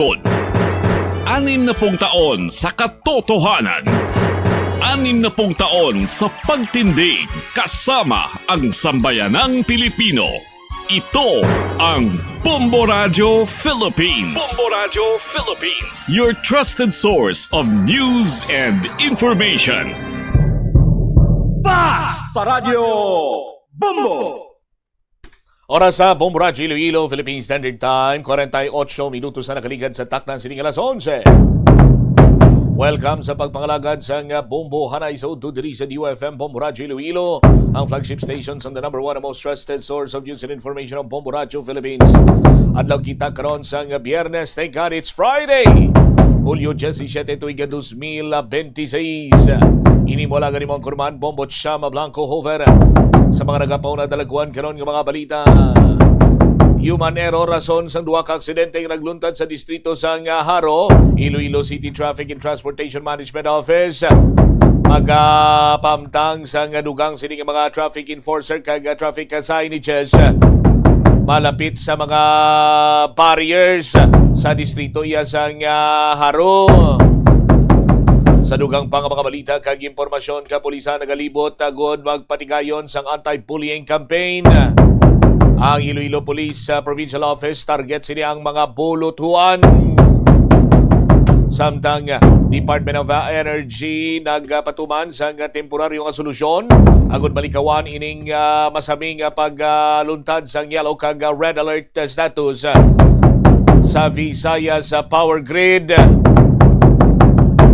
60 taon sa katotohanan. 60 taon sa pagtindig kasama ang sambayanang Pilipino. Ito ang Bombo Radio Philippines. Bombo Radio Philippines. Your trusted source of news and information. Basta Radio Bombo! Oras sa Bombo Radio Iloilo, Philippine Standard Time, 48 minutos na nakaligad sa taknan sining alas 11. Welcome sa pagpangalagad sa Bombo Hanay sa Ududiri sa UFM Bombo Radio Iloilo, ang flagship stations on the number one and most trusted source of news and information of Bombo Radio Philippines. Adlaw kita karon sa Biyernes, thank God it's Friday! Hulyo 17, tuiga 2026. Ini mo lang ganimong kurman, Bombo Chama Blanco Hover. Sa mga nagapaw na dalaguan karon ng mga balita. Human error rason sang duha ka aksidente nga nagluntad sa distrito sang Haro, Iloilo City Traffic and Transportation Management Office. Magapamtang sang dugang sining mga traffic enforcer kag traffic signages malapit sa mga barriers sa distrito iya sang Haro. Sa dugang pang mga balita kag impormasyon, kapulisan nagalibot tagod magpatigayon sang anti-bullying campaign. Ang Iloilo Police Provincial Office target sini ang mga bulutuan. Samtang Department of Energy nagpatuman sa temporaryong solusyon agud balikawan ining masaming pagluntad sang yellow kag red alert status sa Visayas Power Grid.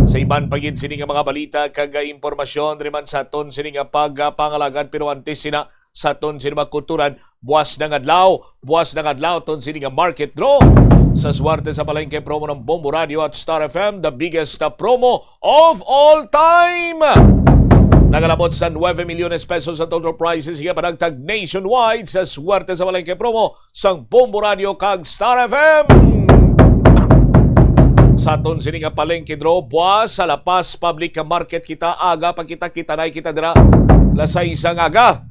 Sa iban pagid sini nga mga balita kag impormasyon riman sa aton sini nga pagpangalagan pero antes sina sa aton sini makuturan buwas ng adlaw ton sini nga market draw sa swarte sa palengke promo ng Bombo Radio at Star FM, the biggest promo of all time. Nagalabot sa 9 milyones pesos sa total prizes nga panagtag nationwide sa swerte sa palengke promo sang Bombo Radio kag Star FM. Sa aton sini nga palengke draw buwas sa Lapas Public Market kita aga pagkita nay kita dira lasay isang aga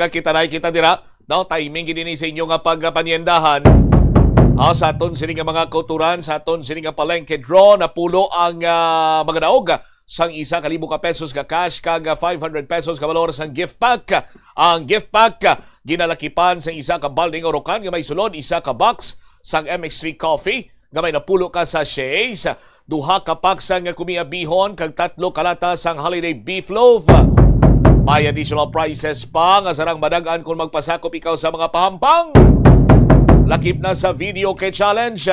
kita nay kita dira no timing gid ni sa inyo nga pagpaniendahan. Sa aton sini nga mga kauturan sa aton sini nga palengke draw napulo ang mga daog sang 1,000 ka pesos ka cash kag 500 pesos ka valor sang gift pack. Ang gift pack ginalakipan sang isa ka balding orokan nga may sulod isa ka box sang MX3 coffee, gamay na pulo ka sa shays, duha ka pack sang kumiya bihon, kag 3 kalata sang holiday beef loaf. May additional prices pa nga sarang madagaan kung magpasakop ikaw sa mga pahampang. Lakip na sa video kay challenge.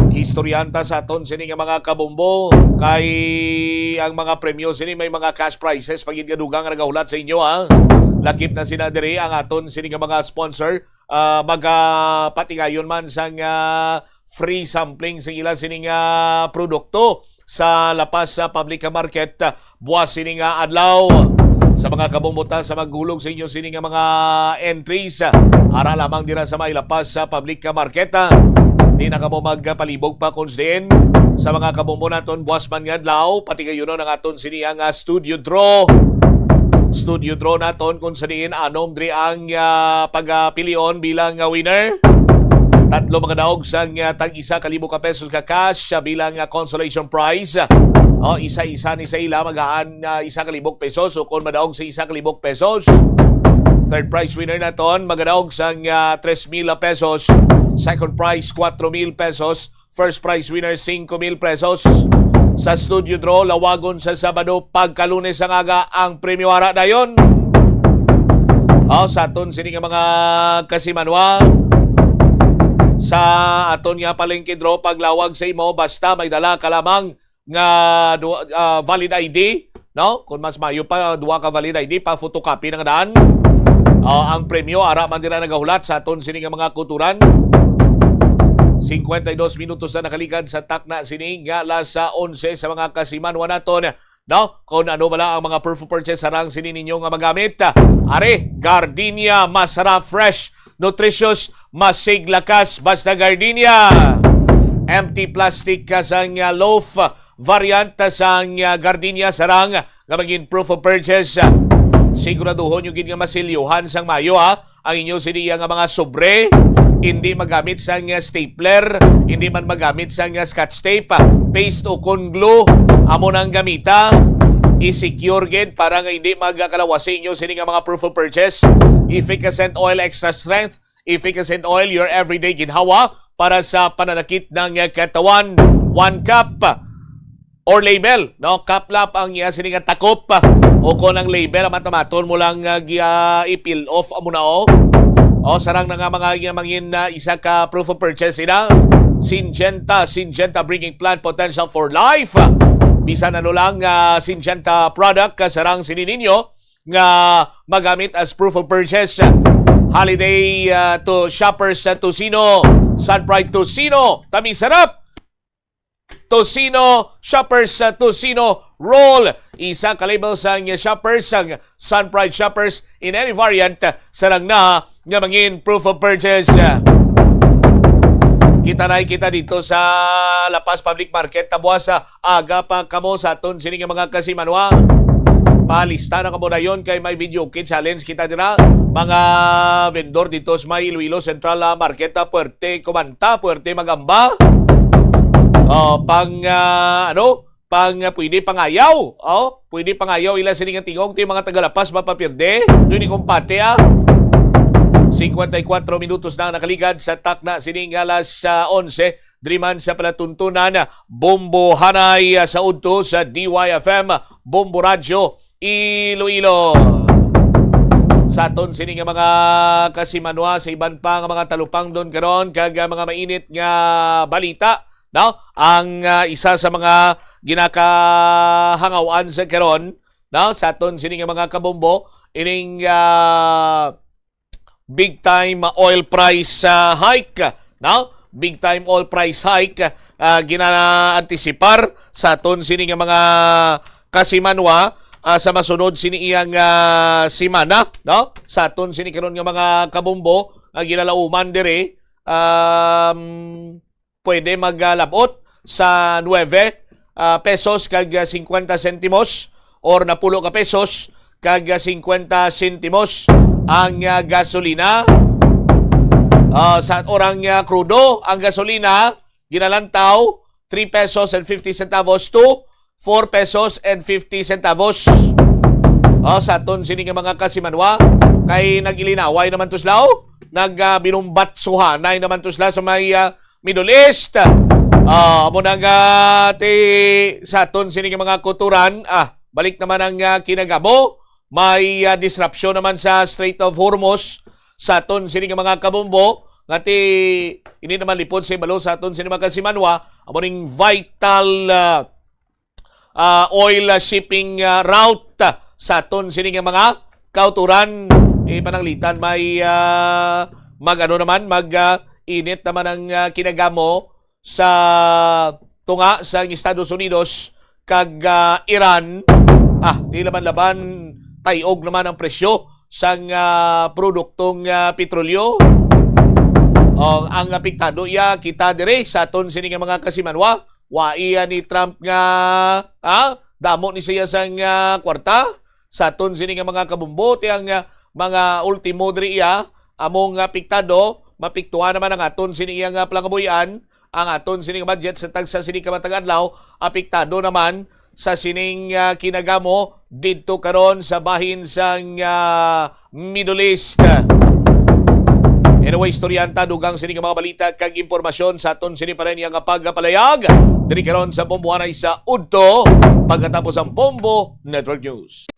Historyanta sa aton sini nga mga kabombo kay ang mga premyo sini may mga cash prizes pagid gadugang nagahulat sa inyo ha. Lakip na sina diri ang aton sini nga mga sponsor magpatigayon man sang free sampling sa ilang sini nga produkto sa Lapas sa Public Market buwas sini nga adlaw. Sa mga kabombotan sa maghulog sa inyo sini nga mga entries ara lamang dira sa may Lapas sa Public Market. Di na kamo magpalibog pa kunsdin sa mga kabombo naton buwas man nga adlaw patigayon ang aton sini ang studio draw naton kung saniin anom diri ang pagpilion bilang winner. 3 mga daog sang tag 1,000 ka pesos ka cash bilang consolation prize. Isa-isa ni sa ila magaan 1,000 pesos o kung madaog sa 1,000 pesos. Third prize winner naton magadaog sang 3,000 pesos. Second prize 4,000 pesos. First prize winner 5,000 pesos. Sa studio draw lawagon sa Sabado pagkalunes ang aga ang premyo ara dayon. Sa aton sini nga mga kasimanwa sa aton nga palengke draw paglawag sa imo basta may dala ka lamang nga valid ID, no? Kung mas mayo pa duha ka valid ID pa photocopy ng daan. Ang premyo ara man dira nagahulat sa aton sini nga mga kuturan. 52 minutos na nakaligad sa takna sini nga alas 11 sa mga kasimanwa naton. No? Kung ano bala ang mga proof of purchase sarang sini ninyo nga magamit. Are, Gardenia, masarap, fresh, nutritious, masig lakas, basta Gardenia. Empty plastic kasang loaf variant sang Gardenia sarang nga maging proof of purchase. Siguraduhon yung gid nga masilyuhan sang mayo ha. Ang inyo siniya nga mga sobre hindi magamit sang stapler, hindi man magamit sang scotch tape, paste o con glue, amo nang gamita. I-secure gid para nga hindi magkalawasi inyo sini nga mga proof of purchase. Efficacent oil extra strength, efficacent oil your everyday ginhawa para sa pananakit ng katawan. 1 cup or label, no? Kaplap ang sini nga takop o kon ang label matamaton mo lang i-peel off amo na o sarang na nga mga mangin na isa ka proof of purchase ina. Syngenta bringing plant potential for life. Bisan ano lang Syngenta product sarang sini ninyo nga magamit as proof of purchase. Holiday to shoppers sa Tocino, Sunpride Tocino, tamis sarap. Tocino, shoppers sa Tocino roll. Isa ka label sa shoppers, ang Sunpride shoppers in any variant sarang na nga mangin proof of purchase. Kita dito sa La Paz Public Market. Tabwa sa aga pa kamo sa aton sini nga mga kasimanwa. Palista na kamo na yon kay may video kit challenge kita dira. Mga vendor dito sa may Iloilo Central Market. Puerte kumanta, puerte magamba. Pwede pangayaw. Pwede pangayaw ila sini nga tingong ti mga taga-Lapas mapapirde. Doon ni kumpate 54 minutos na nakaligad sa takna sining alas 11. Driman sa palatuntunan Bombo Hanay sa udto sa DYFM Bombo Radio Iloilo. Sa aton sining mga kasimanwa sa iban pa nga mga talupang doon karon kag mga mainit nga balita. No? Ang isa sa mga ginakahangawaan sa karon, no? Sa aton sining mga kabombo ining big time oil price hike, no? Big time oil price hike gina-antisipar sa aton sining mga kasimanwa sa masunod sini iyang simana, no? Sa aton sini karon nga mga kabombo ginalauman dire pwede maglabot sa 9 pesos kag 50 sentimos or napulo ka pesos kag 50 sentimos ang gasolina. Sa orang krudo, ang gasolina ginalantaw 3 pesos and 50 centavos to 4 pesos and 50 centavos. Sa aton sini nga mga kasimanwa kay nagilinaway naman tuslaw, nagbinumbat suhanay naman tusla sa may Middle East. Amo nang sa aton sini nga mga kuturan, balik naman ang kinagamo. May disruption naman sa Strait of Hormuz sa aton sini nga mga kabombo. Ngati ini naman lipod sa ibalo sa aton sini mga kasimanwa. Amo ning vital oil shipping route sa aton sini nga mga kauturan. Pananglitan may init naman ang kinagamo sa tunga sa Estados Unidos kag Iran. Di laban-laban tayog naman ang presyo sang produktong petrolyo. Ang apektado kita dire sa aton sini nga mga kasimanwa. Wai ni Trump nga damo ni siya sang kwarta sa aton sini nga mga kabumbo ti ang mga ultimo diri among apektado. Mapiktuhan naman ang aton sini nga plangabuyan, ang aton sining budget sa tagsa sini ka matag adlaw, apektado naman sa sining kinagamo didto karon sa bahin sang Middle East. Anyway, istoryanta dugang sini mga balita kag impormasyon sa aton sini pa rin nga pagpalayag diri karon sa Bombo Hanay sa udto pagkatapos ang Bombo Network News.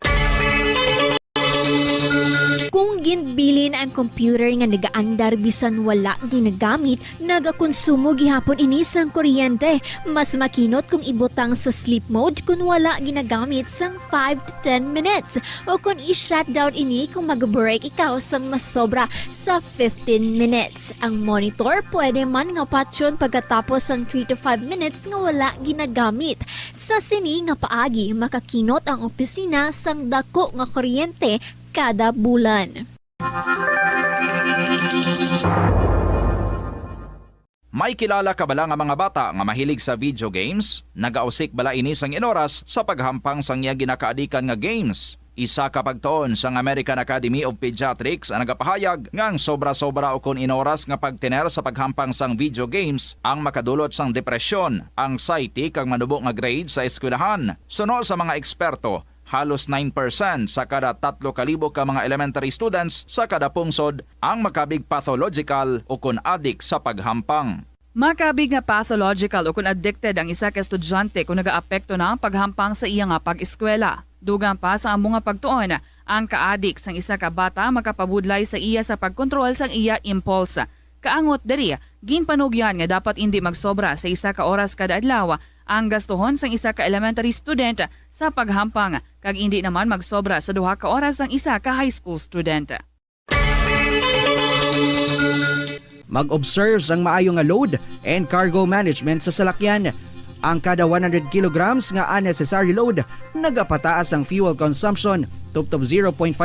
Kung ginbilin ang computer nga nagaandar bisan wala ginagamit, nagakonsumo gihapon ini sang kuryente. Mas makinot kung ibutang sa sleep mode kung wala ginagamit sang 5 to 10 minutes. O kung i-shutdown ini kung mag-break ikaw sang mas sobra sa 15 minutes. Ang monitor pwede man nga patyon pagkatapos sang 3 to 5 minutes nga wala ginagamit. Sa sini nga paagi, makakinot ang opisina sang dako nga kuryente kada bulan. May kilala ka bala nga mga bata nga mahilig sa video games? Nagausik bala ini sang inoras sa paghampang sang iya ginakaadikan nga games? Isa ka pagtuon sang American Academy of Pediatrics ang nagapahayag ngang sobra-sobra o kun inoras nga pagtiner sa paghampang sang video games ang makadulot sang depresyon, anxiety kag manubo nga grade sa eskwelahan. Suno sa mga eksperto, halos 9% sa kada 3,000 ka mga elementary students sa kada pungsod ang makabig pathological o kun addict sa paghampang. Makabig nga pathological o kung addicted ang isa ka estudyante kung nagaapekto na ang paghampang sa iya nga pag-eskwela. Dugang pa sa among nga pagtuon, ang ka-addict sang isa ka bata makapabudlay sa iya sa pagkontrol sang iya impulse. Kaangot diri, ginpanugyan nga dapat hindi magsobra sa isa ka oras kada adlaw ang gastuhon sang isa ka elementary student sa paghampang kag hindi naman magsobra sa 2 ka oras ang isa ka high school student. Mag-observe ang maayo nga load and cargo management sa salakyan. Ang kada 100 kilograms nga unnecessary load, nagapataas ang fuel consumption tubtob 0.5%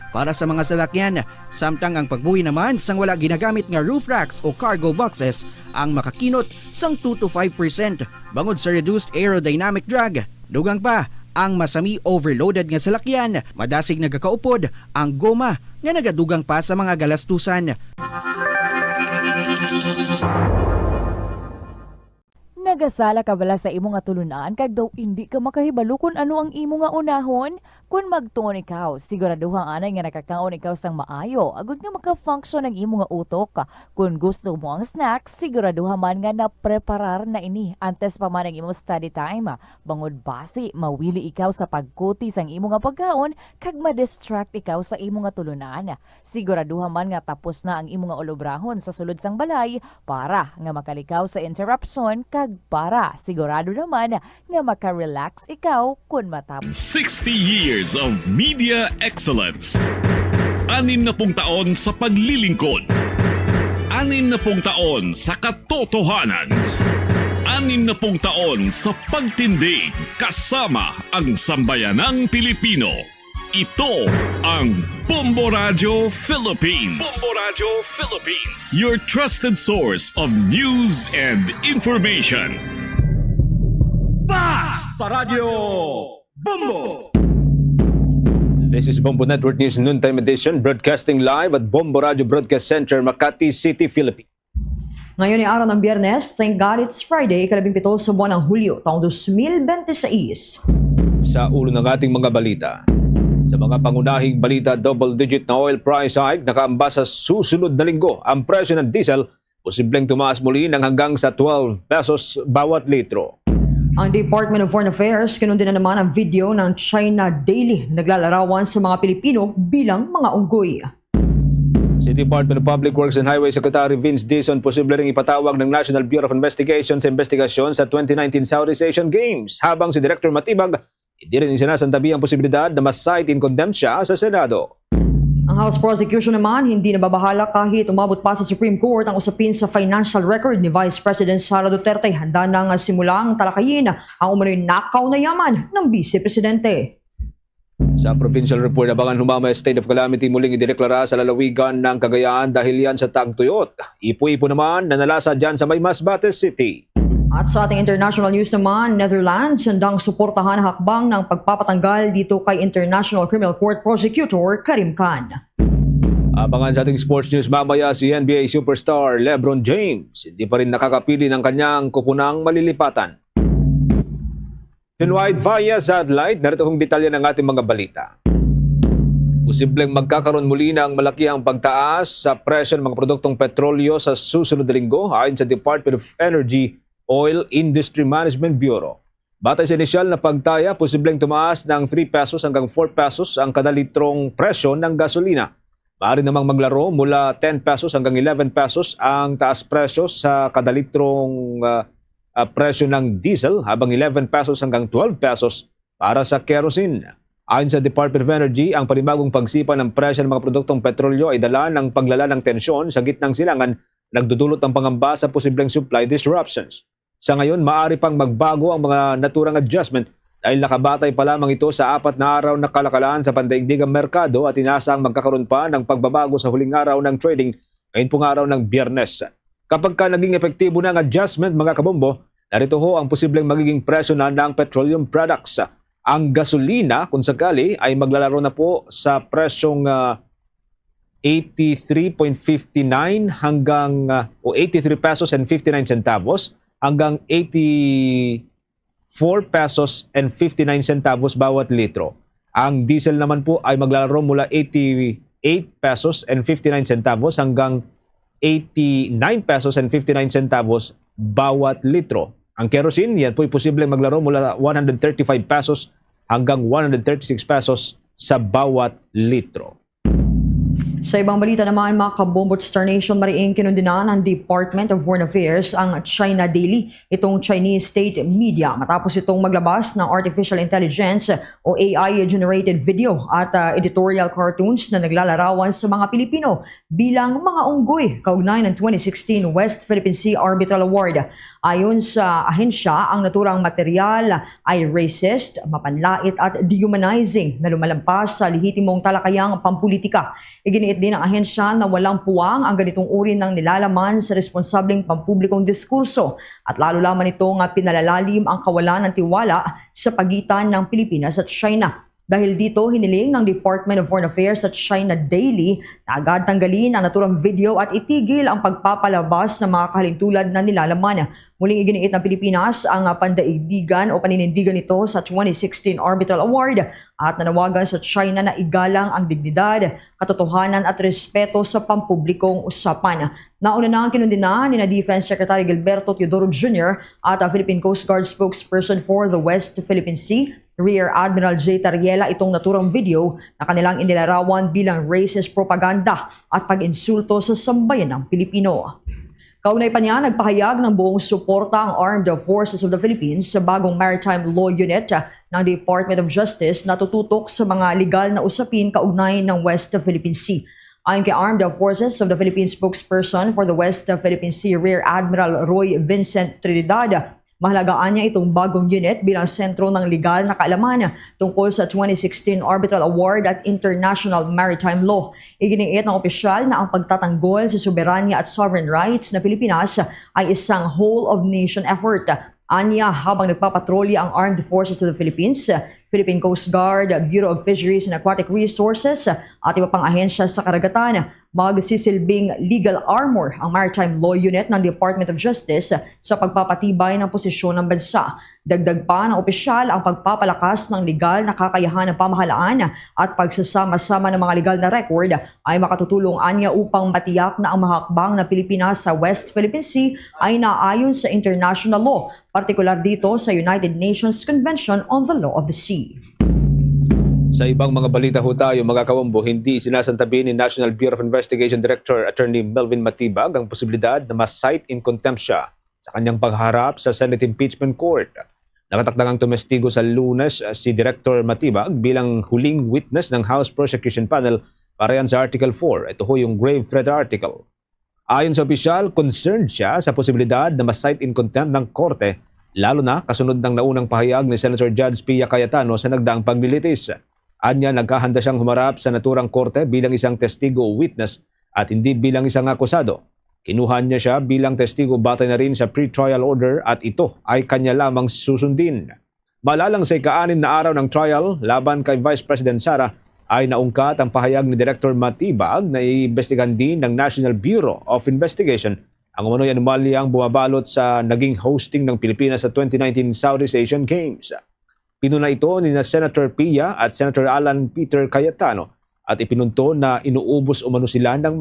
para sa mga salakyan. Samtang ang pagbuhi naman sang wala ginagamit nga roof racks o cargo boxes ang makakinot sang 2 to 5% bangod sa reduced aerodynamic drag. Dugang pa, ang masami overloaded nga salakyan, madasig nagakaupod ang goma nga nagadugang pa sa mga galastusan. Nagasala ka bala sa imo nga tulunan kag daw hindi ka makahibalo kung ano ang imo nga unahon? Kung magtuon ikaw, siguraduhang anay nga nakakaon ikaw sang maayo, agud nga maka-function ang imo nga utok. Kung gusto mo ang snack, siguraduhan man nga na-preparar na ini antes pa man ang imo study time. Bangod basi, mawili ikaw sa pagkuti sang imo nga pagkaon kag ma-distract ikaw sa imo nga tulunan. Siguraduhan man nga tapos na ang imo nga olobrahon sa sulod sang balay para nga makalikaw sa interruption kag para sigurado naman nga maka-relax ikaw kung matapos. 60 years of media excellence. 60 taon sa paglilingkod. 60 taon sa katotohanan. 60 taon sa pagtindig kasama ang sambayanang Pilipino. Ito ang Bombo Radio Philippines. Bombo Radio Philippines. Your trusted source of news and information. Basta Radio Bumbo! This is Bombo Network News Noontime Edition, broadcasting live at Bombo Radio Broadcast Center, Makati City, Philippines. Ngayon ay araw ng Biyernes, thank God it's Friday, 17 sa buwan ng Hulyo, taong 2026. Sa ulo ng ating mga balita. Sa mga pangunahing balita, double-digit na oil price hike nakaamba sa susunod na linggo. Ang presyo ng diesel, posibleng tumaas muli ng hanggang sa 12 pesos bawat litro. Ang Department of Foreign Affairs, kinundi na naman ang video ng China Daily naglalarawan sa mga Pilipino bilang mga unggoy. Si Department of Public Works and Highway Secretary Vince Dizon posible ring ipatawag ng National Bureau of Investigation sa investigasyon sa 2019 Southeast Asian Games, habang si Director Matibag hindi rin sinasantabi ang posibilidad na mas-cite in contempt siya sa Senado. Ang House Prosecution naman hindi nababahala kahit umabot pa sa Supreme Court ang usapin sa financial record ni Vice President Sara Duterte. Handa nang simulang talakayin ang umano'y nakaw na yaman ng Vice Presidente. Sa provincial report, abangan humama state of calamity muling ideklara sa lalawigan ng Cagayan dahil yan sa tagtuyot. Ipu-ipo naman na nalasa dyan sa May Masbate City. At sa ating international news naman, Netherlands handang suportahan ang hakbang ng pagpapatanggal dito kay International Criminal Court Prosecutor Karim Khan. Abangan sa ating sports news mamaya si NBA superstar LeBron James. Hindi pa rin nakakapili ng kanyang kupunang malilipatan. Nationwide via satellite, narito hong detalye ng ating mga balita. Posibleng magkakaroon muli ng malaki ang pagtaas sa presyo ng mga produktong petrolyo sa susunod na linggo ayon sa Department of Energy Oil Industry Management Bureau. Batay sa inisyal na pagtaya, posibleng tumaas ng 3 pesos hanggang 4 pesos ang kada litrong presyo ng gasolina. Maaari namang maglaro mula 10 pesos hanggang 11 pesos ang taas presyo sa kada litrong presyo ng diesel, habang 11 pesos hanggang 12 pesos para sa kerosene. Ayon sa Department of Energy, ang panibagong pagsipa ng presyo ng mga produktong petrolyo ay dala ng paglala ng tensyon sa gitnang silangan, nagdudulot ng pangamba sa posibleng supply disruptions. Sa ngayon, maaari pang magbago ang mga naturang adjustment dahil nakabatay pa lamang ito sa 4 na araw na kalakalan sa pandaigdigang merkado at inaasang magkakaroon pa ng pagbabago sa huling araw ng trading ngayon pong araw ng Biyernes. Kapag ka naging epektibo na ang adjustment, mga kabombo, narito ho ang posibleng magiging presyo na ng petroleum products. Ang gasolina, kung sakali, ay maglalaro na po sa presyong 83.59 hanggang o 83 pesos and 59 centavos hanggang 84 pesos and 59 centavos bawat litro. Ang diesel naman po ay maglalaro mula 88 pesos and 59 centavos hanggang 89 pesos and 59 centavos bawat litro. Ang kerosene, yan po ay posibleng maglaro mula 135 pesos hanggang 136 pesos sa bawat litro. Sa ibang balita naman, mga kabombot Star Nation, mariing kinundinan ng Department of Foreign Affairs ang China Daily, itong Chinese state media, matapos itong maglabas ng artificial intelligence o AI-generated video at editorial cartoons na naglalarawan sa mga Pilipino bilang mga unggoy kaugnay ng 2016 West Philippine Sea Arbitral Award. Ayon sa ahensya, ang naturang material ay racist, mapanlait at dehumanizing na lumalampas sa lehitimong talakayang pampulitika. Iginiit din ng ahensya na walang puwang ang ganitong uri ng nilalaman sa responsableng pampublikong diskurso at lalo lamang itong pinalalalim ang kawalan ng tiwala sa pagitan ng Pilipinas at China. Dahil dito, hiniling ng Department of Foreign Affairs at China Daily na agad tanggalin ang naturang video at itigil ang pagpapalabas ng mga kahalintulad na nilalaman. Muling iginiit ng Pilipinas ang pandaigdigan o paninindigan nito sa 2016 Arbitral Award at nanawagan sa China na igalang ang dignidad, katotohanan at respeto sa pampublikong usapan. Nauna na ang kinundina ni Defense Secretary Gilberto Teodoro Jr. at Philippine Coast Guard spokesperson for the West Philippine Sea, Rear Admiral J. Tariela, itong naturang video na kanilang inilarawan bilang racist propaganda at pag-insulto sa sambayan ng Pilipino. Kaunay pa niya, nagpahayag ng buong suporta ang Armed Forces of the Philippines sa bagong Maritime Law Unit ng Department of Justice na tututok sa mga legal na usapin kaugnay ng West Philippine Sea. Ayon kay Armed Forces of the Philippines spokesperson for the West Philippine Sea, Rear Admiral Roy Vincent Trinidad, mahalagaan niya itong bagong unit bilang sentro ng legal na kaalaman tungkol sa 2016 Arbitral Award at International Maritime Law. Iginiit ng opisyal na ang pagtatanggol sa soberanya at sovereign rights na Pilipinas ay isang whole-of-nation effort. Anya, habang nagpapatrolya ang Armed Forces of the Philippines, Philippine Coast Guard, Bureau of Fisheries and Aquatic Resources at iba pang ahensya sa karagatan, magsisilbing legal armor ang Maritime Law Unit ng Department of Justice sa pagpapatibay ng posisyon ng bansa. Dagdag pa ng opisyal ang pagpapalakas ng legal na kakayahan ng pamahalaan at pagsasama-sama ng mga legal na record ay makatutulong anya upang matiyak na ang mahakbang na Pilipinas sa West Philippine Sea ay naayon sa international law, partikular dito sa United Nations Convention on the Law of the Sea. Sa ibang mga balita ho tayo, mga kawambo, hindi sinasantabi ni National Bureau of Investigation Director Attorney Melvin Matibag ang posibilidad na ma-cite in contempt siya sa kanyang pagharap sa Senate Impeachment Court. Nakatakdang ang tumestigo sa Lunes si Director Matibag bilang huling witness ng House Prosecution Panel para yan sa Article 4. Ito ho yung grave threat article. Ayon sa opisyal, concerned siya sa posibilidad na ma-cite in contempt ng korte, lalo na kasunod ng naunang pahayag ni Senator Judge Pia Cayetano sa nagdaang paglilitis. Anya, nagkahanda siyang humarap sa naturang korte bilang isang testigo o witness at hindi bilang isang akusado. Kinuha niya siya bilang testigo batay na rin sa pre-trial order at ito ay kanya lamang susundin. Malalang sa ika-6 na araw ng trial laban kay Vice President Sara ay naungkat ang pahayag ni Director Matibag na iimbestigahan din ng National Bureau of Investigation ang umano'y anomalyang bumabalot sa naging hosting ng Pilipinas sa 2019 Southeast Asian Games. Pinuna ito ni Senator Pia at Senator Alan Peter Cayetano at ipinunto na inuubos umano sila ng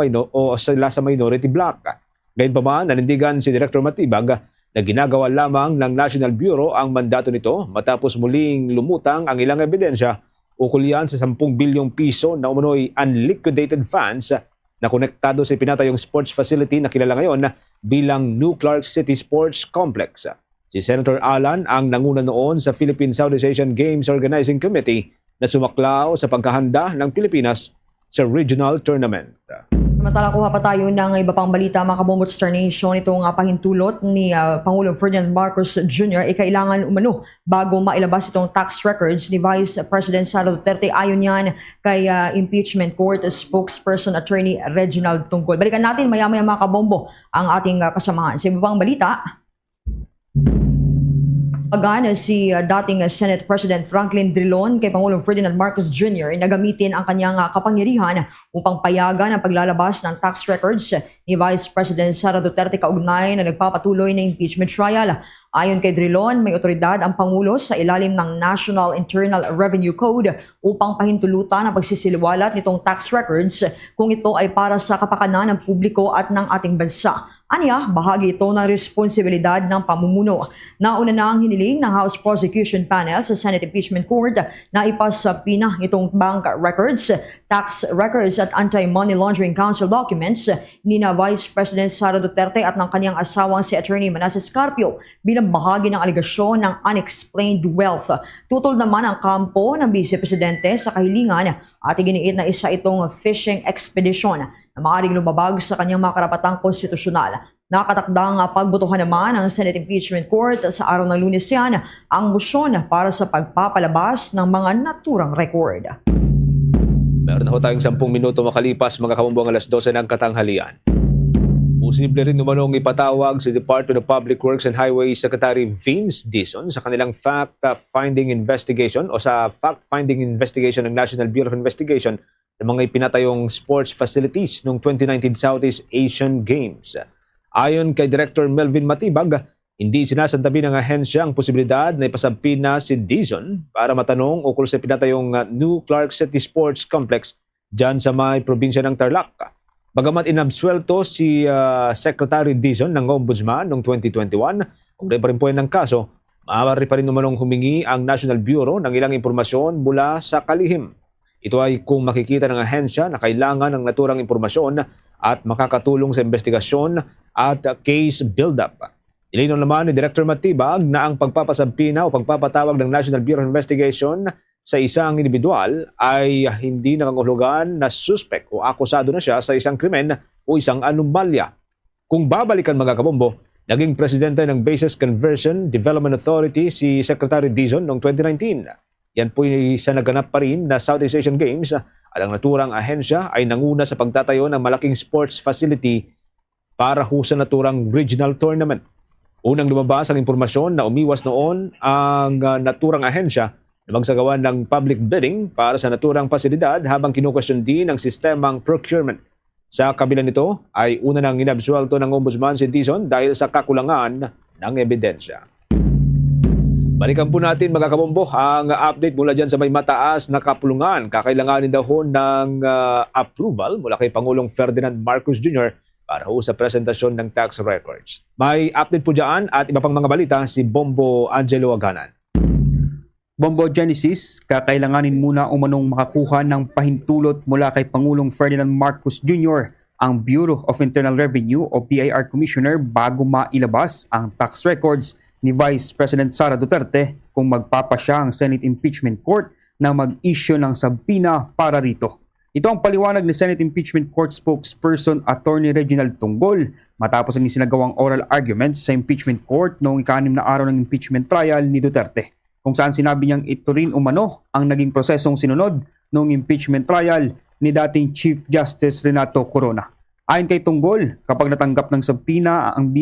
sila sa minority block. Gayunpaman, nanindigan si Director Matibag na ginagawa lamang ng National Bureau ang mandato nito matapos muling lumutang ang ilang ebidensya ukol yan sa 10 bilyong piso na umano'y unliquidated funds na konektado sa pinatayong sports facility na kilala ngayon bilang New Clark City Sports Complex. Si Senator Alan ang nanguna noon sa Philippine Southeast Asian Games Organizing Committee na sumaklaw sa pagkahanda ng Pilipinas sa regional tournament. Samantala, kuha pa tayo ng iba pang balita, mga kabombot Star Nation. Itong pahintulot ni Pangulong Ferdinand Marcos Jr. ay kailangan umano bago mailabas itong tax records ni Vice President Sara Duterte. Ayon yan kay Impeachment Court spokesperson Attorney Reginald Tungkol. Balikan natin maya-maya, mga kabombo, ang ating kasamahan. Sa iba pang balita, Pagana si dating Senate President Franklin Drilon kay Pangulong Ferdinand Marcos Jr. na gamitin ang kanyang kapangyarihan upang payagan ang paglalabas ng tax records ni Vice President Sara Duterte kaugnay na nagpapatuloy na impeachment trial. Ayon kay Drilon, may otoridad ang Pangulo sa ilalim ng National Internal Revenue Code upang pahintulutan ang pagsisiliwalat nitong tax records kung ito ay para sa kapakanan ng publiko at ng ating bansa. Aniya, bahagi ito ng responsibilidad ng pamumuno. Nauna na ang hiniling ng House Prosecution Panel sa Senate Impeachment Court na ipasapina itong bank records, tax records at Anti-Money Laundering Council documents ni na Vice President Sara Duterte at ng kanyang asawang si Attorney Manasseh Scarpio bilang bahagi ng aligasyon ng unexplained wealth. Tutol naman ang kampo ng Vice Presidente sa kahilingan at iginiit na isa itong fishing expedition na maaaring lumabag sa kanyang mga karapatang konstitusyonal. Nakatakdang pagbotohan naman ng Senate Impeachment Court sa araw ng Lunes yan ang motion para sa pagpapalabas ng mga naturang record. Meron na ho tayong 10 minuto makalipas mga kamumbong alas 12 ng katanghalian. Posible rin namanong ipatawag si Department of Public Works and Highways Secretary Vince Dizon sa kanilang fact-finding investigation ng National Bureau of Investigation sa mga ipinatayong sports facilities noong 2019 Southeast Asian Games. Ayon kay Director Melvin Matibag, hindi sinasantabi ng ahensya ang posibilidad na ipasabina si Dizon para matanong ukol sa pinatayong New Clark City Sports Complex dyan sa may probinsya ng Tarlac. Bagamat inabsuelto si Secretary Dizon ng Ombudsman noong 2021, kung pa rin po yan ng kaso, maaari pa rin namanong humingi ang National Bureau ng ilang impormasyon mula sa kalihim. Ito ay kung makikita ng ahensya na kailangan ng naturang impormasyon at makakatulong sa investigasyon at case build-up. Ilinaw naman ni Director Matibag na ang pagpapasampina o pagpapatawag ng National Bureau of Investigation sa isang individual ay hindi nangangahulugan na suspect o akusado na siya sa isang krimen o isang anomalya. Kung babalikan mga kabombo, naging presidente ng Bases Conversion Development Authority si Secretary Dizon noong 2019. Yan po sa naganap pa rin na Southeast Asian Games at ang naturang ahensya ay nanguna sa pagtatayo ng malaking sports facility para sa naturang regional tournament. Unang lumabas ang impormasyon na umiwas noon ang naturang ahensya na magsagawa ng public bidding para sa naturang pasilidad habang kinukwestiyon din ang sistemang procurement. Sa kabila nito ay una nang inabsuelto ng Ombudsman si Dizon dahil sa kakulangan ng ebidensya. Balikan po natin mga kabombo ang update mula dyan sa may mataas na kapulungan. Kakailanganin daw ng approval mula kay Pangulong Ferdinand Marcos Jr. para sa presentasyon ng tax records. May update po dyan at iba pang mga balita si Bombo Angelo Aganan. Bombo Genesis, kakailanganin muna umanong makakuha ng pahintulot mula kay Pangulong Ferdinand Marcos Jr. ang Bureau of Internal Revenue o BIR Commissioner bago mailabas ang tax records ni Vice President Sara Duterte kung magpapasya ang Senate Impeachment Court na mag-issue ng sabina para rito. Ito ang paliwanag ni Senate Impeachment Court spokesperson Attorney Reginald Tunggol matapos ang isinagawang oral arguments sa Impeachment Court noong ika-6 na araw ng impeachment trial ni Duterte, kung saan sinabi niyang ito rin umano ang naging prosesong sinunod noong impeachment trial ni dating Chief Justice Renato Corona. Ayon kay Tunggol, kapag nakatanggap ng sabina ang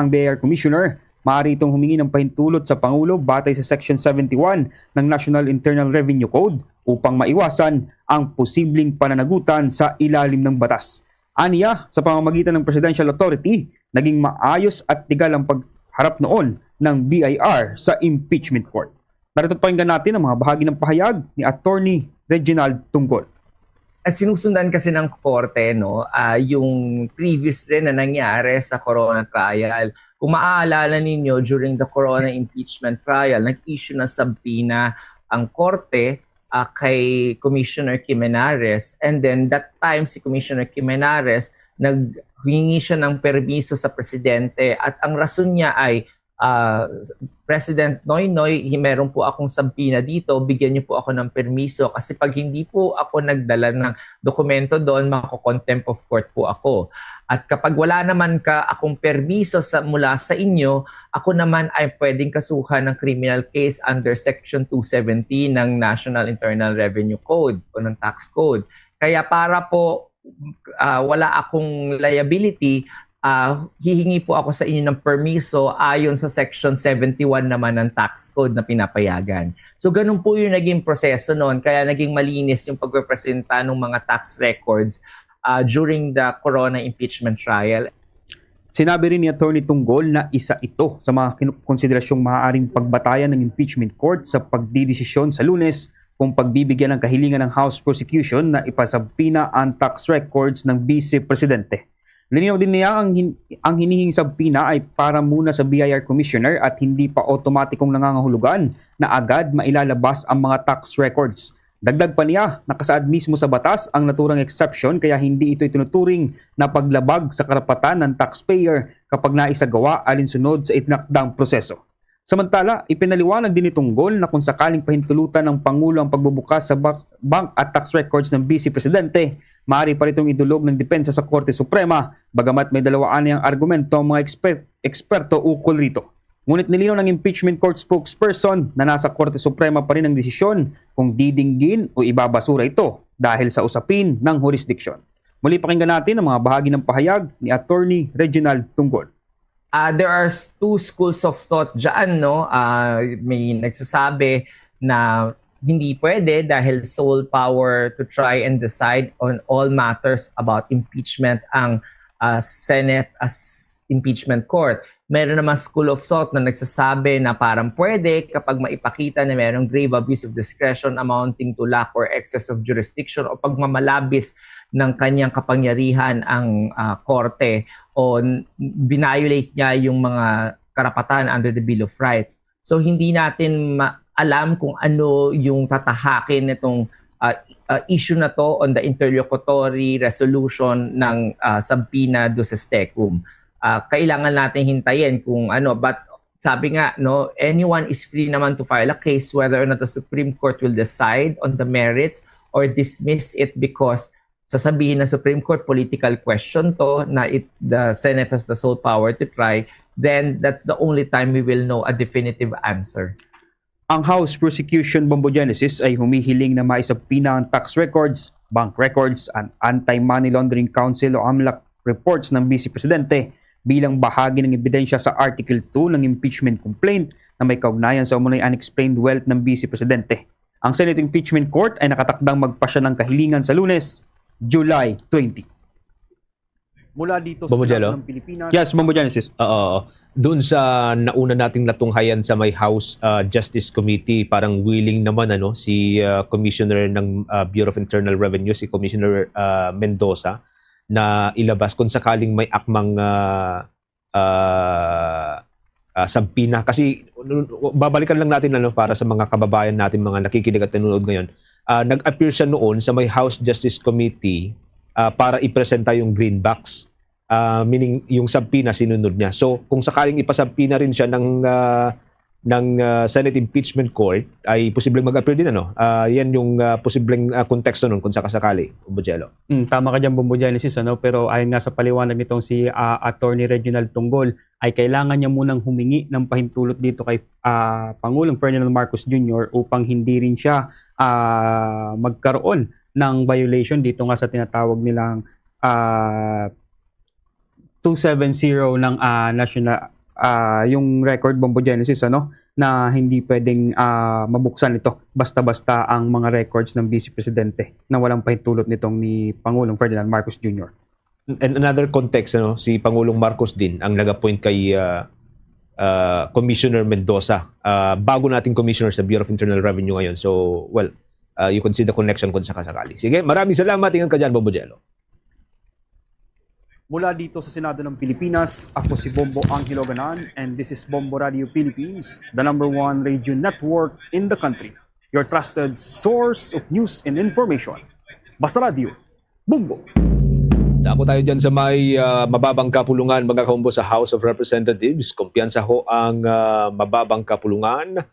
BIR Commissioner, maaari itong humingi ng pahintulot sa Pangulo batay sa Section 71 ng National Internal Revenue Code upang maiwasan ang posibleng pananagutan sa ilalim ng batas. Aniya, sa pamamagitan ng Presidential Authority, naging maayos at tigal ang pagharap noon ng BIR sa impeachment court. Narito pakinggan natin ang mga bahagi ng pahayag ni Attorney Reginald Tunggol. Sinusundan kasi ng korte yung previous rin na nangyari sa Corona trial. Kung maaalala ninyo, during the Corona impeachment trial, nag-issue ng sabina ang korte kay Commissioner Jimenarez, and then that time si Commissioner Jimenarez naghingi siya ng permiso sa presidente at ang rason niya ay President Noynoy, meron po akong sabina dito, bigyan niyo po ako ng permiso kasi pag hindi po ako nagdala ng dokumento doon, mako-contempt of court po ako. At kapag wala naman akong permiso mula sa inyo, ako naman ay pwedeng kasuhan ng criminal case under Section 270 ng National Internal Revenue Code o ng Tax Code. Kaya para po wala akong liability, hihingi po ako sa inyo ng permiso ayon sa Section 71 naman ng tax code na pinapayagan. So ganun po yung naging proseso noon, kaya naging malinis yung pagrepresenta ng mga tax records during the Corona impeachment trial. Sinabi rin ni Atty. Tunggol na isa ito sa mga konsiderasyong maaaring pagbatayan ng impeachment court sa pagdidesisyon sa Lunes kung pagbibigyan ng kahilingan ng House prosecution na ipasabpina ang tax records ng Vice Presidente. Lininaw din niya ang hinihing sabpina ay para muna sa BIR Commissioner at hindi pa otomatikong nangangahulugan na agad mailalabas ang mga tax records. Dagdag pa niya, nakasaad mismo sa batas ang naturang exception kaya hindi ito itinuturing na paglabag sa karapatan ng taxpayer kapag naisagawa alinsunod sa itinakdang proseso. Samantala, ipinaliwanag din ni Tunggol na kung sakaling pahintulutan ng Pangulo ang pagbubukas sa bank at tax records ng Vice Presidente, maaari pa ritong idulog ng depensa sa Korte Suprema, bagamat may dalawaan niyang argumento ang mga eksperto ukol rito. Ngunit nilinaw ng impeachment court spokesperson na nasa Korte Suprema pa rin ang desisyon kung didinggin o ibabasura ito dahil sa usapin ng jurisdiction. Muli pakinggan natin ang mga bahagi ng pahayag ni Attorney Reginald Tunggol. There are two schools of thought dyan, no? May nagsasabi na hindi pwede dahil sole power to try and decide on all matters about impeachment ang Senate as impeachment court. Meron naman school of thought na nagsasabi na parang pwede kapag maipakita na merong grave abuse of discretion amounting to lack or excess of jurisdiction o pagmamalabis ng kanyang kapangyarihan ang korte o binayolate niya yung mga karapatan under the Bill of Rights. So hindi natin alam kung ano yung tatahakin nitong issue na to on the interlocutory resolution ng subpoena duces tecum. Kailangan natin hintayin kung ano, but sabi nga, no, anyone is free naman to file a case whether or not the Supreme Court will decide on the merits or dismiss it because sasabihin ng Supreme Court political question to na the Senate has the sole power to try, then that's the only time we will know a definitive answer. Ang House Prosecution Bombogenesis ay humihiling na maisabpina ang tax records, bank records, and Anti-Money Laundering Council o AMLAC reports ng Vice Presidente bilang bahagi ng ebidensya sa Article 2 ng impeachment complaint na may kaugnayan sa umunoy unexplained wealth ng Vice Presidente. Ang Senate Impeachment Court ay nakatakdang magpasya ng kahilingan sa Lunes, July 20. Mula dito sa Senado ng Pilipinas. Yes, Bombogenesis. Doon sa nauna nating natunghayan sa may House Justice Committee, parang willing naman si Commissioner ng Bureau of Internal Revenue, si Commissioner Mendoza, na ilabas kung sakaling may akmang sabpina. Kasi babalikan lang natin para sa mga kababayan natin, mga nakikinig at nanonood ngayon. Nag-appear siya noon sa may House Justice Committee para ipresenta yung greenbacks. Meaning yung sabpina sinunod niya. So kung sakaling ipasabpina rin siya ng Senate Impeachment Court, ay posibleng mag-appear din. Yan yung posibleng konteksto nun kung sakasakali, Bojelo. Tama ka dyan, Bombogenesis, pero ayon nga sa paliwanag nitong si Attorney Reginald Tunggol, ay kailangan niya munang humingi ng pahintulot dito kay Pangulong Ferdinand Marcos Jr. upang hindi rin siya magkaroon ng violation dito nga sa tinatawag nilang 270 ng national yung record, Bombogenesis, na hindi pwedeng mabuksan ito basta-basta ang mga records ng Vice Presidente na walang pahintulot nitong ni Pangulong Ferdinand Marcos Jr. And another context, si Pangulong Marcos din ang nag-appoint kay Commissioner Mendoza, bago nating commissioner sa Bureau of Internal Revenue ngayon. So, you can see the connection kung sakasakali. Sige, maraming salamat. Tingnan ka dyan, Bombojelo. Mula dito sa Senado ng Pilipinas, ako si Bombo Angelo Ganan, and this is Bombo Radio Philippines, the #1 radio network in the country. Your trusted source of news and information. Basta Radio, Bombo! Dako tayo dyan sa may mababang kapulungan, mga kaumbo sa House of Representatives. Kumpiyansa ho ang mababang kapulungan.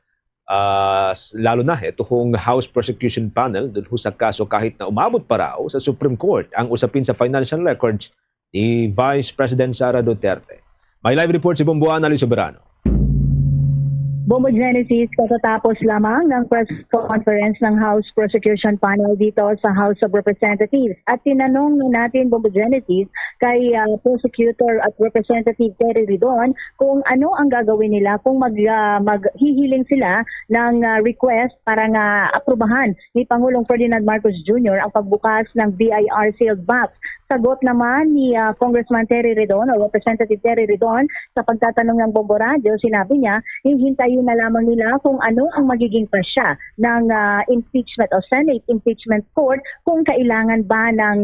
Lalo na ito hong House Prosecution Panel dun sa kaso kahit na umabot pa raw sa Supreme Court ang usapin sa financial records ni Vice President Sara Duterte. May live report si Bombo Annalyn Soberano. Bombo Genesis, katatapos lamang ng press conference ng House Prosecution Panel dito sa House of Representatives. At tinanong na natin, Bombo Genesis, kay Prosecutor at Representative Terry Ridon kung ano ang gagawin nila kung maghihiling sila ng request para nga aprubahan ni Pangulong Ferdinand Marcos Jr. ang pagbukas ng BIR sealed box. Sagot naman ni Congressman Terry Ridon o Representative Terry Ridon sa pagtatanong ng Bombo Radio, sinabi niya, hihintayin na lamang nila kung ano ang magiging pasya ng impeachment o Senate Impeachment Court kung kailangan ba ng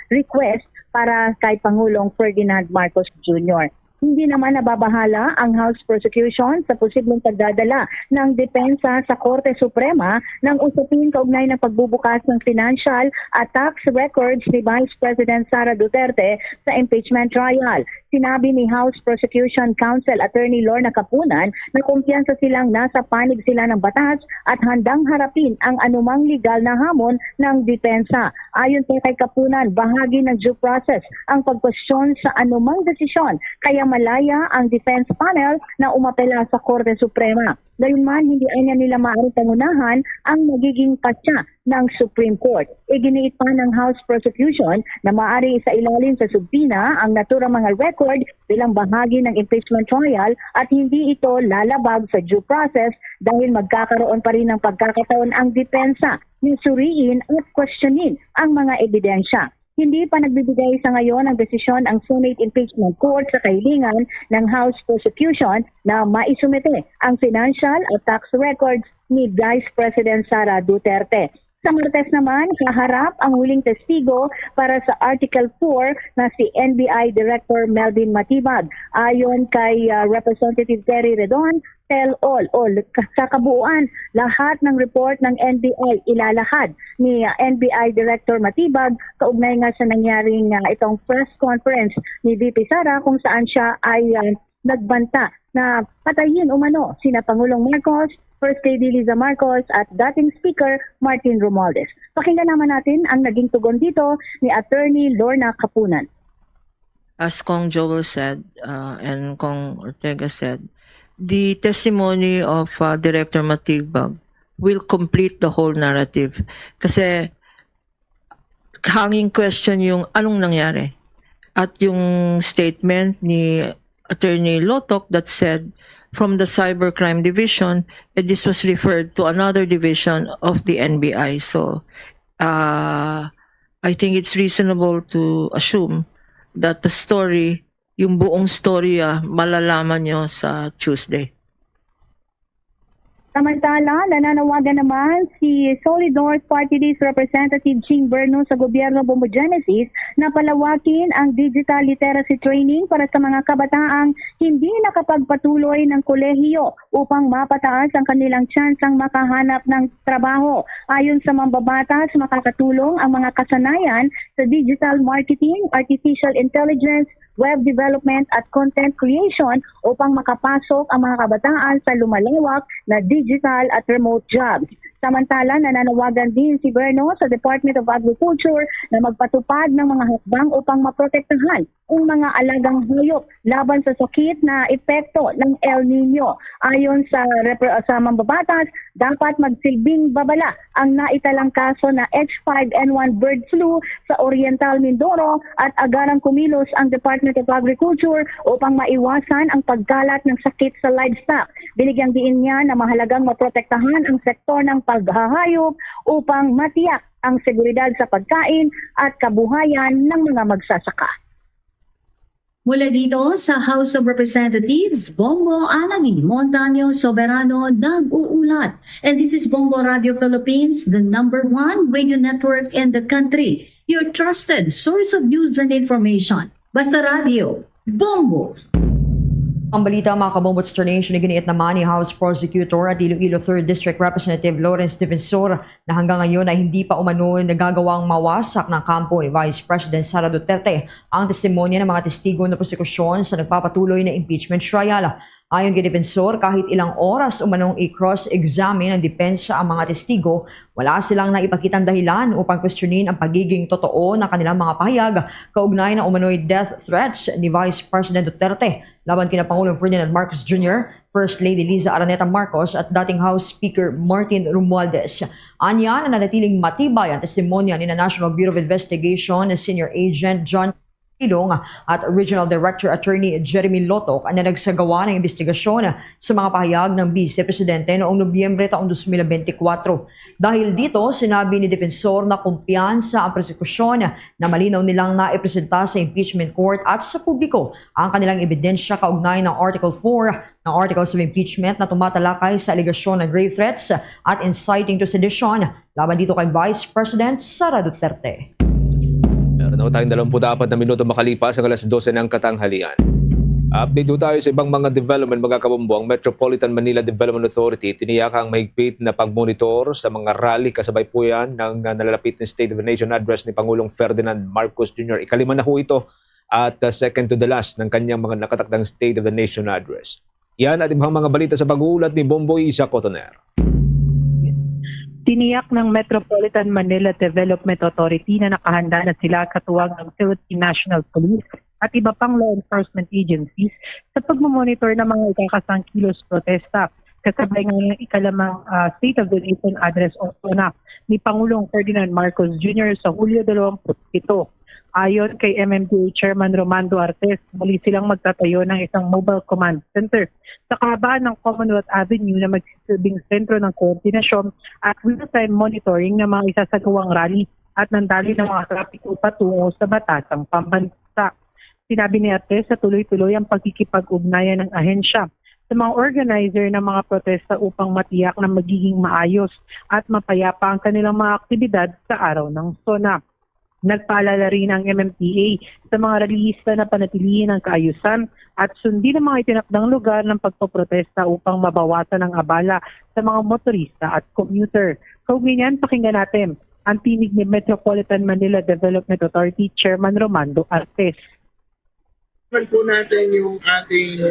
request para kay Pangulong Ferdinand Marcos Jr. Hindi naman nababahala ang House Prosecution sa posibleng pagdadala ng depensa sa Korte Suprema ng usapin kaugnay ng pagbubukas ng financial at tax records ni Vice President Sara Duterte sa impeachment trial. Sinabi ni House Prosecution Counsel Attorney Lorna Capunan na kumpiyansa silang nasa panig sila ng batas at handang harapin ang anumang legal na hamon ng depensa. Ayon kay Capunan, bahagi ng due process ang pagkwestiyon sa anumang desisyon, kaya malaya ang defense panel na umapela sa Korte Suprema. Gayunman, hindi anya nila maaaring pangunahan ang magiging pasya ng Supreme Court. Iginiit pa ng House Prosecution na maaari sa ilalim sa subpina ang naturang mga record bilang bahagi ng impeachment trial at hindi ito lalabag sa due process dahil magkakaroon pa rin ng pagkakataon ang depensa na suriin at questionin ang mga ebidensya. Hindi pa nagbibigay sa ngayon ng desisyon ang Senate Impeachment Court sa kahilingan ng House Prosecution na maisumite ang financial at tax records ni Vice President Sara Duterte. Sa Martes naman, kaharap ang huling testigo para sa Article 4 na si NBI Director Melvin Matibag. Ayon kay Representative Terry Ridon, tell all o sa kabuuan, lahat ng report ng NBI ilalahad ni NBI Director Matibag kaugnay nga sa nangyaring itong press conference ni VP Sara kung saan siya ay nagbanta na patayin umano sina Pangulong Marcos, First Lady Liza Marcos at dating Speaker Martin Romualdez. Pakinggan naman natin ang naging tugon dito ni Attorney Lorna Capunan. As Kong Joel said and Kong Ortega said, the testimony of Director Matibag will complete the whole narrative. Kasi hanging question yung anong nangyari. At yung statement ni Attorney Lotok that said from the Cybercrime Division, this was referred to another division of the NBI. So I think it's reasonable to assume that the story, yung buong storya, malalaman nyo sa Tuesday. Samantala, nananawagan naman si Solid North Party List Representative Ching Berno sa gobyerno Bombo Genesis na palawakin ang digital literacy training para sa mga kabataang hindi nakapagpatuloy ng kolehiyo upang mapataas ang kanilang tsansang makahanap ng trabaho. Ayon sa mambabatas, makakatulong ang mga kasanayan sa digital marketing, artificial intelligence, web development at content creation upang makapasok ang mga kabataan sa lumalawak na digital at remote jobs. Samantala, nananawagan din si Berno sa Department of Agriculture na magpatupad ng mga hakbang upang maprotektahan ang mga alagang hayop laban sa sakit na epekto ng El Nino. Ayon sa mambabatas, dapat magsilbing babala ang naitalang kaso na H5N1 bird flu sa Oriental Mindoro at agarang kumilos ang Department of Agriculture upang maiwasan ang pagkalat ng sakit sa livestock. Binigyang diin niya na mahalagang maprotektahan ang sektor ng paghahayop upang matiyak ang seguridad sa pagkain at kabuhayan ng mga magsasaka. Mula dito sa House of Representatives, Bongo Alangin Montaño Soberano nag-uulat. And this is Bongo Radio Philippines, the #1 radio network in the country. Your trusted source of news and information. Basta Radio, Bongo. Ang balita mga kabombots nation, iginiit naman ni House Prosecutor at Iloilo 3rd District Representative Lawrence Defensor na hanggang ngayon ay hindi pa umano nagagawang mawasak ng kampo ni Vice President Sara Duterte ang testimonya ng mga testigo ng prosekusyon sa nagpapatuloy na impeachment trial. Ayon kay Defensor, kahit ilang oras umanong i-cross-examine ng depensa ang mga testigo, wala silang naipakitang dahilan upang questionin ang pagiging totoo ng kanilang mga pahayag kaugnay ng umano'y death threats ni Vice President Duterte laban kina Pangulong Ferdinand Marcos Jr., First Lady Liza Araneta Marcos at dating House Speaker Martin Romualdez. Anya na nanatiling matibay ang testimonya ni National Bureau of Investigation Senior Agent John Ilong at Regional Director Attorney Jeremy Lotok na nagsagawa ng investigasyon sa mga pahayag ng Vice Presidente noong Nobyembre taong 2024. Dahil dito, sinabi ni Defensor na kumpiyansa ang prosekusyon na malinaw nilang naipresenta sa impeachment court at sa publiko ang kanilang ebidensya kaugnay ng Article 4 ng Articles of Impeachment na tumatalakay sa aligasyon ng grave threats at inciting to sedition laban dito kay Vice President Sara Duterte. Meron na tayong 24 na minuto makalipas ang alas 12 ng katanghalian. Update po tayo sa ibang mga development mga kabombo. Ang Metropolitan Manila Development Authority tiniyak ang mahigpit na pagmonitor sa mga rally kasabay po yan ng nalalapit na State of the Nation address ni Pangulong Ferdinand Marcos Jr. Ikalima na ho ito at second to the last ng kanyang mga nakatakdang State of the Nation address. Yan at ibang mga balita sa pag-uulat ni Bomboy Isa Cotoner. Tiniyak ng Metropolitan Manila Development Authority na nakahanda na sila katuwang ng Philippine National Police at iba pang law enforcement agencies sa pagmamonitor ng mga ikakasang kilos protesta kasabay ng ikalamang State of the Nation address o SONA ni Pangulong Ferdinand Marcos Jr. sa Hulyo 27. Ayon kay MMDA Chairman Romando Artes, muli silang magtatayo ng isang mobile command center sa kahabaan ng Commonwealth Avenue na magsisilbing sentro ng koordinasyon at real-time monitoring ng mga isasagawang rally at ng daloy ng mga trapiko patungo sa batasang pambansa. Sinabi ni Artes sa tuloy-tuloy ang pagkikipag-ugnayan ng ahensya sa mga organizer ng mga protesta upang matiyak na magiging maayos at mapayapa ang kanilang mga aktibidad sa araw ng SONA. Nagpaalala rin ang MMDA sa mga rallyista na panatilihin ang kaayusan at sundin ang mga itinakdang lugar ng pagpoprotesta upang mabawasan ang abala sa mga motorista at commuter. Kaugnay niyan, pakinggan natin ang tinig ni Metropolitan Manila Development Authority Chairman Romando Artes. Po natin yung ating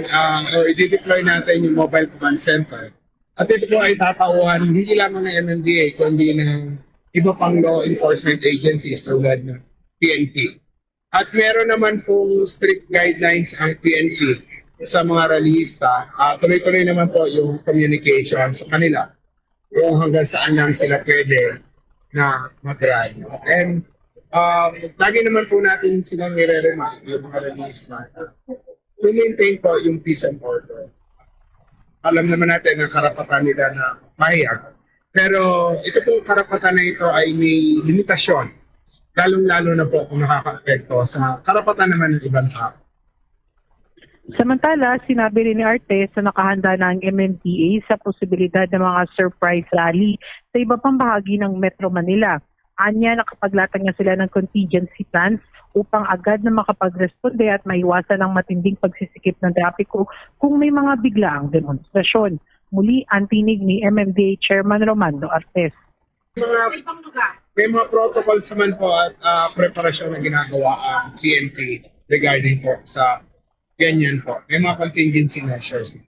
or i-deploy natin yung mobile command center. At ito po ay tatauhan hindi lamang ng MMDA kundi ng iba pang law enforcement agencies tulad ng PNP. At meron naman pong strict guidelines ang PNP sa mga rallyista. Tuloy-tuloy naman po yung communication sa kanila kung hanggang saan lang sila pwede na mag-rally. And lagi naman po natin silang nire-remind yung mga rallyista to maintain po yung peace and order. Alam naman natin ang karapatan nila na mahiyag. Pero ito po karapatan na ito ay may limitasyon. Lalong-lalo na po kung nakaka-apekto sa karapatan naman ng ibang tao. Samantala, sinabi rin ni Artes na nakahanda na ang MMDA sa posibilidad ng mga surprise rally sa iba pang bahagi ng Metro Manila. Anya, nakapaglatag na sila ng contingency plans upang agad na makapagresponde at maiwasan ang matinding pagsisikip ng trapiko kung may mga biglaang demonstrasyon. Muli, ang tinig ni MMDA Chairman Romando Artes. May mga protocols naman po at preparasyon na ginagawa ang PNP regarding po sa ganyan po. May mga contingency measures.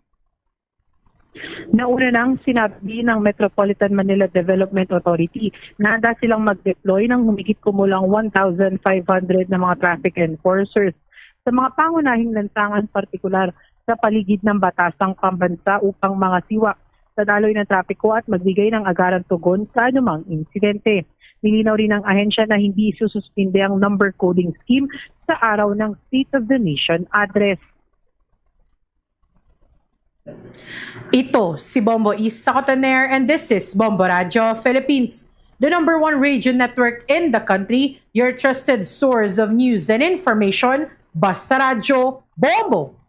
Nauna nang sinabi ng Metropolitan Manila Development Authority na handa silang mag-deploy ng humigit kumulang 1,500 na mga traffic enforcers sa mga pangunahing lansangan partikular sa paligid ng batasang pambansa upang mga siwa sa daloy ng trapiko at magbigay ng agarang tugon sa anumang insidente. Nilinaw rin ng ahensya na hindi isususpinde ang number coding scheme sa araw ng State of the Nation address. Ito si Bombo Isa Cotoner and this is Bombo Radio Philippines, the #1 radio network in the country, your trusted source of news and information. Basta Radio Bombo!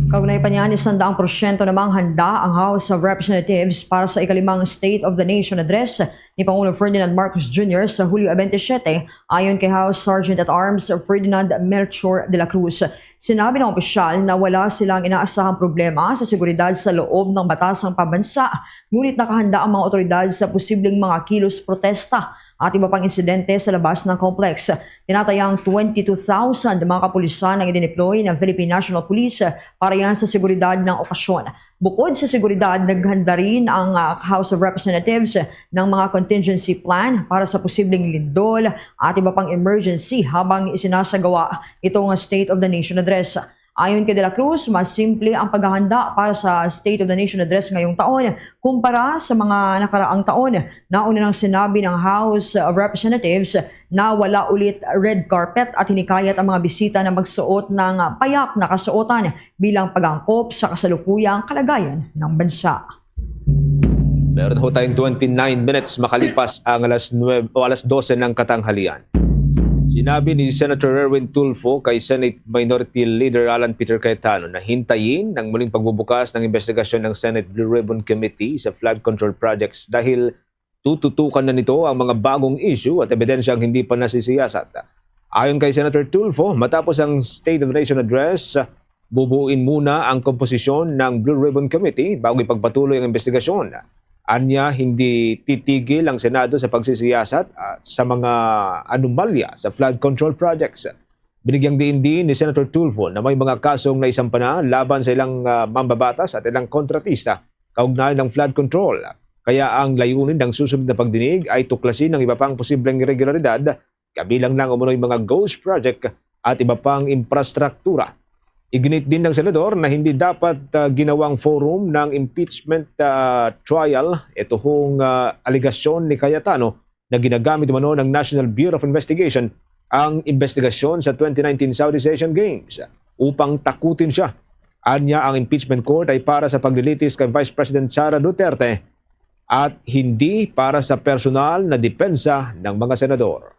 Kaugnay pa niyan, 100% namang handa ang House of Representatives para sa ikalimang State of the Nation address ni Pangulong Ferdinand Marcos Jr. sa Hulyo 27 ayon kay House Sergeant-at-Arms Ferdinand Melchor de la Cruz. Sinabi ng opisyal na wala silang inaasahang problema sa seguridad sa loob ng batasang pambansa, ngunit nakahanda ang mga otoridad sa posibleng mga kilos protesta. at iba pang insidente sa labas ng complex. Tinatayang 22,000 mga kapulisan ang idineploy ng Philippine National Police para yan sa seguridad ng okasyon. Bukod sa seguridad, naghanda rin ang House of Representatives ng mga contingency plan para sa posibleng lindol at iba pang emergency habang isinasagawa itong State of the Nation Address. Ayon kay De La Cruz, mas simple ang paghahanda para sa State of the Nation Address ngayong taon kumpara sa mga nakaraang taon. Nauna nang sinabi ng House of Representatives na wala ulit red carpet at hinikayat ang mga bisita na magsuot ng payak na kasuotan bilang pag-angkop sa kasalukuyang kalagayan ng bansa. Meron ho tayong 29 minutes makalipas ang alas 12 ng katanghalian. Sinabi ni Senator Erwin Tulfo kay Senate Minority Leader Alan Peter Cayetano na hintayin ang muling pagbubukas ng investigasyon ng Senate Blue Ribbon Committee sa flood control projects dahil tututukan na nito ang mga bagong issue at ebidensyang hindi pa nasisiyasat. Ayon kay Senator Tulfo, matapos ang State of the Nation Address, bubuin muna ang komposisyon ng Blue Ribbon Committee bago ipagpatuloy ang investigasyon. Anya, hindi titigil ang Senado sa pagsisiyasat at sa mga anomalya sa flood control projects. Binigyang diin din ni Senator Tulfo na may mga kasong naisampa na laban sa ilang mambabatas at ilang kontratista kaugnay ng flood control. Kaya ang layunin ng susunod na pagdinig ay tuklasin ang iba pang posibleng irregularidad, kabilang ng umunoy mga ghost project at iba pang infrastruktura. Iginit din ng senador na hindi dapat ginawang forum ng impeachment trial ito hong aligasyon ni Cayetano na ginagamit umano ng National Bureau of Investigation ang investigasyon sa 2019 Southeast Asian Games upang takutin siya. Anya, ang impeachment court ay para sa paglilitis kay Vice President Sara Duterte at hindi para sa personal na depensa ng mga senador.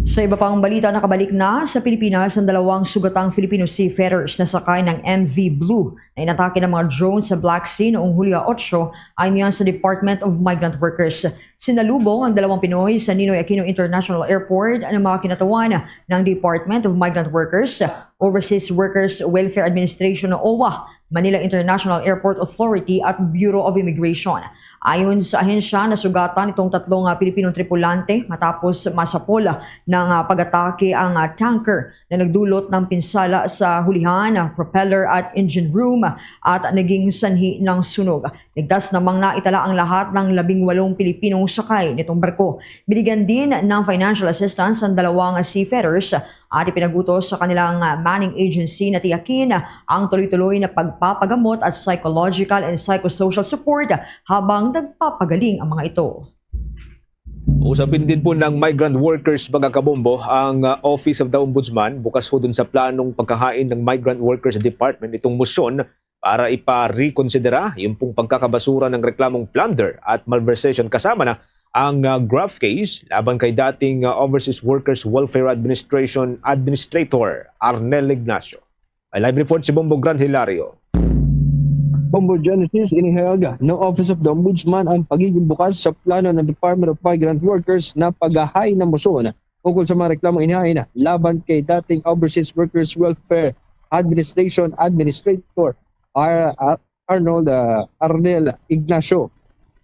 Sa iba pang balita, nakabalik na sa Pilipinas ang dalawang sugatang Filipino seafarers na sakay ng MV Blue na inatake ng mga drone sa Black Sea noong Hulyo 8 ayon sa Department of Migrant Workers. Sinalubong ang dalawang Pinoy sa Ninoy Aquino International Airport ng mga kinatawan ng Department of Migrant Workers, Overseas Workers Welfare Administration o OWA, Manila International Airport Authority at Bureau of Immigration. Ayon sa ahensya, nasugatan itong tatlong Pilipinong tripulante matapos masapol ng pag-atake ang tanker na nagdulot ng pinsala sa hulihan, propeller at engine room at naging sanhi ng sunog. Ligtas namang naitala ang lahat ng 18 Pilipinong sakay nitong barko. Binigyan din ng financial assistance ang dalawang seafarers at ipinagutos sa kanilang manning agency na tiyakin ang tuloy-tuloy na pagpapagamot at psychological and psychosocial support habang nagpapagaling ang mga ito. Usapin din po ng migrant workers mga kabombo ang Office of the Ombudsman bukas ho dun sa planong pagkahain ng Migrant Workers Department itong motion para ipa-reconsidera yung pong pagkakabasura ng reklamong plunder at malversation kasama na ang graft case laban kay dating Overseas Workers Welfare Administration Administrator Arnel Ignacio. May live report si Bombo Gran Hilario. Bombo Genesis, inihayag ng Office of the Ombudsman ang pagiging bukas sa plano ng Department of Migrant Workers na paghahain ng moson ukol sa mga reklamong inihain laban kay dating Overseas Workers Welfare Administration Administrator Arnel Ignacio.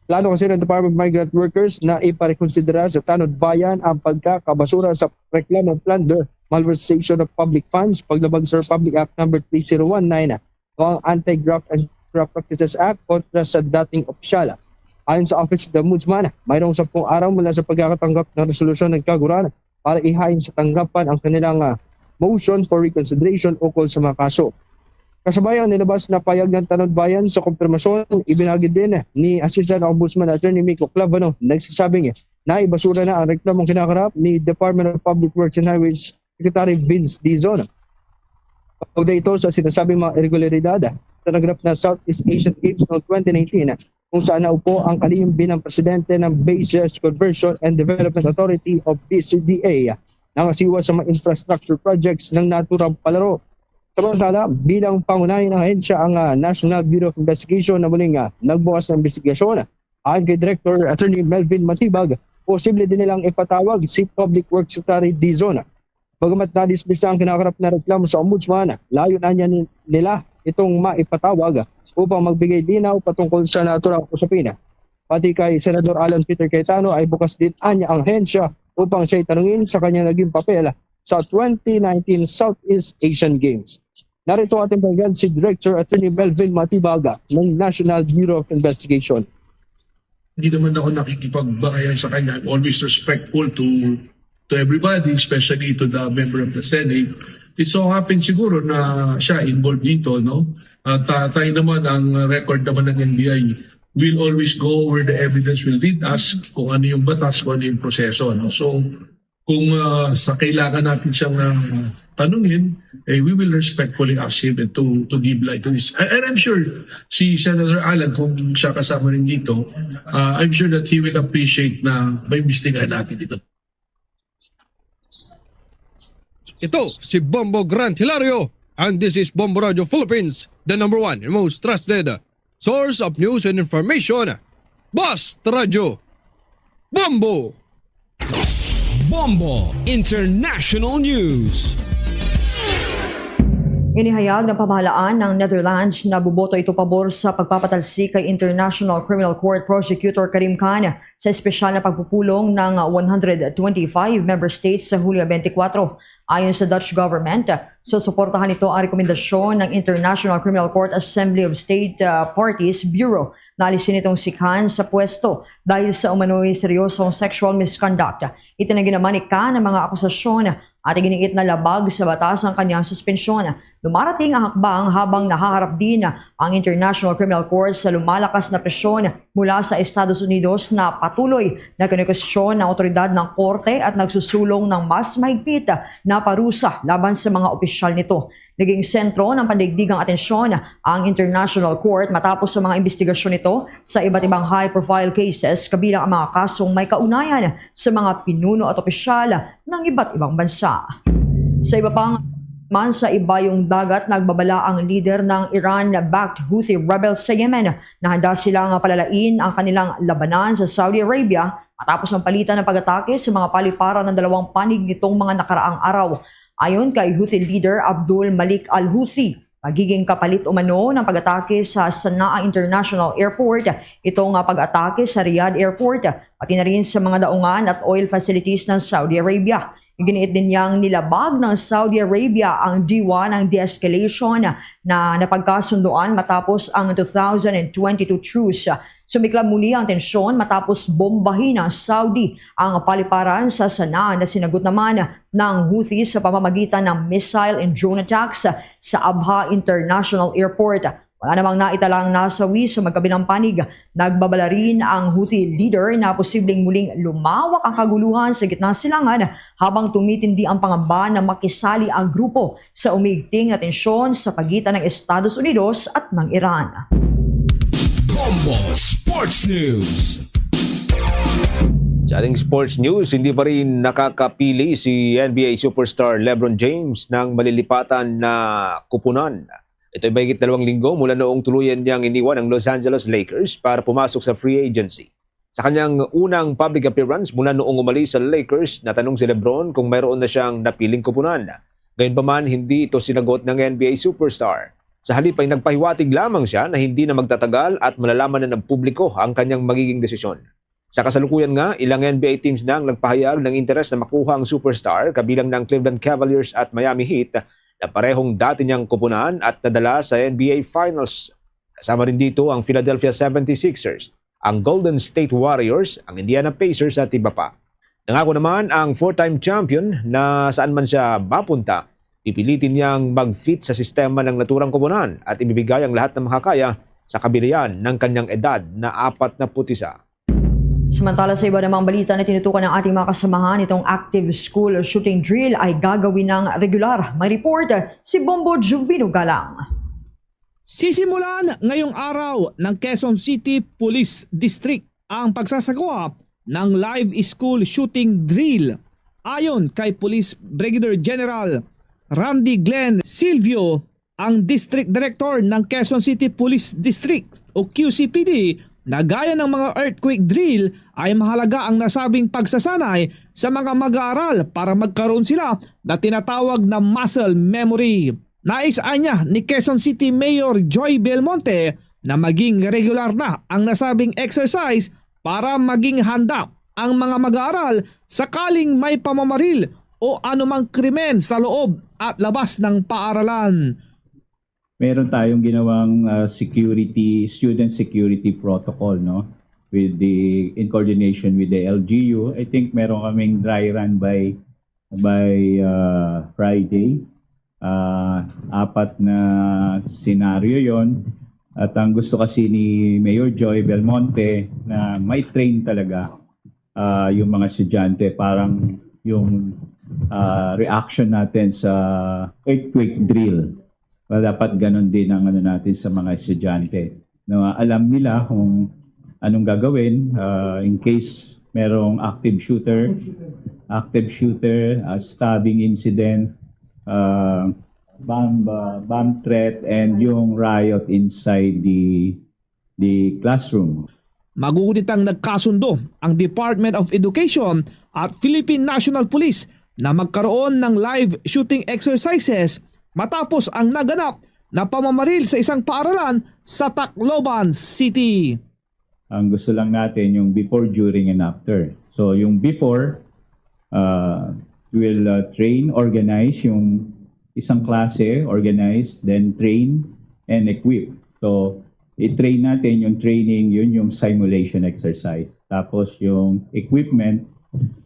Plano kasi ng Department of Migrant Workers na iparekonsidera sa Tanod Bayan ang pagkakabasura sa reklamong plunder, malversation of public funds, paglabag sa Republic Act No. 3019 o ang Anti-Graft and Graft Practices Act kontra sa dating opisyala. Ayon sa Office of the Ombudsman, mayroong 10 araw mula sa pagkakatanggap ng resolusyon ng kaguran para ihain sa tanggapan ang kanilang motion for reconsideration ukol sa mga kaso. Kasabay ang nilabas na payag ng Tanod Bayan sa kumpirmasyon, ibinagi din ni Assistant Ombudsman Attorney Miko Clavano nagsasabing na ibasura na ang reklamong kinakarap ni Department of Public Works and Highways Secretary Vince Dizon. Pagda ito sa sinasabing mga irregularidad sa naganap na Southeast Asian Games noong 2019 kung saan naupo ang kalihim bilang presidente ng Bases Conversion and Development Authority of BCDA na ngasiwa sa mga infrastructure projects ng naturang palaro. Samantala, bilang pangunahin ng ahensya ang National Bureau of Investigation na muling nagbukas ng investigasyon. Ayon kay Director Attorney Melvin Matibag, posible din nilang ipatawag si Public Works Secretary Dizon. Bagamat na-dismiss ang kinakarap na reklamo sa Ombudsman, layo na niya nila itong maipatawag upang magbigay linaw patungkol sa naturang usapin. Pati kay Senador Alan Peter Cayetano ay bukas din anya ang hensya upang siya'y tanungin sa kanyang naging papel sa 2019 Southeast Asian Games. Narito ating pagyan si Director Attorney Melvin Matibaga ng National Bureau of Investigation. Hindi naman ako nakikipagbangayan sa kanya. I'm always respectful to everybody, especially to the member of the Senate. It so happens siguro na siya involved dito, no? At tayo naman, ang record naman ng NBI, we'll always go where the evidence will lead us, kung ano yung batas, kung ano yung proseso. No? So, kung sa kailangan natin siyang tanungin, we will respectfully ask him to give light to this. And I'm sure si Senator Alan, kung siya kasama rin dito, I'm sure that he will appreciate na may imbestigahan natin dito. Ito si Bombo Grant Hilario, and this is Bombo Radio Philippines, the #1 and most trusted source of news and information. Basta Radio Bombo! Bombo International News. Inihayag ng pamahalaan ng Netherlands na buboto ito pabor sa pagpapatalsik kay International Criminal Court Prosecutor Karim Khan sa espesyal na pagpupulong ng 125 member states sa Hulyo 24. Ayon sa Dutch government, susuportahan ito ang rekomendasyon ng International Criminal Court Assembly of State Parties Bureau na alisin itong si Khan sa pwesto dahil sa umano'y seryosong sexual misconduct. Itinanggi naman ni Khan ang mga akusasyon at iginiit na labag sa batas ang kanyang suspensyon. Lumarating ang hakbang habang nahaharap din ang International Criminal Court sa lumalakas na presyon mula sa Estados Unidos na patuloy na kinukwestiyon ng otoridad ng korte at nagsusulong ng mas mahigpit na parusa laban sa mga opisyal nito. Naging sentro ng pandaigdigang atensyon ang International Court matapos sa mga investigasyon nito sa iba't ibang high-profile cases kabilang ang mga kasong may kaunayan sa mga pinuno at opisyal ng iba't ibang bansa. Sa iba pang man sa ibayong dagat, nagbabala ang leader ng Iran-backed Houthi rebels sa Yemen na handa silang palalain ang kanilang labanan sa Saudi Arabia matapos ang palitan ng pag-atake sa mga paliparan ng dalawang panig nitong mga nakaraang araw. Ayon kay Houthi leader Abdul Malik al-Houthi, magiging kapalit umano ng pag-atake sa Sana'a International Airport, itong pag-atake sa Riyadh Airport, pati na rin sa mga daungan at oil facilities ng Saudi Arabia. Iginiit din niyang nilabag ng Saudi Arabia ang diwa ng de-escalation na napagkasunduan matapos ang 2022 truce. Sumiklab muli ang tensyon matapos bombahin ng Saudi ang paliparan sa Sana'a na sinagot naman ng Houthi sa pamamagitan ng missile and drone attacks sa Abha International Airport. Wala namang naitalang nasawi sa magkabilang panig. Nagbabala rin ang Houthi leader na posibleng muling lumawak ang kaguluhan sa gitnang silangan habang tumitindi ang pangamba na makisali ang grupo sa umiigting na tensyon sa pagitan ng Estados Unidos at ng Iran. Bombo Sports News. Sa ating sports news, hindi pa rin nakakapili si NBA superstar LeBron James ng malilipatan na kupunan. Ito ay mahigit 2 linggo mula noong tuluyan niyang iniwan ang Los Angeles Lakers para pumasok sa free agency. Sa kanyang unang public appearance mula noong umalis sa Lakers, natanong si LeBron kung mayroon na siyang napiling kupunan. Gayunpaman, hindi ito sinagot ng NBA superstar. Sa halip ay nagpahiwatig lamang siya na hindi na magtatagal at malalaman na ng publiko ang kanyang magiging desisyon. Sa kasalukuyan nga, ilang NBA teams na ang nagpahayag ng interes na makuha ang superstar kabilang ng Cleveland Cavaliers at Miami Heat na parehong dati niyang kupunan at nadala sa NBA Finals. Kasama rin dito ang Philadelphia 76ers, ang Golden State Warriors, ang Indiana Pacers at iba pa. Nangako naman ang 4-time champion na saan man siya mapunta, pipilitin niyang mag-fit sa sistema ng naturang kupunan at ibibigay ang lahat ng makakaya sa kabilayan ng kanyang edad na 41. Samantala sa iba namang balita na tinutukan ng ating mga kasamahan, itong active school shooting drill ay gagawin ng regular. May report si Bombo Juvino Galang. Sisimulan ngayong araw ng Quezon City Police District ang pagsasagawa ng live school shooting drill. Ayon kay Police Brigadier General Randy Glenn Silvio, ang District Director ng Quezon City Police District o QCPD, na gaya ng mga earthquake drill ay mahalaga ang nasabing pagsasanay sa mga mag-aaral para magkaroon sila na tinatawag na muscle memory. Nais-anya ni Quezon City Mayor Joy Belmonte na maging regular na ang nasabing exercise para maging handa ang mga mag-aaral sakaling may pamamaril o anumang krimen sa loob at labas ng paaralan. Meron tayong ginawang student security protocol, no? In coordination with the LGU. I think meron kaming dry run by Friday. 4 na senaryo yon. At ang gusto kasi ni Mayor Joy Belmonte na may train talaga yung mga estudyante, parang yung reaction natin sa earthquake drill. Well, dapat ganun din ang natin sa mga estudyante. No, alam nila kung anong gagawin in case merong active shooter, stabbing incident, bomb threat, and yung riot inside the classroom. Magugunitang nagkasundo ang Department of Education at Philippine National Police na magkaroon ng live shooting exercises matapos ang naganap na pamamaril sa isang paaralan sa Tacloban City. Ang gusto lang natin yung before, during, and after. So yung before, we'll train, organize yung isang klase, organize, then train and equip. So i-train natin yung training, yun yung simulation exercise. Tapos yung equipment,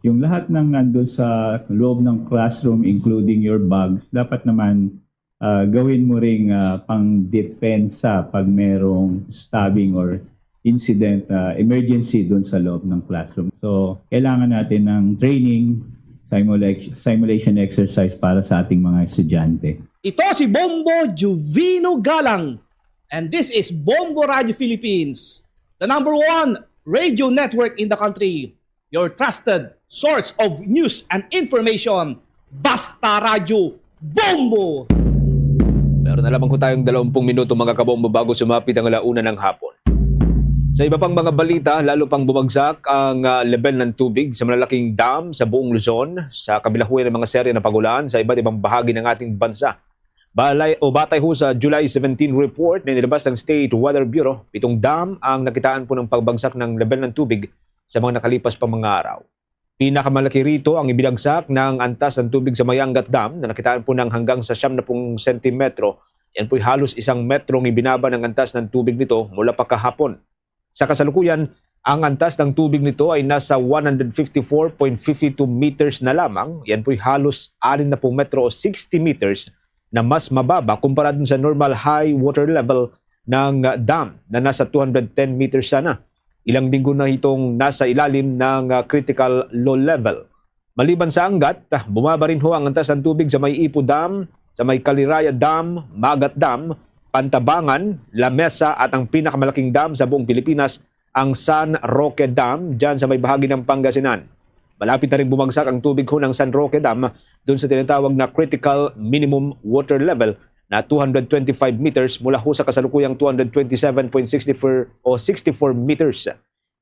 yung lahat ng nandun sa loob ng classroom, including your bags, dapat naman gawin mo ring pang-depensa pag merong stabbing or incident, emergency dun sa loob ng classroom. So, kailangan natin ng training, simulation exercise para sa ating mga estudyante. Ito si Bombo Juvino Galang, and this is Bombo Radio Philippines, the #1 radio network in the country. Your trusted source of news and information. Basta Radio Bombo! Meron na lamang ko tayong 20 minuto mga kabombo bago sumapit ang 1:00 ng hapon. Sa iba pang mga balita, lalo pang bumagsak ang level ng tubig sa malalaking dam sa buong Luzon sa kabilahuyan ng mga serye ng pagulan sa iba't ibang bahagi ng ating bansa. Batay ho sa July 17 report na nilabas ng State Weather Bureau, 7 dam ang nakitaan po ng pagbagsak ng level ng tubig sa mga nakalipas pang mga araw. Pinakamalaki rito ang ibinagsak ng antas ng tubig sa Mayangat Dam na nakitaan po ng hanggang sa 70 sentimetro. Yan po'y halos 1 metrong ibinaba ng antas ng tubig nito mula pa kahapon. Sa kasalukuyan, ang antas ng tubig nito ay nasa 154.52 meters na lamang. Yan po'y halos 60 metro o 60 meters na mas mababa kumpara dun sa normal high water level ng dam na nasa 210 meters sana. Ilang linggo na itong nasa ilalim ng critical low level. Maliban sa Angat, bumaba rin ho ang antas ng tubig sa may Ipo Dam, sa may Caliraya Dam, Magat Dam, Pantabangan, La Mesa at ang pinakamalaking dam sa buong Pilipinas, ang San Roque Dam, dyan sa may bahagi ng Pangasinan. Malapit na rin bumagsak ang tubig ho ng San Roque Dam doon sa tinatawag na critical minimum water level na 225 meters mula ho sa kasalukuyang 227.64 o 64 meters.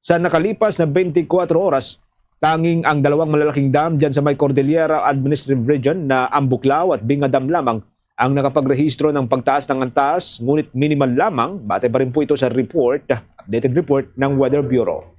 Sa nakalipas na 24 oras, tanging ang 2 malalaking dam dyan sa may Cordillera Administrative Region na Ambuklao at Binga Dam lamang ang nakapagrehistro ng pagtaas ng antas, ngunit minimal lamang. Batay pa rin po ito sa updated report ng Weather Bureau.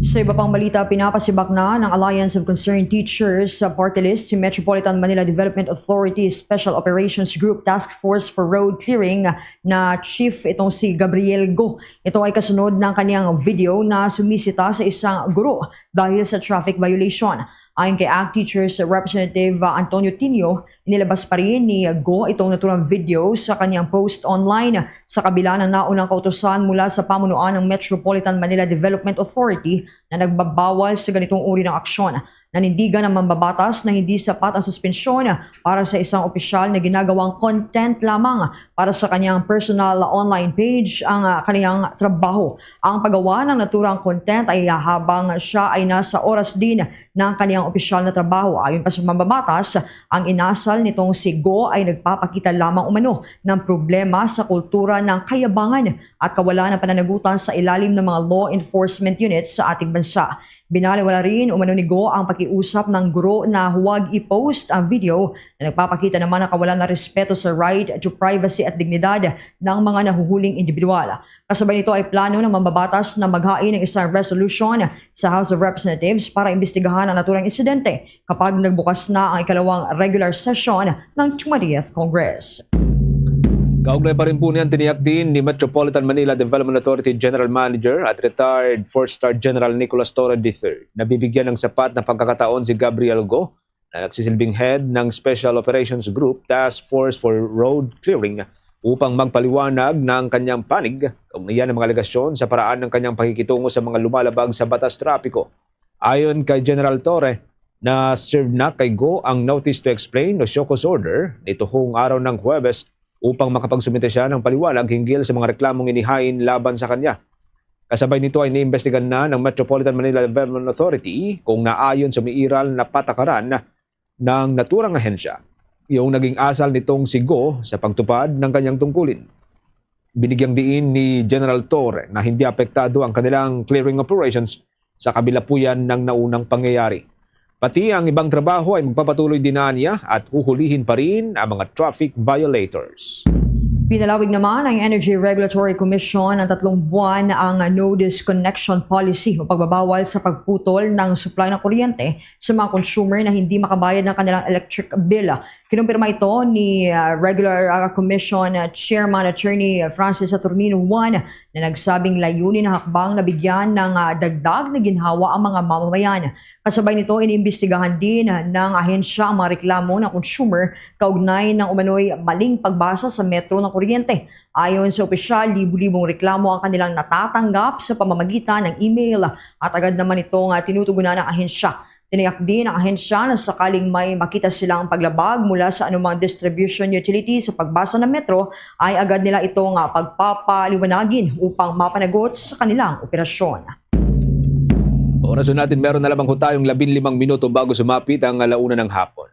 Sa iba pang balita, pinapasibak na ng Alliance of Concerned Teachers sa party list si Metropolitan Manila Development Authority Special Operations Group Task Force for Road Clearing na chief itong si Gabriel Go. Ito ay kasunod ng kaniyang video na sumisita sa isang guro dahil sa traffic violation. Ayon kay ACT Teachers Representative Antonio Tinio, inilabas pa rin ni Go itong naturang video sa kanyang post online sa kabila ng naunang kautusan mula sa pamunuan ng Metropolitan Manila Development Authority na nagbabawal sa ganitong uri ng aksyon. Nanindigan ng mambabatas na hindi sapat ang suspensyon para sa isang opisyal na ginagawang content lamang para sa kanyang personal online page ang kanyang trabaho. Ang paggawa ng naturang content ay habang siya ay nasa oras din ng kanyang opisyal na trabaho. Ayon pa sa mambabatas, ang inasal nitong si Go ay nagpapakita lamang umano ng problema sa kultura ng kayabangan at kawalan ng pananagutan sa ilalim ng mga law enforcement units sa ating bansa. Binaliwala rin umano ni Go ang pakiusap ng guro na huwag i-post ang video na nagpapakita naman na kawalan na respeto sa right to privacy at dignidad ng mga nahuhuling individual. Kasabay nito ay plano ng mambabatas na maghain ng isang resolution sa House of Representatives para imbestigahan ang naturang insidente kapag nagbukas na ang ikalawang regular session ng 20th Congress. Kaugnay pa rin po niyan, tiniyak din ni Metropolitan Manila Development Authority General Manager at retired 4-star General Nicolas Torre III na bibigyan ng sapat na pagkakataon si Gabriel Go na nagsisilbing head ng Special Operations Group Task Force for Road Clearing upang magpaliwanag ng kanyang panig kaugnayan ng mga alegasyon sa paraan ng kanyang pakikitungo sa mga lumalabag sa batas trapiko. Ayon kay General Torre, na serve na kay Go ang Notice to Explain o show cause order nito hong araw ng Huwebes upang makapagsumite siya ng paliwanag hinggil sa mga reklamong inihain laban sa kanya. Kasabay nito ay naimbestigan na ng Metropolitan Manila Development Authority kung naayon sa umiiral na patakaran ng naturang ahensya yung naging asal nitong si Go sa pagtupad ng kanyang tungkulin. Binigyang diin ni General Torre na hindi apektado ang kanilang clearing operations sa kabila po yan ng naunang pangyayari. Pati ang ibang trabaho ay magpapatuloy din niya at huhulihin pa rin ang mga traffic violators. Pinalawig naman ng Energy Regulatory Commission ng 3 buwan ang no disconnection policy o pagbabawal sa pagputol ng supply ng kuryente sa mga consumer na hindi makabayad ng kanilang electric bill. Kinumpirma ito ni Regular Commission Chairman Attorney Francis Saturnino I na nagsabing layunin ng hakbang na bigyan ng dagdag na ginhawa ang mga mamamayan. Kasabay nito, iniimbestigahan din ng ahensya ang mga reklamo ng consumer kaugnay ng umano'y maling pagbasa sa metro ng kuryente. Ayon sa opisyal, libu-libong reklamo ang kanilang natatanggap sa pamamagitan ng email at agad naman itong tinutugunan ng ahensya. Tiniyak din ng ahensya na sakaling may makita silang paglabag mula sa anumang distribution utility sa pagbasa ng metro, ay agad nila itong pagpapaliwanagin upang mapanagot sa kanilang operasyon. Oras natin, meron na lamang ko tayong 15 minuto bago sumapit ang 1:00 ng hapon.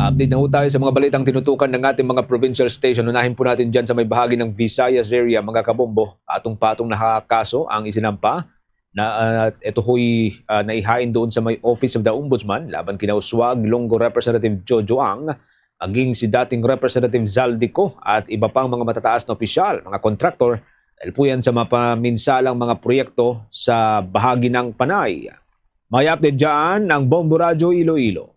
Update na po tayo sa mga balitang tinutukan ng ating mga provincial station. Unahin po natin dyan sa may bahagi ng Visayas area, mga kabombo. Patong-patong nakakaso ang isinampa na ito ho'y naihain doon sa may Office of the Ombudsman laban kina Uswag, Ilonggo Representative Jojo Ang, maging si dating Representative Zaldico at iba pang mga matataas na opisyal, mga kontraktor, dahil po yan sa mapaminsalang mga proyekto sa bahagi ng Panay. May update dyan ng Bombo Radio Iloilo.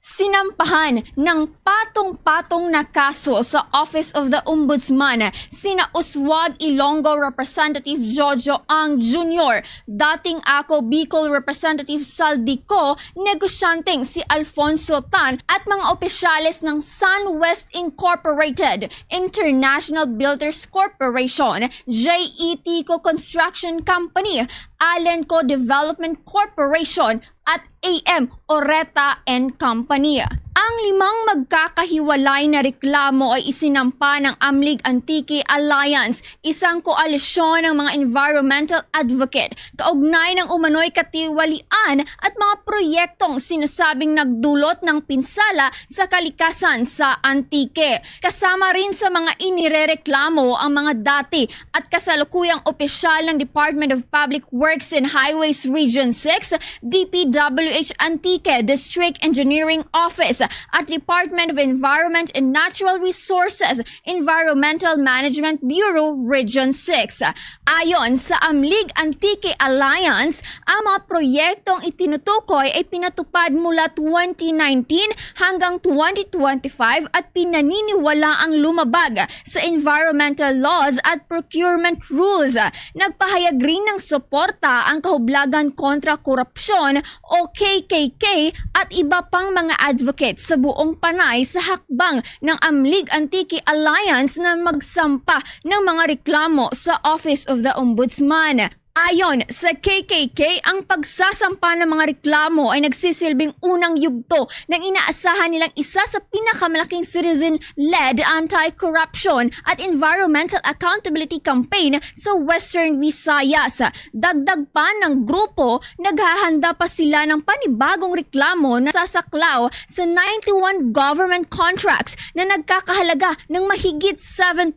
Sinampahan ng patong-patong na kaso sa Office of the Ombudsman sina Uswag Ilonggo Representative Jojo Ang Jr., dating Ako Bicol Representative Saldico, negosyanteng si Alfonso Tan at mga opisyales ng SunWest Incorporated, International Builders Corporation, JETCO Construction Company, Alenco Development Corporation at AM Oreta and Company. Ang 5 magkakahiwalay na reklamo ay isinampa ng Amlig Antique Alliance, isang koalisyon ng mga environmental advocate, kaugnay ng umano'y katiwalian at mga proyektong sinasabing nagdulot ng pinsala sa kalikasan sa Antique. Kasama rin sa mga inirereklamo ang mga dati at kasalukuyang opisyal ng Department of Public Works and Highways Region 6, DPWH Antique District Engineering Office at Department of Environment and Natural Resources Environmental Management Bureau Region 6. Ayon sa Amlig Antique Alliance, ang mga proyektong itinutukoy ay pinatupad mula 2019 hanggang 2025 at pinaniniwala ang lumabag sa environmental laws at procurement rules. Nagpahayag rin ng suporta ang Kahublagan kontra Korupsyon o KKK at iba pang mga advocates sa buong Panay sa hakbang ng Amlig Antique Alliance na magsampa ng mga reklamo sa Office of the Ombudsman. Ayon sa KKK, ang pagsasampa ng mga reklamo ay nagsisilbing unang yugto ng inaasahan nilang isa sa pinakamalaking citizen-led anti-corruption at environmental accountability campaign sa Western Visayas. Dagdag pa ng grupo, naghahanda pa sila ng panibagong reklamo na sasaklaw sa 91 government contracts na nagkakahalaga ng mahigit 7.3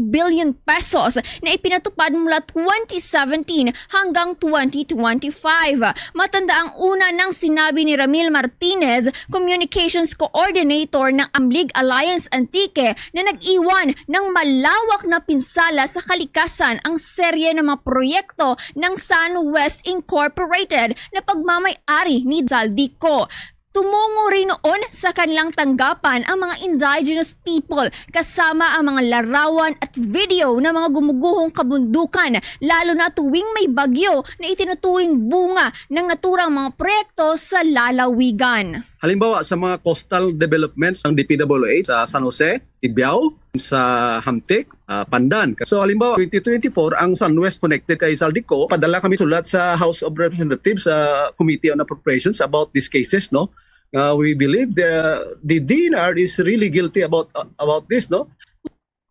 billion pesos na ipinatupad mula 2017 2019 hanggang 2025. Matanda ang una nang sinabi ni Ramil Martinez, Communications Coordinator ng Amlig Alliance Antique, na nag-iwan ng malawak na pinsala sa kalikasan ang serye ng mga proyekto ng SunWest Incorporated na pagmamay-ari ni Zaldico. Tumungo rin noon sa kanilang tanggapan ang mga indigenous people kasama ang mga larawan at video ng mga gumuguhong kabundukan, lalo na tuwing may bagyo na itinuturing bunga ng naturang mga proyekto sa lalawigan. Halimbawa sa mga coastal developments ng DPWH sa San Jose, Ibiao, sa Hamtik, Pandan. So halimbawa 2024 ang SunWest connected kay Zaldico, padala kami sulat sa House of Representatives sa Committee on Appropriations about these cases, no? We believe the DNR is really guilty about this, no?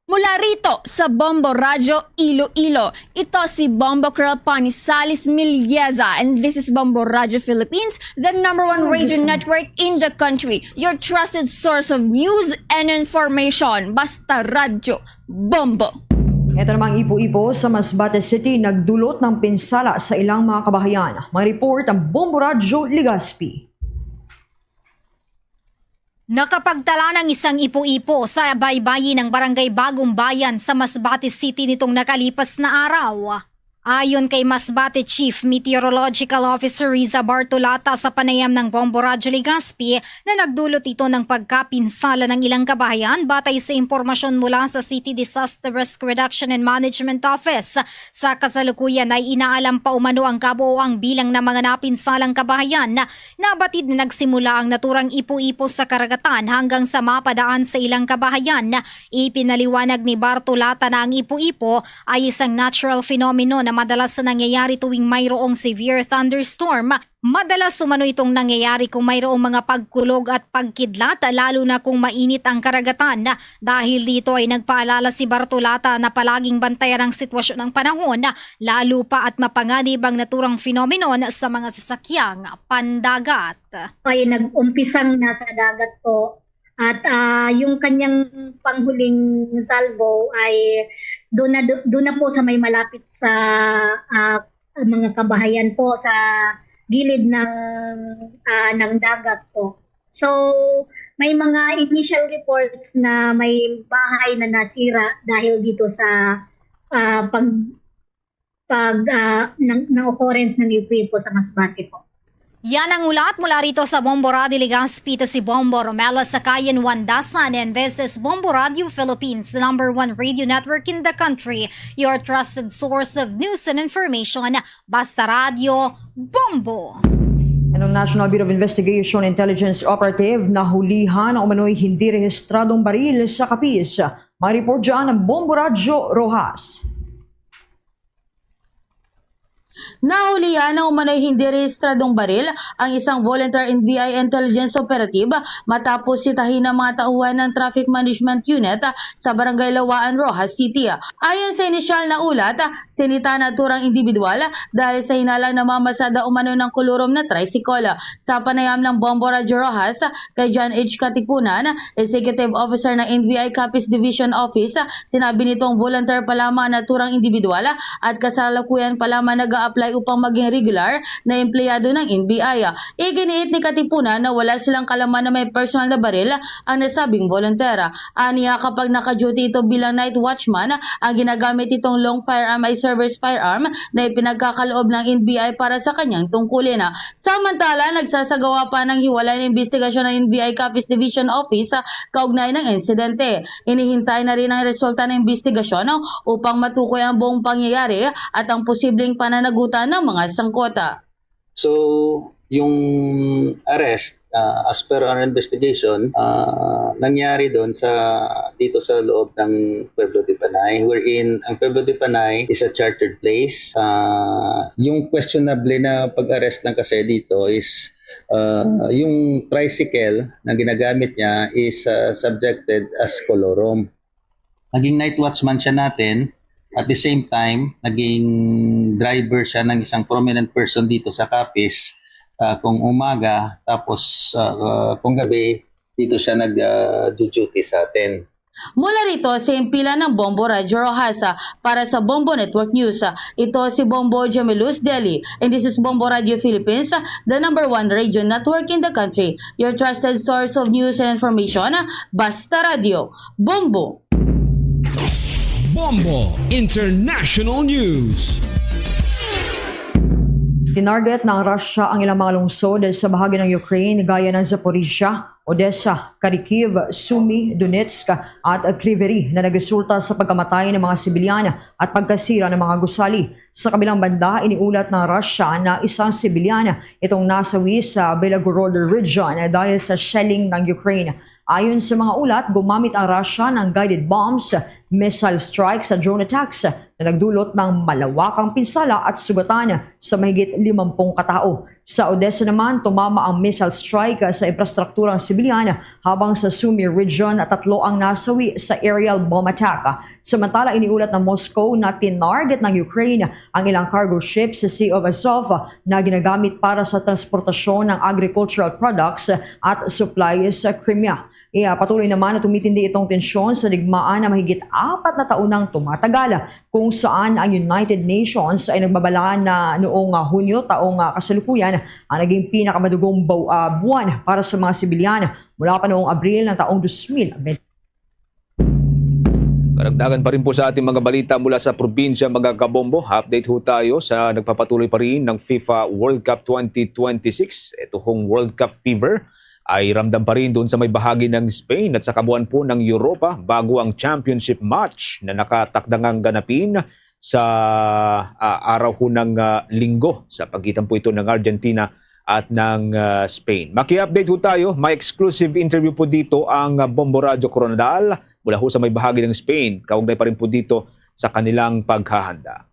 Mula rito sa Bombo Radyo Iloilo, ito si Bombo Colonel Panisalis Milyeza, and this is Bombo Radyo Philippines, the #1 radio network in the country. Your trusted source of news and information. Basta Radyo Bombo. Ito namang ipo-ipo sa Masbate City nagdulot ng pinsala sa ilang mga kabahayan. Mga report ang Bombo Radyo Legazpi. Nakapagtala ng isang ipo-ipo sa baybayin ng Barangay Bagong Bayan sa Masbate City nitong nakalipas na araw. Ayon kay Masbate Chief Meteorological Officer Riza Bartolata sa panayam ng Bombo Radyo Legazpi na nagdulot ito ng pagkapinsala ng ilang kabahayan batay sa impormasyon mula sa City Disaster Risk Reduction and Management Office. Sa kasalukuyan ay inaalam pa umano ang kabuoang bilang ng mga napinsalang kabahayan na nabatid na nagsimula ang naturang ipo-ipo sa karagatan hanggang sa mapadaan sa ilang kabahayan. Ipinaliwanag ni Bartolata na ang ipo-ipo ay isang natural phenomenon na madalas na nangyayari tuwing mayroong severe thunderstorm. Madalas umano itong nangyayari kung mayroong mga pagkulog at pagkidlat, lalo na kung mainit ang karagatan. Dahil dito ay nagpaalala si Bartolata na palaging bantayan ang sitwasyon ng panahon, lalo pa at mapanganib ang naturang phenomenon sa mga sasakyang pandagat. Ay nag-umpisang nasa dagat po at yung kanyang panghuling salvo ay doon na po sa may malapit sa mga kabahayan po sa gilid ng dagat po. So may mga initial reports na may bahay na nasira dahil dito sa ng occurrence ng ipo sa Masbate po. Yan ang ulat mula rito sa Bombo Radio Legazpi. Ito si Bombo Romela Sakayan Wandasan, and this is Bombo Radio Philippines, the #1 radio network in the country. Your trusted source of news and information. Basta Radio Bombo. Ang National Bureau of Investigation Intelligence Operative nahulihan ang umano'y hindi rehistradong baril sa Capiz. May report dyan ng Bombo Radio Rojas. Nahulihan ng umano'y hindi rehistradong baril ang isang volunteer NBI intelligence operative matapos sitahin ng mga tauhan ng Traffic Management Unit sa Barangay Lawaan, Rojas City. Ayon sa inisyal na ulat, sinita na turang individual dahil sa hinalang namamasada umano ng kulurom na tricycle. Sa panayam ng Bombo Radio Rojas kay John H. Katipunan, Executive Officer ng NBI Capiz Division Office, sinabi nitong volunteer pa lamang na turang individual at kasalukuyan pa lamang nag-a-apply upang maging regular na empleyado ng NBI. Iginiit ni Katipunan na wala silang kalaman na may personal na baril ang nasabing volunteer. Aniya kapag naka-duty ito bilang night watchman, ang ginagamit itong long firearm ay service firearm na ipinagkakaloob ng NBI para sa kanyang tungkulin. Samantala, nagsasagawa pa ng hiwalay na investigasyon ng NBI Capiz Division Office kaugnay ng insidente. Inihintay na rin ang resulta ng investigasyon upang matukoy ang buong pangyayari at ang posibleng pananagutan ng mga sangkota. So, yung arrest, as per our investigation, nangyari doon dito sa loob ng Pueblo de Panay, wherein ang Pueblo de Panay is a chartered place. Yung questionable na pag-arrest lang kasi dito is yung tricycle na ginagamit niya is subjected as colorum. Naging night watchman siya natin. At the same time, naging driver siya ng isang prominent person dito sa Capiz kung umaga, tapos kung gabi, dito siya nag-duty sa atin. Mula rito sa impila ng Bombo Radyo Rojas para sa Bombo Network News. Ito si Bombo Jamilus Delhi and this is Bombo Radio Philippines, the #1 radio network in the country. Your trusted source of news and information, Basta Radio. Bombo! Bombo International News. Tinarget ng Russia ang ilang mga lungsod sa bahagi ng Ukraine gaya ng Zaporizhia, Odessa, Kharkiv, Sumy, Donetsk at Kryvyi na nagresulta sa pagkamatay ng mga sibilyan at pagkasira ng mga gusali. Sa kabilang banda, iniulat ng Russia na isang sibilyan itong nasawi sa Belgorod region dahil sa shelling ng Ukraine. Ayon sa mga ulat, gumamit ang Russia ng guided bombs, missile strikes at drone attacks na nagdulot ng malawakang pinsala at sugatan sa mahigit 50 katao. Sa Odessa naman, tumama ang missile strike sa infrastrukturang sibilyan habang sa Sumy region 3 ang nasawi sa aerial bomb attack. Samantala, iniulat ng Moscow na tinarget ng Ukraine ang ilang cargo ships sa Sea of Azov na ginagamit para sa transportasyon ng agricultural products at supplies sa Crimea. Patuloy naman na tumitindi itong tensyon sa digmaan na mahigit 4 na taon nang tumatagal, kung saan ang United Nations ay nagbabala na noong Hunyo taong kasalukuyan ang naging pinakamadugong buwan para sa mga sibilyan mula pa noong Abril ng taong 2020. Karagdagan pa rin po sa ating mga balita mula sa probinsya mga kabombo. Update ho tayo sa nagpapatuloy pa rin ng FIFA World Cup 2026. Ito hong World Cup fever ay ramdam pa rin doon sa may bahagi ng Spain at sa kabuuan po ng Europa bago ang championship match na nakatakdangang ganapin sa araw ho ng linggo sa pagitan po ito ng Argentina at ng Spain. Maki-update ho tayo, may exclusive interview po dito ang Bombo Radio Coronadal mula ho sa may bahagi ng Spain. Kaugnay pa rin po dito sa kanilang paghahanda.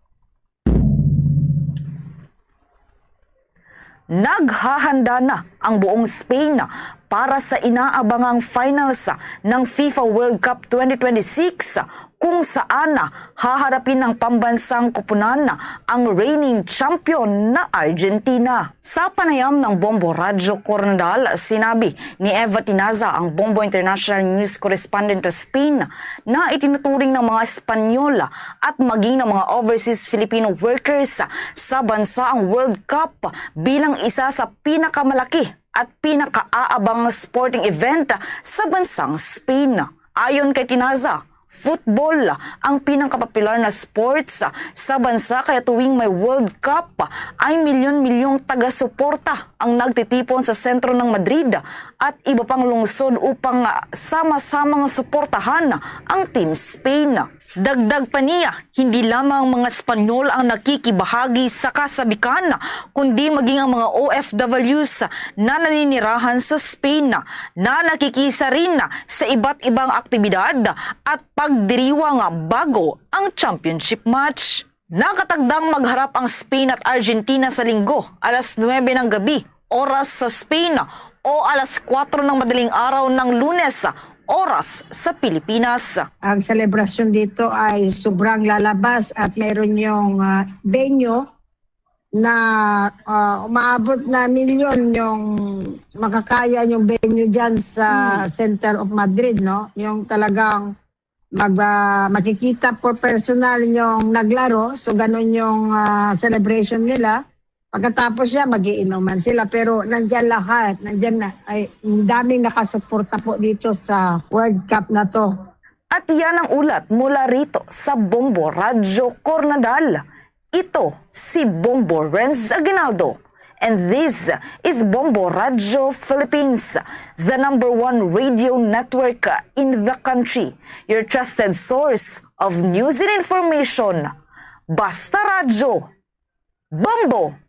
Naghahanda na ang buong Spain para sa inaabangang finals ng FIFA World Cup 2026 kung saan haharapin ng pambansang koponan ang reigning champion na Argentina. Sa panayam ng Bombo Radio Coronadal, sinabi ni Eva Tinaza, ang Bombo International News Correspondent sa Spain, na itinuturing ng mga Espanyol at maging ng mga overseas Filipino workers sa bansa ang World Cup bilang isa sa pinakamalaki at pinakaaabang sporting event sa bansang Spain. Ayon kay Tinaza, football ang pinakapopular na sports sa bansa kaya tuwing may World Cup ay milyon-milyong taga-suporta ang nagtitipon sa sentro ng Madrid at iba pang lungsod upang sama-samang suportahan ang Team Spain. Dagdag pa niya, hindi lamang mga Espanyol ang nakikibahagi sa kasabikan, kundi maging ang mga OFWs na naninirahan sa Spain na nakikisa rin sa iba't ibang aktibidad at pagdiriwang bago ang championship match. Nakatagdang magharap ang Spain at Argentina sa linggo, alas 9 ng gabi, oras sa Spain, o alas 4 ng madaling araw ng Lunes, oras sa Pilipinas. Ang selebrasyon dito ay sobrang lalabas at meron yung venue na umaabot na milyon yung makakaya yung venue dyan sa center of Madrid, no? Yung talagang makikita for personal yung naglaro, so ganun yung celebration nila. Pagkatapos siya, mag-iinuman sila. Pero nandyan lahat, nandyan na, ay daming nakasuporta po dito sa World Cup na to. At yan ang ulat mula rito sa Bombo Radio Coronadal. Ito si Bombo Renz Aguinaldo. And this is Bombo Radio Philippines, the #1 radio network in the country. Your trusted source of news and information. Basta Radio. Bombo!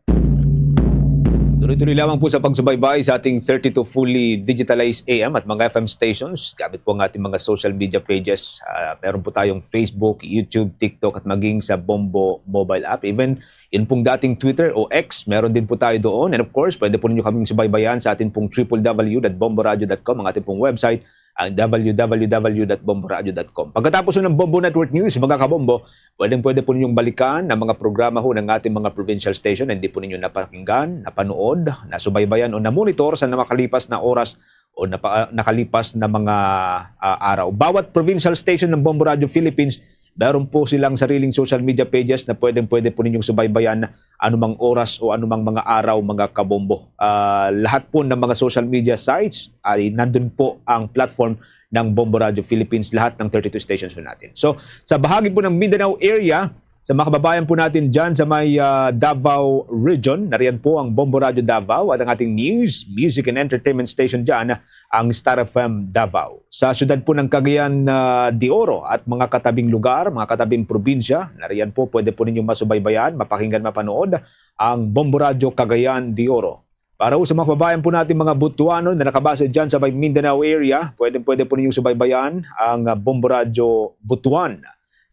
Tuloy-tuloy lamang po sa pagsubaybay sa ating 32 fully digitalized AM at mga FM stations. Gamit po ang ating mga social media pages. Meron po tayong Facebook, YouTube, TikTok at maging sa Bombo mobile app. Even yun pong dating Twitter o X, meron din po tayo doon. And of course, pwede po ninyo kaming subaybayan sa ating pong www.bomboradio.com, ang ating pong website, ang www.bomboradio.com. Pagkatapos ng Bombo Network News, mga kabombo, pwede po ninyong balikan ang mga programa ho ng ating mga provincial station. Hindi po ninyo napakinggan, napanood, nasubaybayan o namonitor sa nakalipas na oras o nakalipas na mga araw. Bawat provincial station ng Bombo Radio Philippines, meron po silang sariling social media pages na pwede po ninyong subaybayan anumang oras o anumang mga araw, mga kabombo. Lahat po ng mga social media sites ay nandun po ang platform ng Bombo Radio Philippines, lahat ng 32 stations po natin. So, sa bahagi po ng Mindanao area, sa mga kababayan po natin dyan sa may Davao Region, nariyan po ang Bombo Radio Davao at ang ating news, music and entertainment station dyan, ang Star FM Davao. Sa syudad po ng Cagayan de Oro at mga katabing lugar, mga katabing probinsya, nariyan po pwede po ninyong masubaybayan, mapakinggan, mapanood ang Bombo Radio Cagayan de Oro. Para sa mga kababayan po natin mga Butuano na nakabase dyan sa may Mindanao area, pwede po ninyong subaybayan ang Bombo Radio Butuan.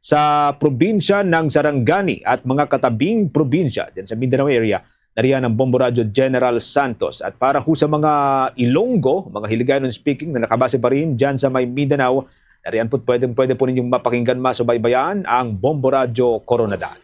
Sa probinsya ng Sarangani at mga katabing probinsya dyan sa Mindanao area, nariyan ang Bombo Radio General Santos. At para sa mga Ilonggo, mga Hiligaynon speaking na nakabase pa rin dyan sa may Mindanao, nariyan po pwede po ninyong mapakinggan, masubaybayan ang Bombo Radio Coronadal.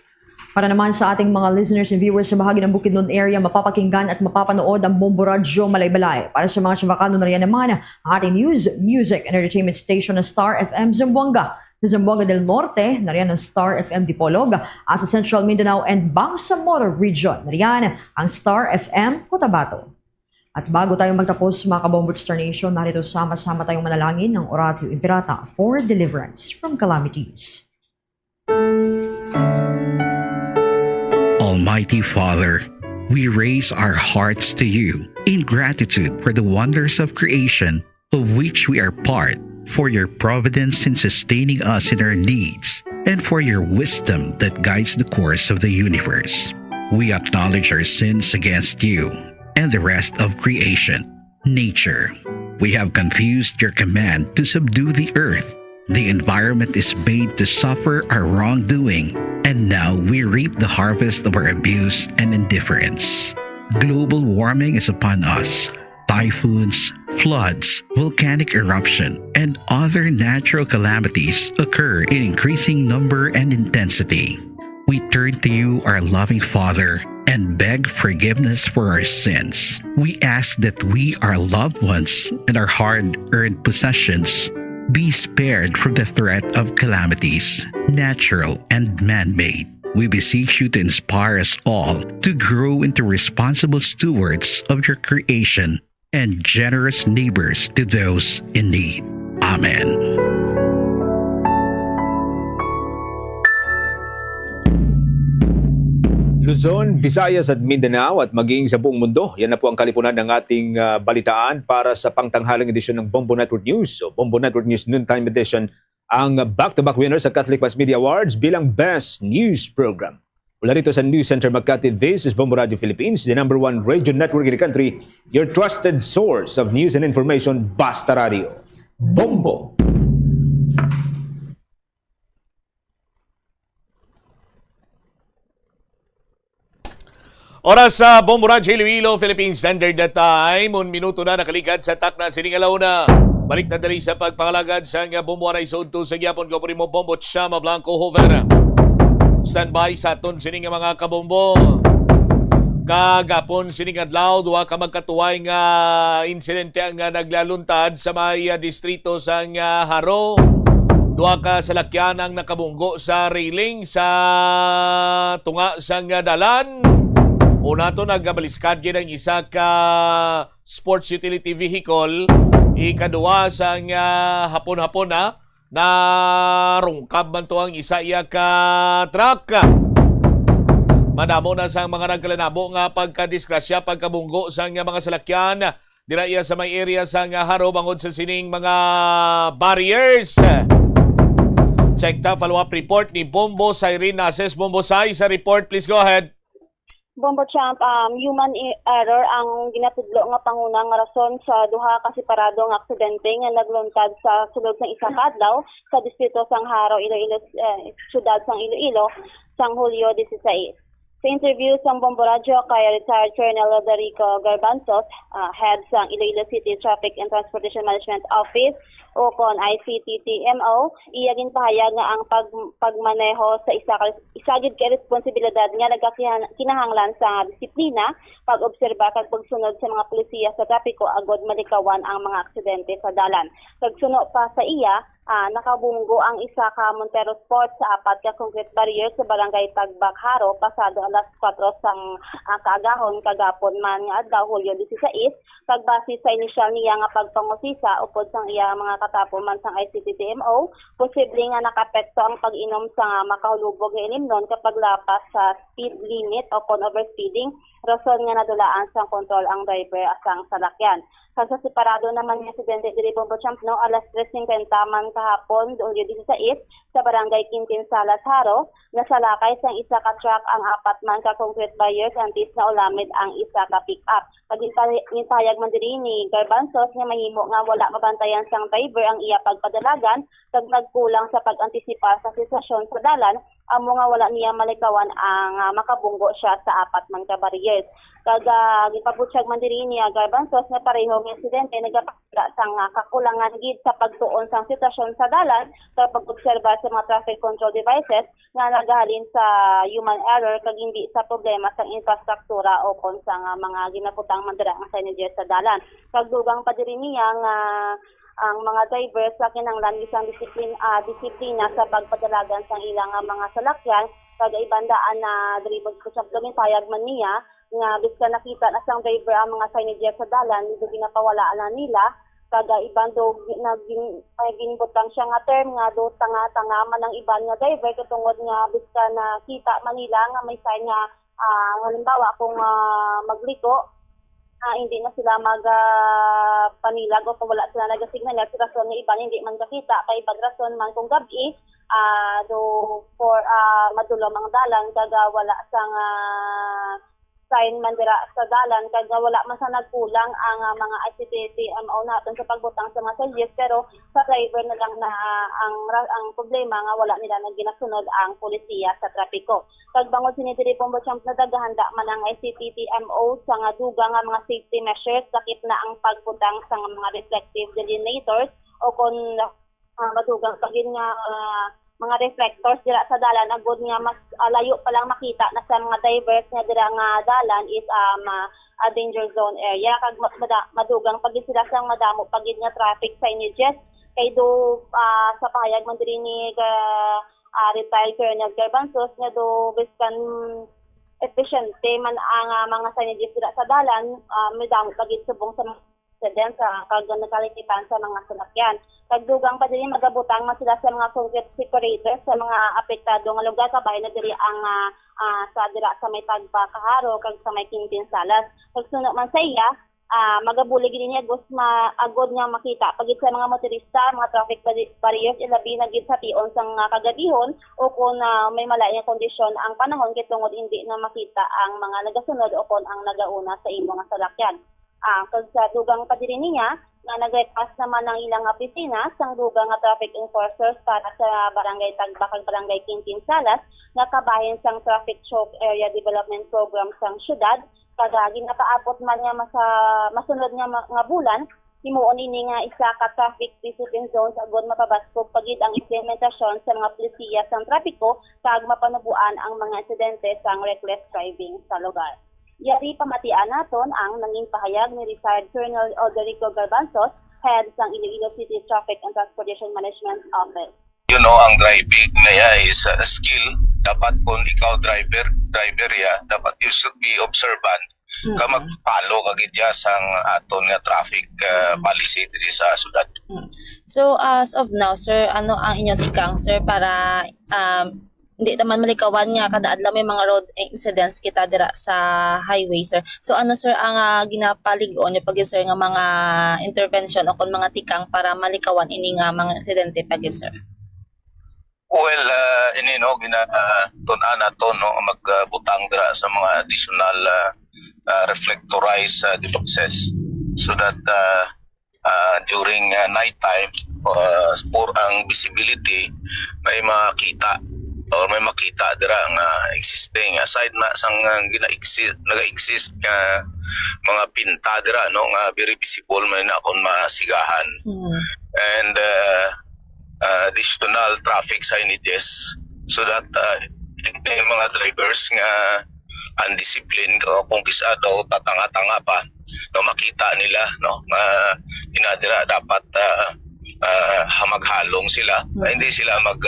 Para naman sa ating mga listeners and viewers sa bahagi ng Bukidnon area, mapapakinggan at mapapanood ang Bombo Radio Malaybalay. Para sa mga Chavacano, nariyan naman ang ating news, music and entertainment station na Star FM Zamboanga. Sa Zamboanga del Norte, nariyan ang Star FM Dipolog. At sa Central Mindanao and Bangsamoro Region, nariyan ang Star FM Cotabato. At bago tayong magtapos mga kabombo Star Nation, narito sama-sama tayong manalangin ng Oratio Imperata for deliverance from calamities. Almighty Father, we raise our hearts to you in gratitude for the wonders of creation of which we are part, for your providence in sustaining us in our needs, and for your wisdom that guides the course of the universe. We acknowledge our sins against you and the rest of creation, nature. We have confused your command to subdue the earth. The environment is made to suffer our wrongdoing, and now we reap the harvest of our abuse and indifference. Global warming is upon us. Typhoons, floods, volcanic eruption, and other natural calamities occur in increasing number and intensity. We turn to you, our loving Father, and beg forgiveness for our sins. We ask that we, our loved ones, and our hard-earned possessions be spared from the threat of calamities, natural and man-made. We beseech you to inspire us all to grow into responsible stewards of your creation and generous neighbors to those in need. Amen. Luzon, Visayas at Mindanao at maging sa buong mundo. Yan na po ang kalipunan ng ating balitaan para sa pangtanghaling edisyon ng Bombo Network News. So, Bombo Network News Noontime Edition, ang back-to-back winner sa Catholic Mass Media Awards bilang Best News Program. Mula rito sa News Center Makati, this is Bombo Radio Philippines, the #1 radio network in the country, your trusted source of news and information, Basta Radio. Bombo! Oras sa Bombo Radio Iloilo, Philippine Standard Time. 1 minuto na nakaligad sa takna siningalaw na. Balik na dali sa pagpangalagad sa Bombo Aray Zone 2 sa Gyapon. Gopuri mo Bombo Chama Blanco Hover. Standby sa aton sining mga kabombo. Kagapon sining adlaw duha ka magkatuway nga insidente ang naglaluntad sa may distrito sa Haro. Duha ka salakyan ang nakabunggo sa railing sa tunga sa dalan. Una to nagbaliskad gyud ang isa ka sports utility vehicle. Ikaduwa sa hapon-hapon na rungkab man to ang isa iya ka truck. Madamo na sa mga nagkalanabo nga pagkadisgrasya, pagkabunggo sa mga salakyan dira iya sa may area sa Haro bangod sa sining mga barriers. Check ta follow-up report ni Bombo Cyrene Nases. Bombo Sai sa report, please go ahead. Bombo Champ, human error ang ginatudlo nga pangunang rason sa duha ka separado nga aksidente nga nagluntad sa sulod ng isa ka adlaw sa distrito sang Haro, Iloilo, syudad sang Iloilo, sang Hulyo 16. Sa interview sa Bombo Radio kay retired Colonel Roderico Garbanzos, head sa Iloilo City Traffic and Transportation Management Office o kon ICTTMO, iyagin pahayag nga ang pagmaneho sa isagid kay responsibilidad nga nagakinahanglan sa disiplina, pag-obserba kag pagsunod sa mga pulisya sa trapiko agod malikawan ang mga aksidente sa dalan. Pagsuno pa sa iya, nakabunggo ang isa ka Montero Sport sa 4 ka concrete barrier sa barangay Tagbakharo pasado alas 4 sang kaagahon kagapon man nga adlaw Hulyo 16, pagbase sa inisyal niya nga pagpangusisa upod sang iya mga katapon man sang ICTTMO, posible nga nakapekto ang pag-inom sa makahulubog nga inimnon kapag lapas sa speed limit o kon overspeeding, rason nga nadulaan sang kontrol ang driver asang salakyan. Sa separado naman ng aksidente diri Bombo Champno alas 3:50 man kahapon Hulyo 16 sa barangay Quintin Salas Haro, nasalakay sang isa ka truck ang 4 man ka concrete barriers antis na ulamid ang isa ka pick-up. Pagintayag man diri ni Garbanzos nga mahimo nga wala mabantayan sang driver ang iya pagpadalagan kag nagkulang sa pag-antisipa sa sitwasyon sa dalan, amo nga wala niya malikawan ang makabunggo siya sa 4 man ka barriers. Kaga gipabutyag man diri niya Garbanzos nga pareho nga insidente nagapakita sang kakulangan gid sa pagtuon sang sitwasyon sa dalan sa pag-obserba sa mga traffic control devices nga nagahalin sa human error kag hindi sa problema sa infrastruktura o kon sa mga ginaputang mandira nga signage sa dalan. Pagdugang pa diri niya nga ang mga drivers sa kinahanglan isang disiplina sa pagpadalagan sa ilang mga salakyan kag ibandaan na dribog sa payag man niya nga biska nakita na sang driver ang mga signage sa dalan dito ginapawalaan na nila kaga iban do ginbutang siya nga term nga do tanga man ang iban nga driver katungod nga biska nakita man nila nga may sign nga halimbawa kung magliko hindi na sila panilag o kung wala sila nagasignal at rason nga iban hindi man kakita kay ibang rason man kung gabi do for madulom ang dalan kaga wala sang sign man dira sa dalan kag wala man sa nagkulang ang mga ICTTMO naton sa pagbutang sa mga signs pero sa driver na lang na ang problema nga wala nila nang ginasunod ang polisiya sa trapiko. Kag bangod sini diri Bombo Champ na daghanda man ang ICTTMO sa nga dugang nga mga safety measures sakit na ang pagbutang sa mga reflective delineators o kon madugang pagin nga mga reflectors dira sa dalan agud nga mas layo pa lang makita na sa mga divers nga dira nga dalan is a danger zone area kag madugang pagid sila sang madamo pagid nga traffic signages kay do sa pahayag man diri ni retired Colonel Garbanzos nga do biskan efficiente man ang mga signages dira sa dalan madamo pagid subong sa sa kag nakalikitan sa mga salakyan. Pagdugang pa diri magabutang man sila sa mga concrete separators sa mga apektado nga lugar kabay na diri ang sa dira sa may Tagbakharo kag sa may Quintin Salas. Pagsunod man sa iya magabulig din niya agod nga makita pagit sa mga motorista, mga traffic barriers ilabi na gid sa tion sang kagabihon o kung may malayo kondisyon ang panahon kay tungod hindi na makita ang mga nagasunod o kung ang nagauna sa imo nga salakyan. Kag sa dugang pa diri niya nga nag-request naman ng ilang opisina sang dugang nga traffic enforcers para sa barangay Tagba kag barangay Quintin Salas nga kabahin sang traffic choke area development program sang syudad kada ginapaabot man nga masunod nga bulan himuon ini nga isa ka traffic discipline zone sa agud mapabaskog pagid ang implementasyon sa mga pulisya sang trapiko kag mapanubuan ang mga insidente sang reckless driving sa lugar. Yari pamatian naton ang nanging pahayag ni retired Colonel Roderico Garbanzos, head ng Iloilo City Traffic and Transportation Management Office. You know, ang driving na ya is a skill. Dapat kung ikaw driver ya, dapat you should be observant. Ka mag-follow kagid ya sang aton nga traffic policy diri sa syudad. So as of now, sir, ano ang inyong tikang, sir, para hindi naman malikawan nga kada adlaw may mga road incidents kita dira sa highway, sir. So ano, sir, ang ginapaligon niyo pagid, sir, nga mga intervention o kon mga tikang para malikawan ini nga mga insidente pagid, sir? Well, ini no ginatun-an nato no magbutang dira sa mga additional reflectorized devices so that during night time for ang visibility may makita or may makita dira nga existing aside na sang naga-exist nga mga pinta dira no nga very visible man na kon masigahan. And additional traffic signages so that yung mga drivers nga undisciplined o kung kisa daw tatanga-tanga pa no makita nila no inadira dapat hamaghalong sila hindi sila mag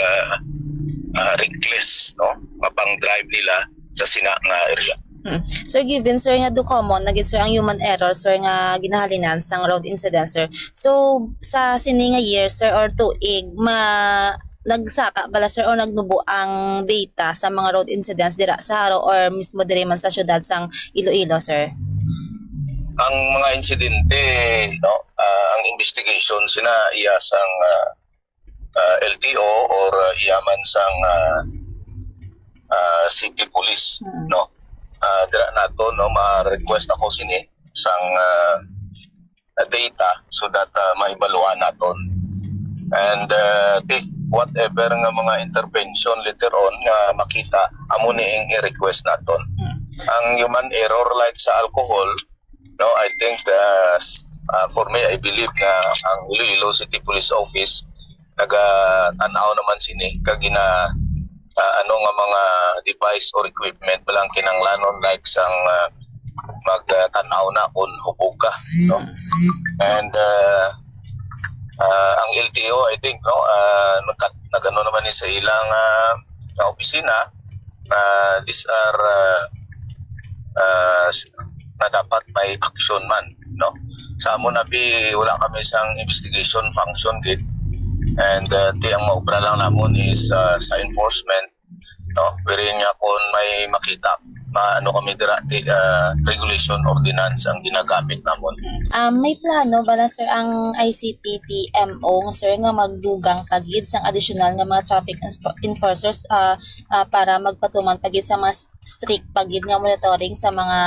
reckless no mapang drive nila sa sina nga area. Sir, given sir nga do common naging sir ang human error sir nga ginahalinan sang road incident sir. So sa sini nga year sir or tuig nagsaka bala sir o nagnubo ang data sa mga road incidents dira sa Haro or mismo diri man sa syudad sang Iloilo sir? Ang mga insidente no ang investigation sina iya sang LTO or iyaman sang city police no dira nato no ma-request ako sini sang data so that maibaluan naton and whatever nga mga intervention later on nga makita amo ni i-request naton. Ang human error like sa alcohol no I think for me I believe nga ang Iloilo City Police Office naga-tanaw naman sini kagina ano nga mga device or equipment balang kinanglanon like sang magtanaw na kung hubog ka no and ang LTO I think no nagano naman ni sa ilang opisina these are na dapat may action man no sa amo na wala kami sang investigation function gid and ang maobra lang namon is sa enforcement no pero nga kung may makita ano kami dira regulation ordinance ang ginagamit namon. May plano bala sir ang ICTTMO sir nga magdugang pagid sang additional nga mga traffic enforcers para magpatuman pagid sa mas strict pagid nga monitoring sa mga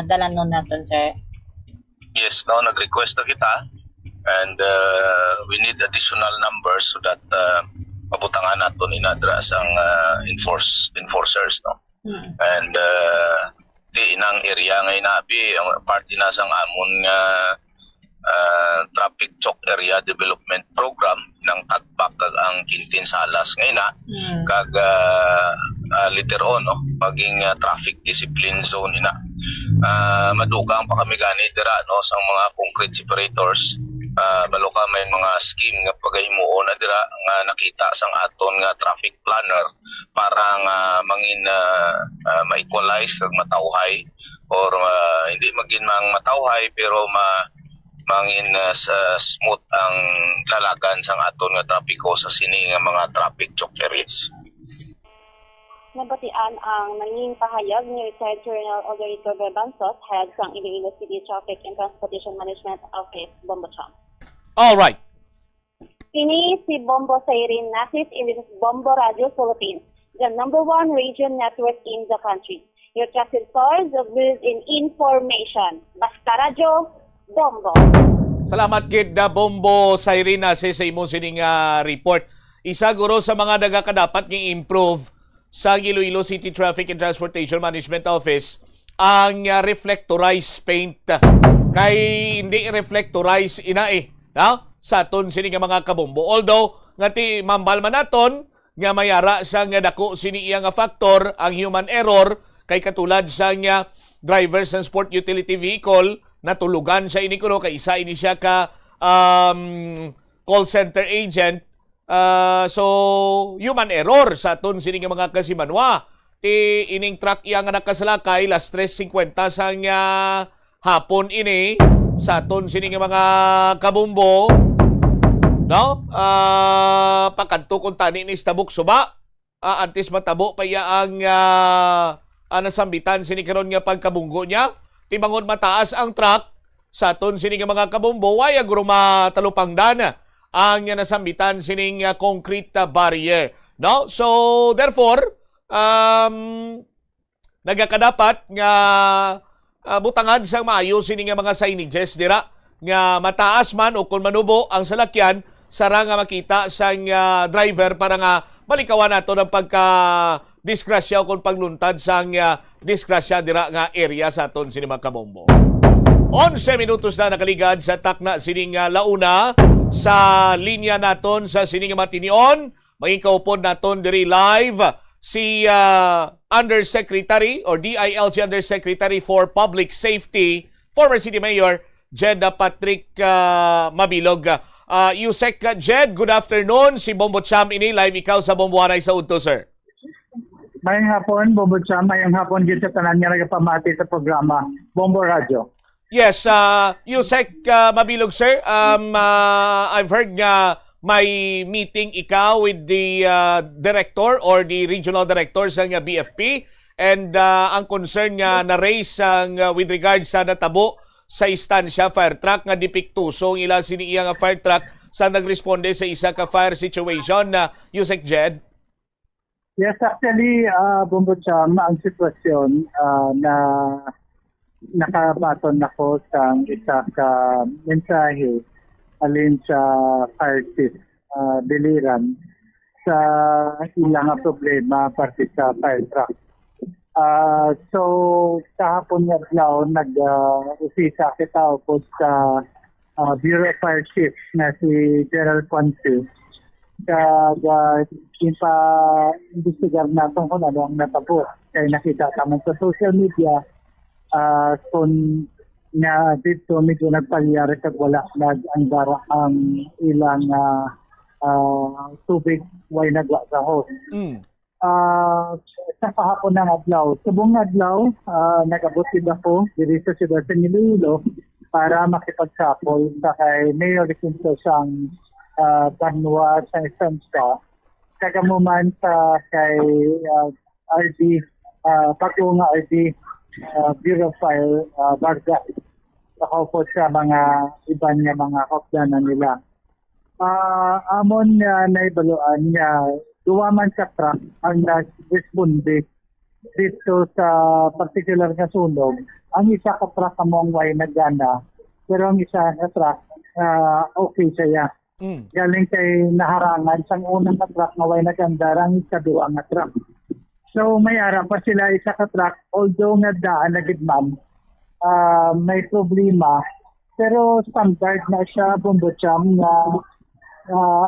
dalanon naton sir? Yes, no nag-request na kita and we need additional numbers so that mabutangan naton inadra sang enforcers no. And di inang area nga inabi ang party na sang amon nga traffic choke area development program ng Tatbak kag ang Quintin Salas nga ina kag later on no paging traffic discipline zone ina madugang pa kami gani dira no sang mga concrete separators balo ka may mga scheme nga pagahimuon na dira nga nakita sang aton nga traffic planner para nga mangin ma-equalize kag matawhay or hindi magin mang matawhay pero mangin sa smooth ang lalagan sang aton nga trapiko sa sini nga mga traffic choke areas. Nabatian ang nanging pahayag ni retired Colonel Oderico Garbanzos, head sang Iloilo City Traffic and Transportation Management Office, Bombocham. All right. Kini si Bombo Sayrin Nasis in this Bombo Radio Philippines, the #1 radio network in the country. Your trusted source of news and information. Basta Radio, Bombo. Salamat gid na Bombo Sairina sa imong sining report. Isa guro sa mga nagakadapat ng improve sa Iloilo City Traffic and Transportation Management Office ang reflectorized paint. Kay hindi reflectorized sa aton sini nga mga kabombo. Although ngati mambal man naton nga mayara sa nga dako sini iya nga factor ang human error kay katulad sa nga drivers ng sport utility vehicle natulugan sa ini kuno kay isa ini siya ka call center agent so human error sa aton sini nga mga kasimanwa ti ining truck iya nga nakasalakay las 3:50 sa nga hapon ini sa aton sini nga mga kabombo no pakanto kun tani ni tabuk suba antes matabo pa iya ang nasambitan sini karon nga pagkabunggo niya tibangon mataas ang truck sa aton sini nga mga kabombo waya guro matalupangdan ang nasambitan sining concrete barrier no so therefore nagakadapat nga butangan sang maayo sini nga mga signages dira nga mataas man o kung manubo ang salakyan sara nga makita sang driver para nga malikawan nato ng pagka-disgrasya o kung pagluntad sa disgrasya dira nga area sa aton sinima Kabombo. 11 minutos na nakaligad sa takna sining launa sa linya naton sa sining matinion. Maging kaupod naton diri live si Undersecretary or DILG Undersecretary for Public Safety, former City Mayor Jed Patrick Mabilog. Yusek Jed, good afternoon. Si Bombo Cham ini live ikaw sa Bomboanay sa Udto, sir. Mayang hapon, Bombo Cham. Mayang hapon din sa tanan niya nagpamati sa programa Bombo Radio. Yes, Yusek Mabilog, sir. I've heard nga may meeting ikaw with the director or the regional director sa BFP, and ang concern nga na-raise with regards sa natabo sa istansya fire truck nga dipiktusong ila siniiya nga fire truck sa nagresponde sa isa ka fire situation na Yusek Jed. Yes, actually, Bombo Cham, ang sitwasyon na nakabaton ako sa isa ka mensahe alin sa fire chief Biliran sa ilang problema parte sa fire truck. So kahapon nga daw nag-usisa kita po sa Bureau of Fire Chief na si General Quantu. Ipa-investigar natin kung ano ang natabo. Kaya nakita naman sa social media kung nga dito medyo nagpalyari at wala nag-andara ang ilang tubig way nagwa sa host. Sa kahapon ng adlaw, subong adlaw, nag-abot ako diri sa siyudad sa Iloilo para makipagsapol sa kay Mayor Recinto siyang Banwa sa istansya. Kagamuman sa kay RD, pagkong RD, Bureau of Fire, Vargas. Nakaupo sa mga iban nga mga kopdanan nila. Amon naibaluan niya, duwaman sa truck ang nag-responde dito sa particular nga sunog. Ang isa ka truck among way nagana, pero ang isa ka truck okay siya. Galing kay naharangan sang unang na truck nga way nagandar, ang isa duwa nga truck. So may ara pa sila isa ka truck, although nga daan na gidman, may problema, pero standard na siya, Bombo Cham, na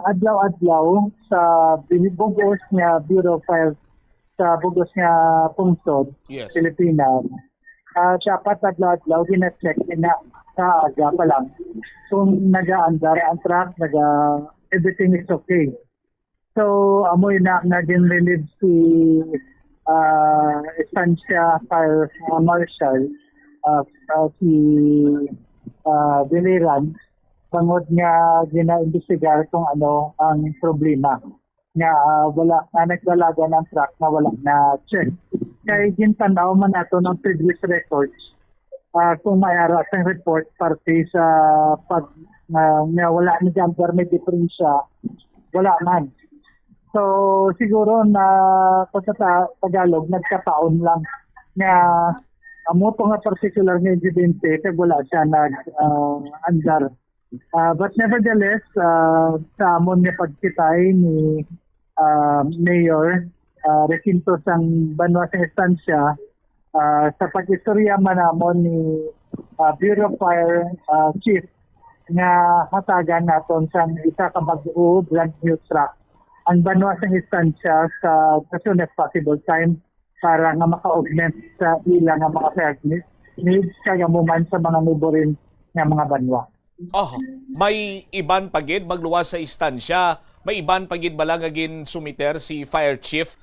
adlaw-adlaw sa bugos nga Bureau of Fire sa bugos nga pungsod, yes, Pilipinas. Dapat adlaw-adlaw gina-check na sa aga pa lang. Kung nag-aandar ang truck, everything is okay. So, amoy na naging-relieve si Estancia Fire Marshal, si Biliran, bangod nga gina-investigar kung ano ang problema. Nga wala na nagdalaga ng truck na wala na check. Kaya gintanaw man nato ng previous records kung may aras ang report parte sa pag nga wala ni jumper may diferensya, wala man. So siguro na kung sa Tagalog nagkataon lang nga amo po nga particular nga incidente kag wala siya nag-andar. But nevertheless, sa amon nga pagkitay ni Mayor Recinto sang Banwa sa Estancia, sa pag-istorya man namon ni Bureau of Fire Chief nga hatagan naton sang isa ka bag-o brand new truck ang Banwa sa Estancia sa as soon as possible time para nga maka-augment sa ilang nga mga fairness needs kaya man sa mga neighboring nga mga banwa. May iban pagid magluwas sa istansya, may iban pagid bala nga gin sumiter si Fire Chief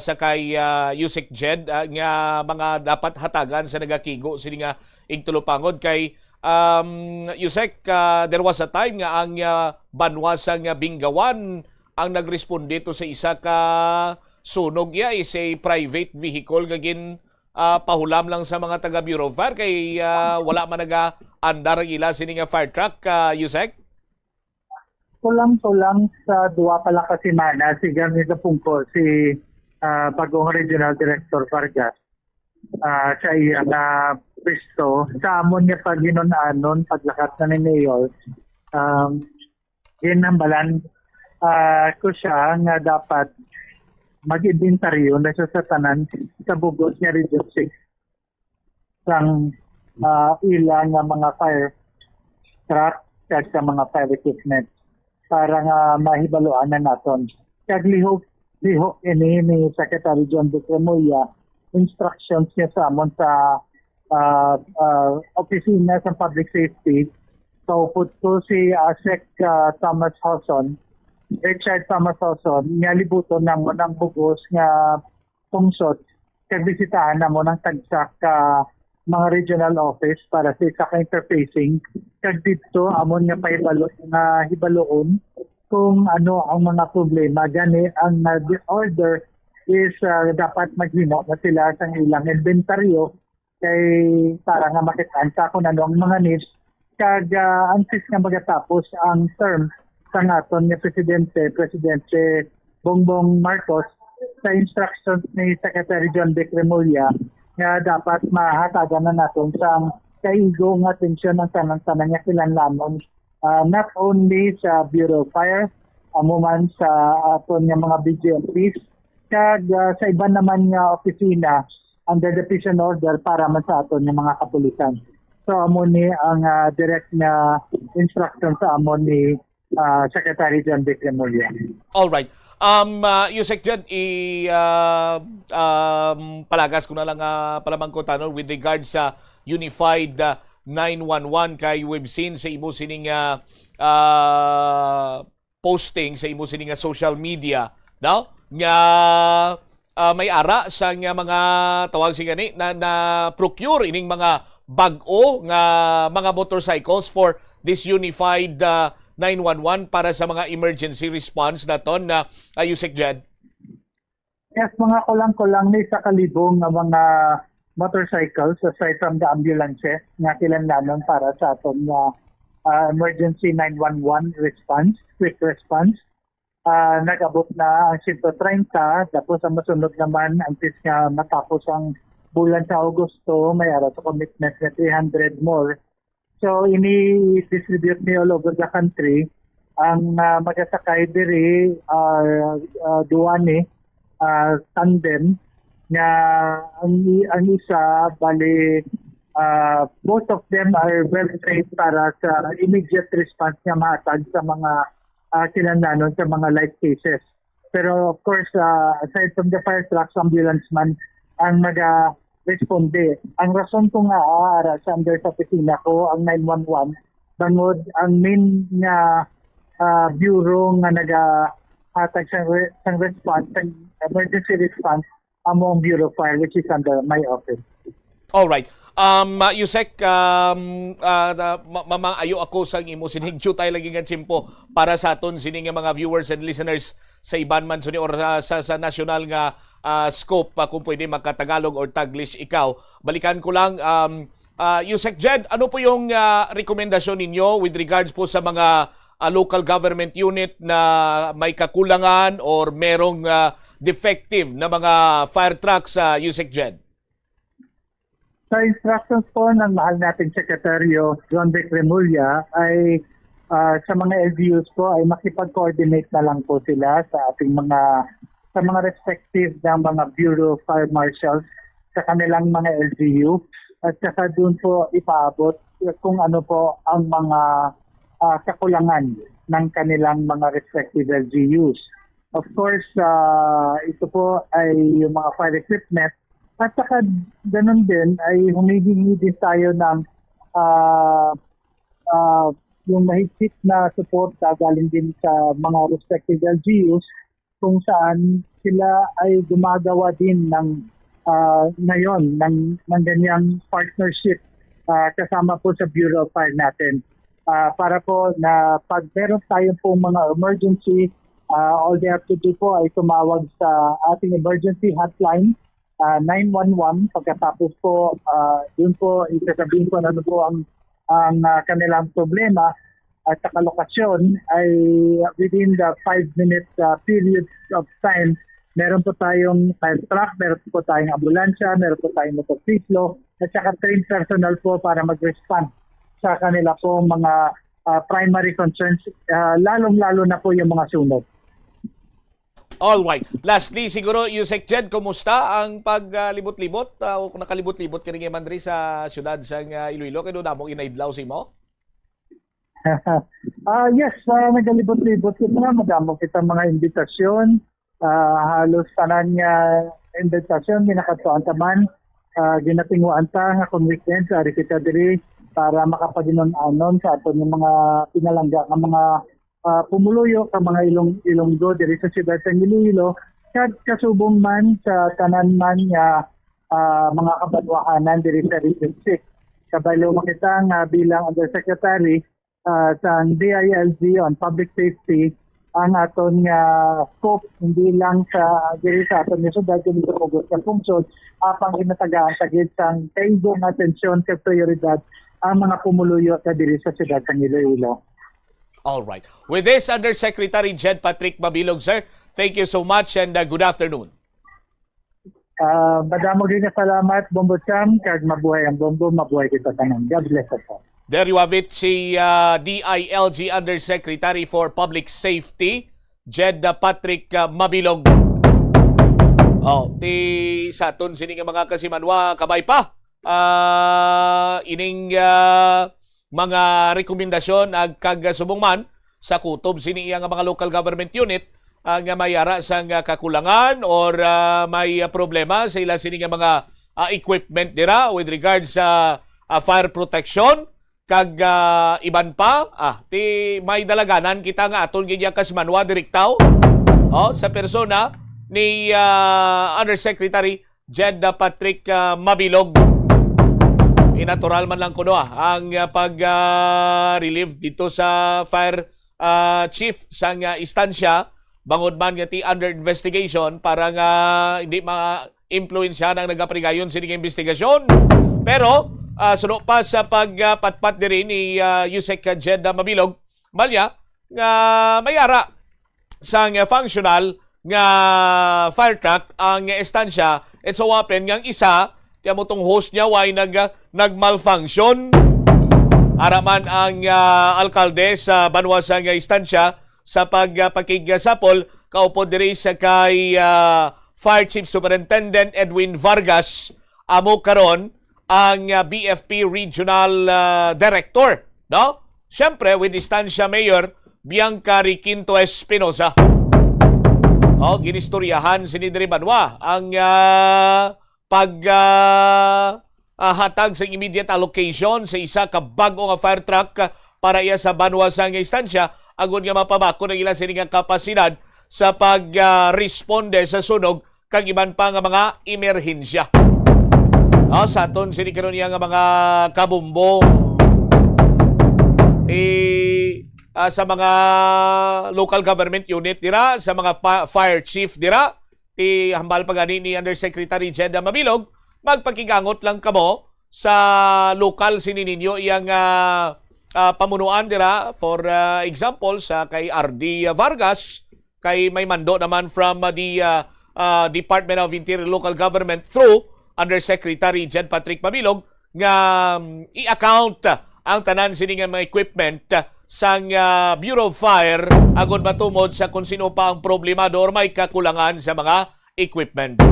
sa kay Yusek Jed nga mga dapat hatagan sa nagakigo sini nga igtulupangod kay Yusek, there was a time nga ang Banwa sa Bingawan ang nagresponde to sa isa ka sunog is a private vehicle nga gin pahulam lang sa mga taga Bureau of Fire kay wala man naga-andar ang ila sini nga fire truck, Yusek? Tulang-tulang sa duwa pala ka semana si Ganito Pungko, si bagong Regional Director Vargas, sa iya na pwesto. Sa amon niya pag ginon-anon, paglakat na ni Mayor, ginambalan ko siya nga dapat mag-inventaryo na sa tanan sa bugos nga Region 6 sang ilang nga mga fire truck kag sa mga fire equipment para nga mahibaluan na naton. Kag lihok ini ni Secretary John Bucremoya instructions niya sa amon sa opisina sa public safety. So put ko si Sec Thomas Hawson, Richard Thomas Hawson, nga libuton na mo ng bugos nga tungsod kag bisitahan na mo ng tagsak mga regional office para sa isa ka interfacing kag dito amon nga hibaluon kung ano ang mga problema. Gani ang order is dapat maghimo na sila sa ilang inventaryo kay para nga makitaan sa kung ano ang mga needs kag antes nga magatapos ang term sa naton nga Presidente Bongbong Marcos sa instructions ni Secretary John Bucremoya nga dapat mahatagan na naton sa kaigo nga atensyon ng tanang-tanang nga kinahanglan not only sa Bureau of Fire, amuman sa aton nga mga BGMPs, kag sa iba naman nga opisina under the prison order para man sa aton nga mga kapulisan. So amo ni ang direct na instruction sa amo ni Secretary John Bucremoya. All right. Yusek Jed, palagas ko na lang palamang ko tanong with regard sa Unified 911 kay we've seen sa imo sining posting sa imo sining social media, no? Nga may ara sa nga mga tawag si gani na procure ining mga bag-o nga mga motorcycles for this Unified 911 para sa mga emergency response naton na Yusek Jed. Yes, mga kulang-kulang ni sa kalibong nga mga motorcycles aside from the ambulances nga kinahanglan para sa aton nga emergency 911 response, quick response. Nag-abot na ang 130, tapos ang masunod naman antes nga matapos ang bulan sa Agosto, may ara sa commitment na 300 more. So ini-distribute ni all over the country ang magasakay diri duwane tandem nga ang isa bali both of them are well trained para sa immediate response nga mahatag sa mga kinahanglan sa mga life cases. Pero of course aside from the fire trucks, ambulance man ang responde. Ang rason ko nga sa under sa opisina ko ang 911 bangod ang main nga bureau nga nagahatag sang response, sang emergency response among Bureau of Fire which is under my office. All right. Yusek, mamaayo ako sa imo sinigyo tayo lagi nga tsimpo para sa aton sining mga viewers and listeners sa iban man suni or sa national nga scope kung pwede magkatagalog or taglish ikaw. Balikan ko lang Yusek Jed, ano po yung rekomendasyon ninyo with regards po sa mga local government unit na may kakulangan or merong defective na mga fire trucks sa Yusek Jed? Sa instructions po ng mahal nating Sekretaryo John Bucremoya ay sa mga LGUs po ay makipag-coordinate na lang po sila sa ating mga respective ng mga Bureau of Fire Marshals sa kanilang mga LGU at saka doon po ipaabot kung ano po ang mga kakulangan ng kanilang mga respective LGUs. Of course, ito po ay yung mga fire equipment. At saka ganun din ay humihingi din tayo ng yung mahigpit na support galing din sa mga respective LGUs kung saan sila ay gumagawa din ng ngayon ng ganyang partnership kasama po sa Bureau of Fire natin. Para po na pag meron tayong pong mga emergency, all they have to do po ay tumawag sa ating emergency hotline 911. Pagkatapos po, yun po, isasabihin ko ano po ang kanilang problema at sa lokasyon ay within the 5-minute period of time, meron po tayong fire truck, meron po tayong ambulansya, meron po tayong motorsiklo, at saka trained personnel po para mag-respond sa kanila po mga primary concerns, lalong-lalo na po yung mga sunod. All right. Lastly, siguro, Yusek Jed, kumusta ang paglibot-libot? O kung nakalibot-libot ka rin man rin sa syudad sa Iloilo, kaya doon mong inaidlaw si mo? Yes, nagalibot-libot kita na. Madamo kita mga imbitasyon. Halos tanan nga imbitasyon, minakatuan taman. Ginatinguan ta nga kung weekend sa kita diri para makapaginon-anon sa aton ng mga pinalangga ng mga pumuluyo ka mga Ilonggo diri sa siyudad sa Iloilo kad kasubong man sa tanan man nga mga kabanwahanan diri sa Region 6. Kabalo makita nga bilang Undersecretary sa DILG on Public Safety ang aton nga scope hindi lang sa diri sa aton nga siyudad dili sa Bogor sa Pungsod apang ginatagaan sa gid sang kaigong atensyon sa prioridad ang mga pumuluyo sa diri sa siyudad sa Iloilo. All right. With this, Undersecretary Jed Patrick Mabilog, sir, thank you so much and good afternoon. Madamo rin na salamat, Bombo Cham, kag mabuhay ang Bombo, mabuhay kita tanan. God bless us all. There you have it, si DILG Undersecretary for Public Safety, Jed Patrick Mabilog. Sa aton sining mga kasimanwa, kabay pa. Ining mga rekomendasyon ag kagasubong man sa kutob sini nga mga local government unit ang mayara sang kakulangan or may problema sa ila sini nga mga equipment dira with regards sa fire protection kag iban pa ti may dalaganan kita nga aton gid kasmanwa direktaw sa persona ni Undersecretary Jed Patrick Mabilog. Natural man lang kuno ang pag-relieve dito sa fire chief sa istansya bangod man nga ti under investigation para nga hindi ma-influensya ng nagaprigayon sining investigasyon. Pero suno pa sa pagpatpat diri ni Yusek Jed Mabilog malya nga mayara sa functional nga fire truck ang istansya at so open nga isa kaya mo tong host niya why nag-malfunction. Araman ang alkalde sa banwasang istansya sa pagkigasapol kaupo diri sa kay Fire Chief Superintendent Edwin Vargas amo karon ang BFP Regional Director, no? Syempre with istansya Mayor Bianca Riquinto Espinosa. Ginistoryahan sini diri banwa ang hatag sa immediate allocation sa isa ka bag-o nga fire truck para iya sa banwasang istansya agon nga mapabako ng ilang sining kapasidad sa pag-responde sa sunog kag iban pa nga mga emerhensya. Sa aton sini karon nga mga kabumbo sa mga local government unit dira, sa mga fire chief dira, ti hambal pagani ni Undersecretary Jed Mabilog, magpakigangot lang kamo sa local sini ninyo iyang pamunuan dira. For example, sa kay RD Vargas, kay may mando naman from the Department of Interior Local Government through Undersecretary Jed Patrick Mabilog nga i-account ang tanan sini nga mga equipment sang Bureau of Fire agod matumod sa kung sino pa ang problemado or may kakulangan sa mga equipment.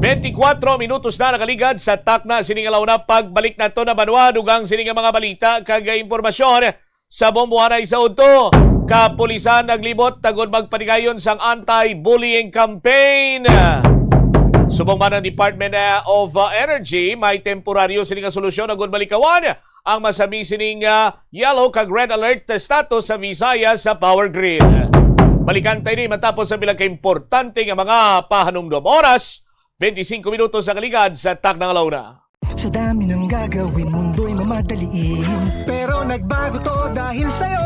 24 minutos na nakaligad sa takna sining alaw na pagbalik nato na banwa dugang sining mga balita kag impormasyon sa Bombohanay sa Udto. Kapulisan naglibot tagod magpanigayon sang anti-bullying campaign. Subong man ang Department of Energy may temporaryo sining solusyon agod balikawan ang masabi sining yellow kag red alert status sa Visayas sa power grid. Balikan tayo ni matapos sa bilang kaimportante nga mga pahanumdom. Oras, 25 minutos sa kaligad sa taknang launa. Sa dami ng gagawin, mundo'y mamadaliin. Pero nagbago to dahil sa'yo.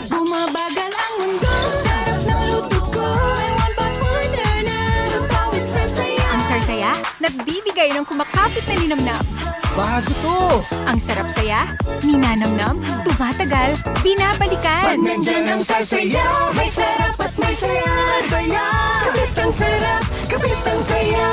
Bumabagal ang mundo sa sarap ng luto ko. I want back order na. Lutawit sarsaya. Ang sarsaya, nagbibigay ng kumakapit na linamnam. Bago to! Ang sarap saya, ninanamnam, tumatagal, binabalikan. Pag nandyan ang sarsaya, may sarap at may saya. Saya! Kapit ang sarap, kapit ang saya.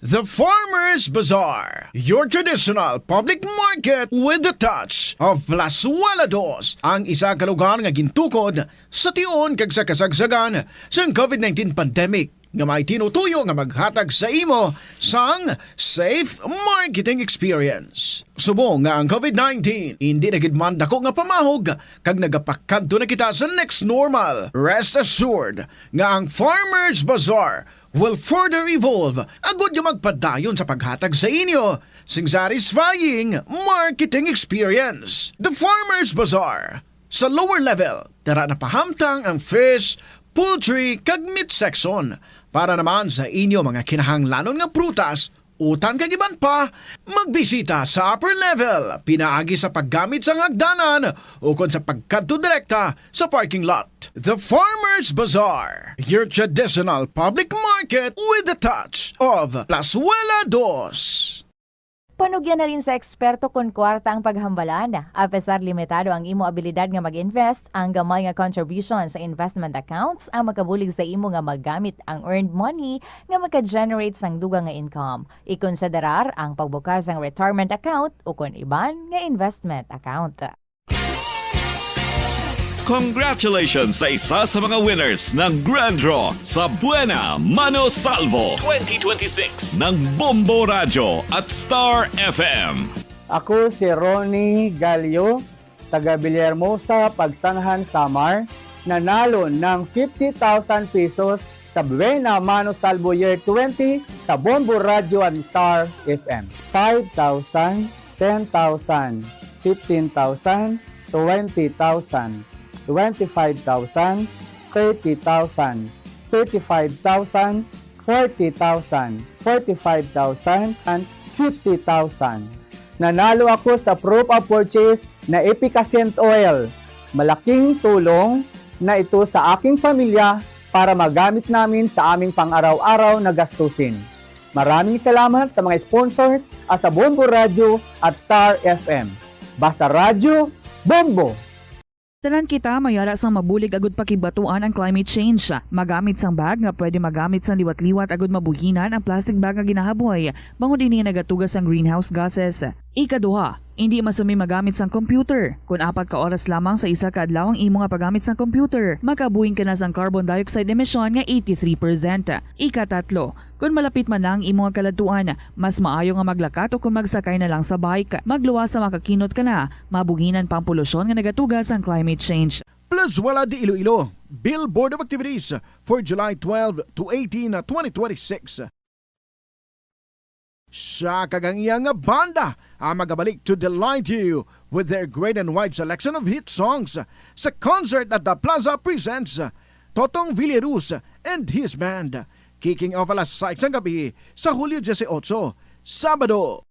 The Farmer's Bazaar, your traditional public market with the touch of Plazuela Dos, ang isa ka lugar nga gintukod sa tion kag sa kasagsagan sa COVID-19 pandemic nga may tinutuyo nga maghatag sa imo sang safe marketing experience. Subong nga ang COVID-19 hindi na gid man dako nga pamahog kag nagapakadto na kita sa next normal. Rest assured nga ang Farmer's Bazaar will further evolve agud yung magpadayon sa paghatag sa inyo sing satisfying marketing experience. The Farmer's Bazaar. Sa lower level, tara na pahamtang ang fish, poultry, kag meat section. Para naman sa inyo mga kinahanglanon nga prutas, utang kag iban pa, magbisita sa upper level, pinaagi sa paggamit sa hagdanan o kon sa pagkadto direkta sa parking lot. The Farmer's Bazaar, your traditional public market with the touch of Plazuela Dos. Panugyan na rin sa eksperto kung kwarta ang paghambalan. Apesar limitado ang imo abilidad nga mag-invest, ang gamay nga contribution sa investment accounts ang makabulig sa imo nga maggamit ang earned money nga maka-generate sang dugang nga income. Ikonsiderar ang pagbukas ng retirement account o kung iban nga investment account. Congratulations sa isa sa mga winners ng Grand Draw sa Buena Mano Salvo 2026 ng Bombo Radio at Star FM. Ako si Ronnie Galio, taga Villahermosa, Pagsanhan, Samar, nanalo ng 50,000 pesos sa Buena Mano Salvo Year 20 sa Bombo Radio at Star FM. 5,000, 10,000, 15,000, 20,000. 25,000, 30,000, 35,000, 40,000, 45,000, and 50,000. Nanalo ako sa proof of purchase na Epicacent Oil. Malaking tulong na ito sa aking pamilya para magamit namin sa aming pang-araw-araw na gastusin. Maraming salamat sa mga sponsors at sa Bombo Radio at Star FM. Basta radyo, Bombo! Tanan kita mayara sang mabulig agud pakibatuan ang climate change. Magamit sang bag nga pwede magamit sang liwat-liwat agud mabuhinan ang plastic bag nga ginahaboy. Bangod dinhi nagatugas ang greenhouse gases. Ikaduha, hindi masumi magamit sang computer. Kung 4 ka oras lamang sa isa ka adlaw ang imo nga paggamit sang computer, makabuhing ka na sang carbon dioxide emission nga 83%. Ikatatlo, kung malapit man lang imo nga kaladuan, mas maayo nga maglakat o kung magsakay na lang sa bike. Magluwas sa makakinot ka na, mabuhinan pang polusyon nga nagatugas ang climate change. Plazuela de Iloilo, Billboard of Activities for July 12 to 18, 2026. Sa kagangiyang nga banda ang magabalik to delight you with their great and wide selection of hit songs sa concert at the Plaza presents Totong Villaruz and his band, kicking off alas 6 ng gabi sa Hulyo 18, Sabado.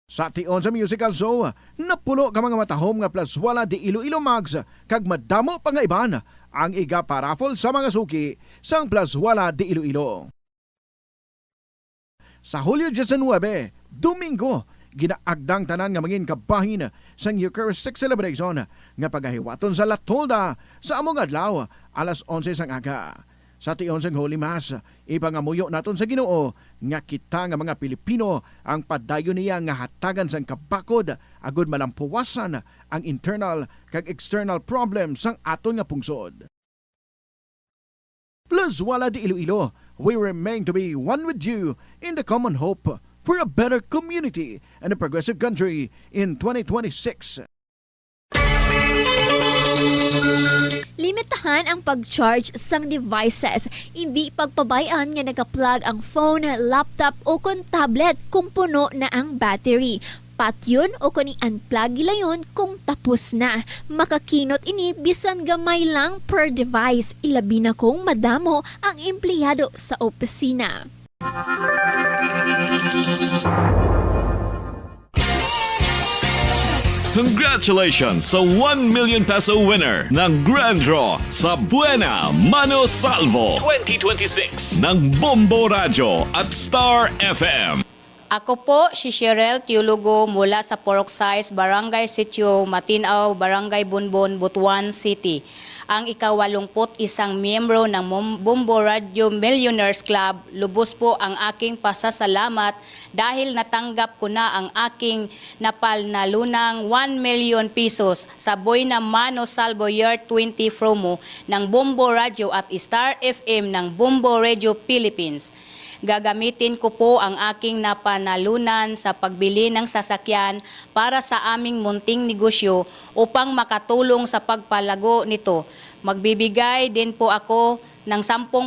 Sa tion sa musical show, napulo ka mga matahom nga Plazuela de Iloilo Mags kag madamo pa nga iban ang iga paraffle sa mga suki sang Plazuela de Iloilo. Sa Hulyo 19, Domingo, ginaagdang tanan nga mangin kabahin sang Eucharistic celebration nga pagahiwaton sa Latolda sa among adlaw alas 11 sang aga. Sa tion sang Holy Mass, ipangamuyo naton sa Ginoo nga kita nga mga Pilipino ang padayon niya nga hatagan sang kabakod agud malampuwasan ang internal kag external problems sang aton nga pungsod. Plazuela de Iloilo, we remain to be one with you in the common hope for a better community and a progressive country in 2026. Limitahan ang pag-charge sang devices. Hindi pagpabayaan nga naka-plug ang phone, laptop o kon tablet kung puno na ang battery. Patyon o kung i-unplug gilayon kung tapos na. Makakinot ini bisan gamay lang per device. Ilabi na kung madamo ang empleyado sa opisina. Congratulations sa 1 million peso winner ng Grand Draw sa Buena Mano Salvo 2026 ng Bombo Radio at Star FM. Ako po si Cheryl Teologo mula sa Poroxais, Barangay Sitio, Matinaw, Barangay Bunbon, Butuan City. ang ika-81 miyembro ng Bombo Radio Millionaires Club. Lubos po ang aking pasasalamat dahil natanggap ko na ang aking napalnalunang 1 million pesos sa Buena Mano Salvo Year 20 promo ng Bombo Radio at Star FM ng Bombo Radio Philippines. Gagamitin ko po ang aking napanalunan sa pagbili ng sasakyan para sa aming munting negosyo upang makatulong sa pagpalago nito. Magbibigay din po ako ng 10%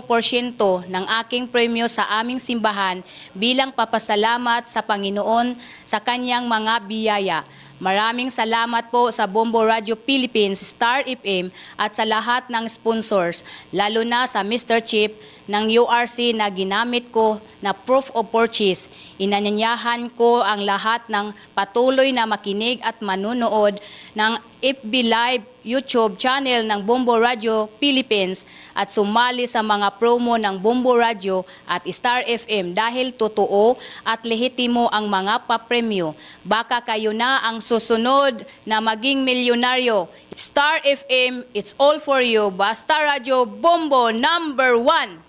ng aking premyo sa aming simbahan bilang papasalamat sa Panginoon sa kanyang mga biyaya. Maraming salamat po sa Bombo Radio Philippines, Star FM at sa lahat ng sponsors, lalo na sa Mr. Chip ng URC na ginamit ko na proof of purchase. Inanyayahan ko ang lahat ng patuloy na makinig at manunood ng FB Live YouTube channel ng Bombo Radio Philippines at sumali sa mga promo ng Bombo Radio at Star FM dahil totoo at lehitimo ang mga papremyo. Baka kayo na ang susunod na maging milyonaryo. Star FM, it's all for you. Basta Radio Bombo #1.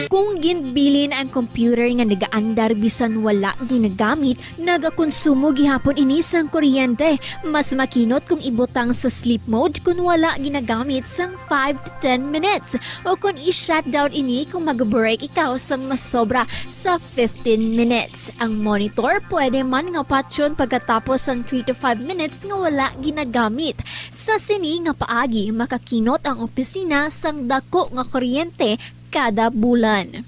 Kung ginbilin ang computer nga nagaandar bisan wala ginagamit, nagakonsumo gihapon ini sang kuryente. Mas makinot kung ibutang sa sleep mode kung wala ginagamit sang 5 to 10 minutes. O kung i-shutdown ini kung mag-break ikaw sang mas sobra sa 15 minutes. Ang monitor pwede man nga patyon pagkatapos sang 3 to 5 minutes nga wala ginagamit. Sa sini nga paagi, makakinot ang opisina sang dako nga kuryente kada bulan.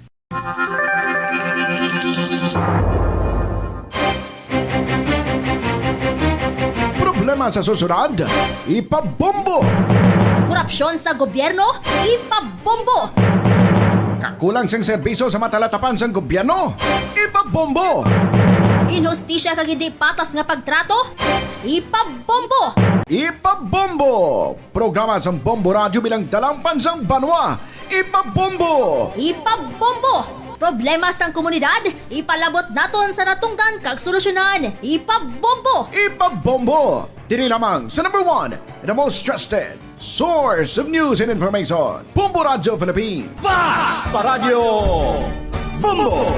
Problema sa susunod, ipabombo! Korupsyon sa gobyerno, ipabombo! Kakulang sang serbisyo sa matalatapan sang gobyerno, ipabombo! Inhustisya kag hindi patas nga pagtrato, ipabombo! Ipabombo! Programa sa Bombo Radio bilang dalampan sang banwa, ipabombo! Ipabombo! Problema sang komunidad, ipalabot naton sa natungdan kag solusyonan, ipabombo! Ipabombo! Diri lamang sa #1, the most trusted source of news and information, Bombo Radio Philippines. Basta Radio Bombo!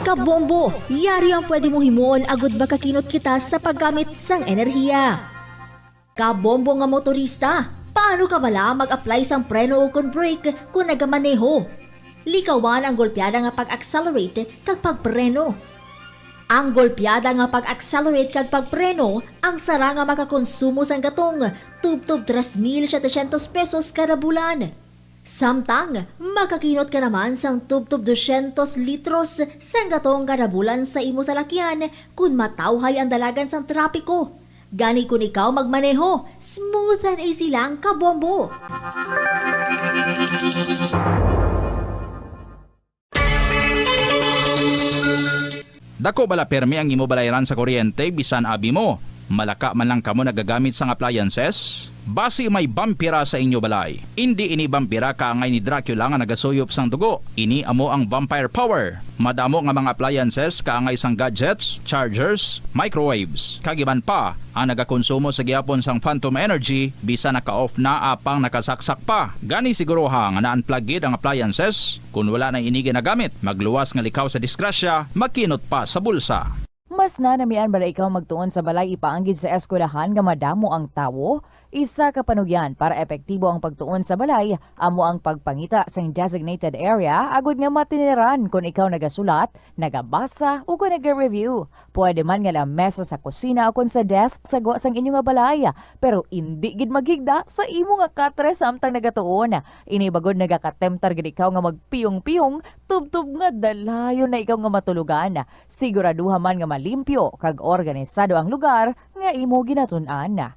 Kabombo, yari ang pwede mong himuon agud makakinot kita sa paggamit sang enerhiya. Kabombo nga motorista, paano ka bala mag-apply sang preno o kon brake kung nagamaneho? Likawan ang golpyada nga pag-accelerate kag pagpreno. Ang golpyada nga pag-accelerate kag pagpreno, ang sara nga makakonsumo sang gatong tub-tub 3,700 pesos kada bulan. Samtang, makakinot ka naman sang tub-tub 200 litros sang gatong kada bulan sa imo salakyan kung matawhay ang dalagan sang trapiko. Gani kung ikaw magmaneho, smooth and easy lang kabombo. Dako bala permi ang imo balayran sa kuryente bisan abi mo. Malaka man lang kamo nagagamit sang appliances? Basi may vampira sa inyo balay. Hindi ini vampira kaangay ni Dracula nga nagasuyop sang dugo. Ini amo ang vampire power. Madamo nga mga appliances kaangay sang gadgets, chargers, microwaves. Kagiban pa, ang nagakonsumo sa gihapon sang phantom energy bisa naka-off na apang nakasaksak pa. Gani siguro nga na-unplug ang appliances. Kung wala na ini ginagamit, magluwas nga likaw sa disgrasya, magkinot pa sa bulsa. Mas nanamian bala ikaw magtuon sa balay ipaanggid sa eskwelahan nga madamo ang tawo? Isa ka panugyan para epektibo ang pagtuon sa balay, amo ang pagpangita sa designated area agud nga matiniran kung ikaw nagasulat, nagabasa o kung nag-review. Pwede man nga lamesa sa kusina o kung sa desk sa gwa sang inyo nga balay, pero hindi gid maghigda sa imo nga katre samtang nagatuon. Ini bagod nagakatemptar gid ikaw nga magpiyong-piyong, tubtub nga dalayon na ikaw nga matulugan. Siguraduha man nga malimpyo kag organisado ang lugar nga imo ginatun-an.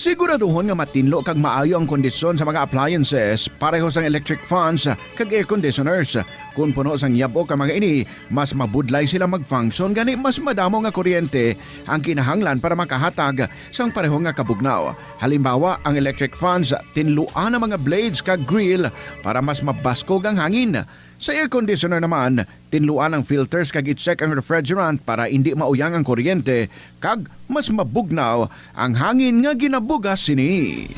Siguraduhon nga matinlo kag maayo ang kondisyon sa mga appliances pareho sang electric fans kag air conditioners. Kung puno sang yabo ka mga ini, mas mabudlay sila mag-function gani mas madamo nga kuryente ang kinahanglan para makahatag sang pareho nga kabugnaw. Halimbawa, ang electric fans tinluan ang mga blades kag grill para mas mabaskog ang hangin. Sa air conditioner naman, tinluan ang filters kag i-check ang refrigerant para hindi mauyang ang kuryente kag mas mabugnaw ang hangin nga ginabugas sini.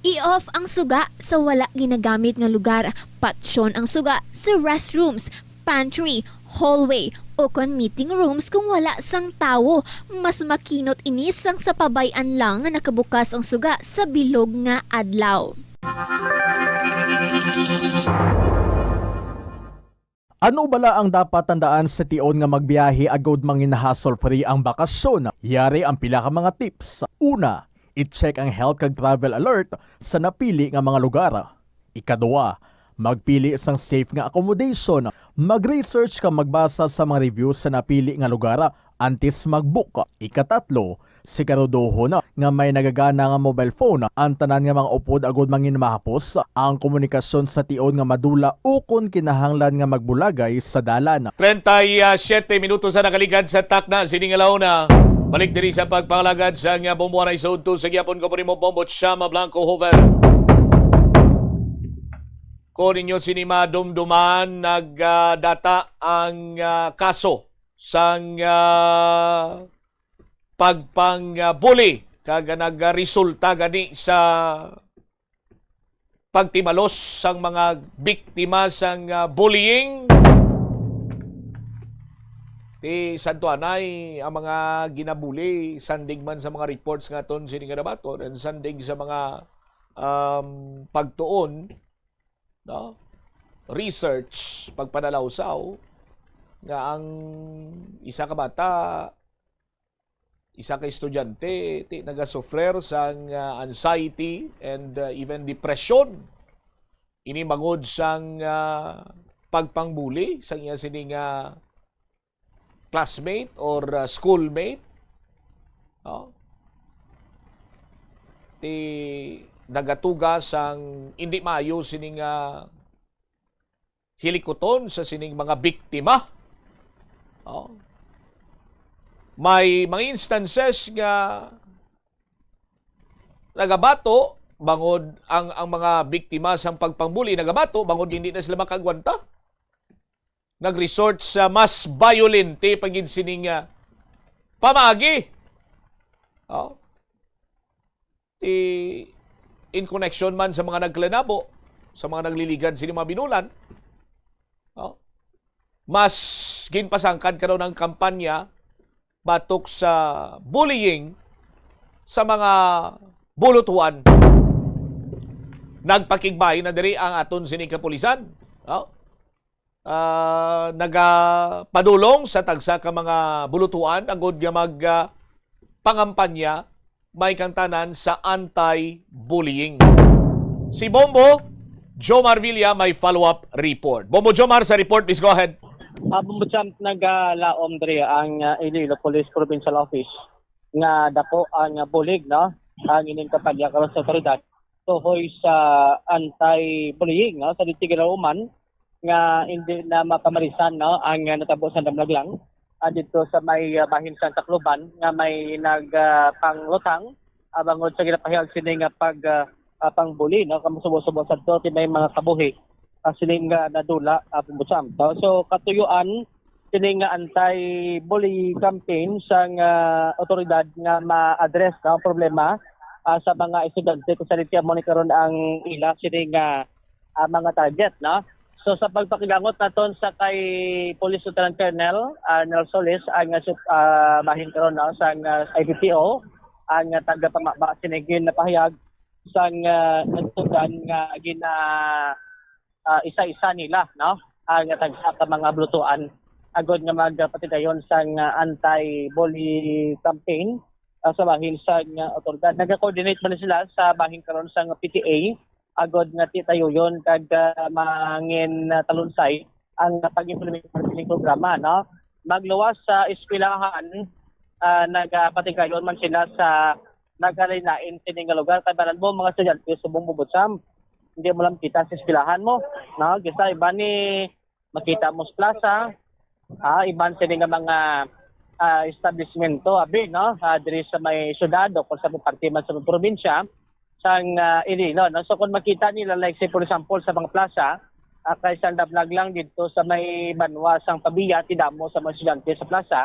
I-off ang suga sa wala ginagamit nga lugar. Patsyon ang suga sa restrooms, pantry, hallway o kon meeting rooms kung wala sang tawo. Mas makinot ini sang sa pabayan lang nga nakabukas ang suga sa bilog nga adlaw. Ano bala ang dapat tandaan sa tion nga magbiyahe agod mangin hassle-free ang bakasyon? Yari ang pila ka mga tips. Una, i-check ang health kag travel alert sa napili nga mga lugar. Ikaduwa, magpili isang safe nga accommodation. Mag-research ka magbasa sa mga reviews sa napili nga lugar antes mag-book. Ikatatlo, siguraduho na nga may nagagana nga mobile phone. Ang tanan nga mga upod agod mangin mahapos ang komunikasyon sa tion nga madula o kung kinahanglan nga magbulagay sa dalan. 37 minutos sa nakaligad sa takna siningalaw na. Balik diri sa pagpangalagad sa nga Bombo na isod to sa gyapon ko mo Bombo Chama Blanco Hover. Kung ninyo sinima dumduman nagdata ang kaso sang pagpangbuli kag nagresulta gani sa pagtimalos sang mga biktima sang bullying. Ti Santo Anay ang mga ginabuli sandig man sa mga reports nga ton sini nga nabaton and sandig sa mga pagtuon no research pagpanalawsaw nga ang isa ka bata isa ka estudyante ti nagasufrer sang anxiety and even depression ini bangod sang pagpangbuli sang iya sini nga classmate or schoolmate no? Ti nagatuga sang hindi maayo sining hilikoton sa sining mga biktima no? May mga instances nga nagabato bangod ang mga biktima sang pagpangbuli nagabato bangod hindi na sila makagwanta nagresort sa mas violente pagin sining pamagi. Oh. In connection man sa mga nagklanabo, sa mga nagliligan sini mga binulan. Oh. Mas ginpasangkad karon ng kampanya batok sa bullying sa mga bulutuan. Nagpakigbay na diri ang aton sining kapulisan. Oh. Nagapadulong sa tagsa ka mga bulutuan agod nga pangampanya may kantanan sa anti-bullying. Si Bombo Jomar Villa may follow-up report. Bombo Jomar sa report, please go ahead. Bombo Champ naglaom diri ang Iloilo Police Provincial Office nga dapo ang bulig no ang ining kapalya karon sa otoridad tuhoy sa anti-bullying no sa Litigilauman nga hindi na mapamarisan no ang natabo sa damlaglang dito sa may bahin sa Tacloban nga may nagpanglutang bangod sa ginapahayag sini nga pangbuli no kamusubo-subo sa to may mga kabuhi sini nga nadula pumbutsam so katuyuan sini nga anti-bully campaign sa otoridad nga ma-address no problema sa mga estudyante kung sa litya mo ni karon ang ila sini nga mga target no. So sa pagpakilangot naton sa kay Police Lieutenant Colonel Nel Solis ang bahin karon no, sa IPPO ang taga-pamaba sinigin na pahayag sa nagtugan nga gina isa-isa nila no ang tagsa ka mga blutuan agod nga magpatidayon sa anti-bully campaign sa bahin sa otoridad. Nag-coordinate man sila sa bahin karon sa PTA agod nga titayo yon kag mangin talunsay ang pag-implement ng programa no magluwas sa eskwelahan nagapatigayon man sila sa nagalinain sining lugar kay balan mo mga estudyante subong bubutsam hindi mo lang kita sa eskwelahan mo no gisa iba ni makita mo sa plaza iban sining mga establishmento abi no diri sa may syudad o sa parte man sa probinsya sang Iloilo. No? So kung makita nila, like say for example sa mga plaza, kaysa nablag lang dito sa may banwa sang pabiya, tidamo sa mga estudyante sa plaza.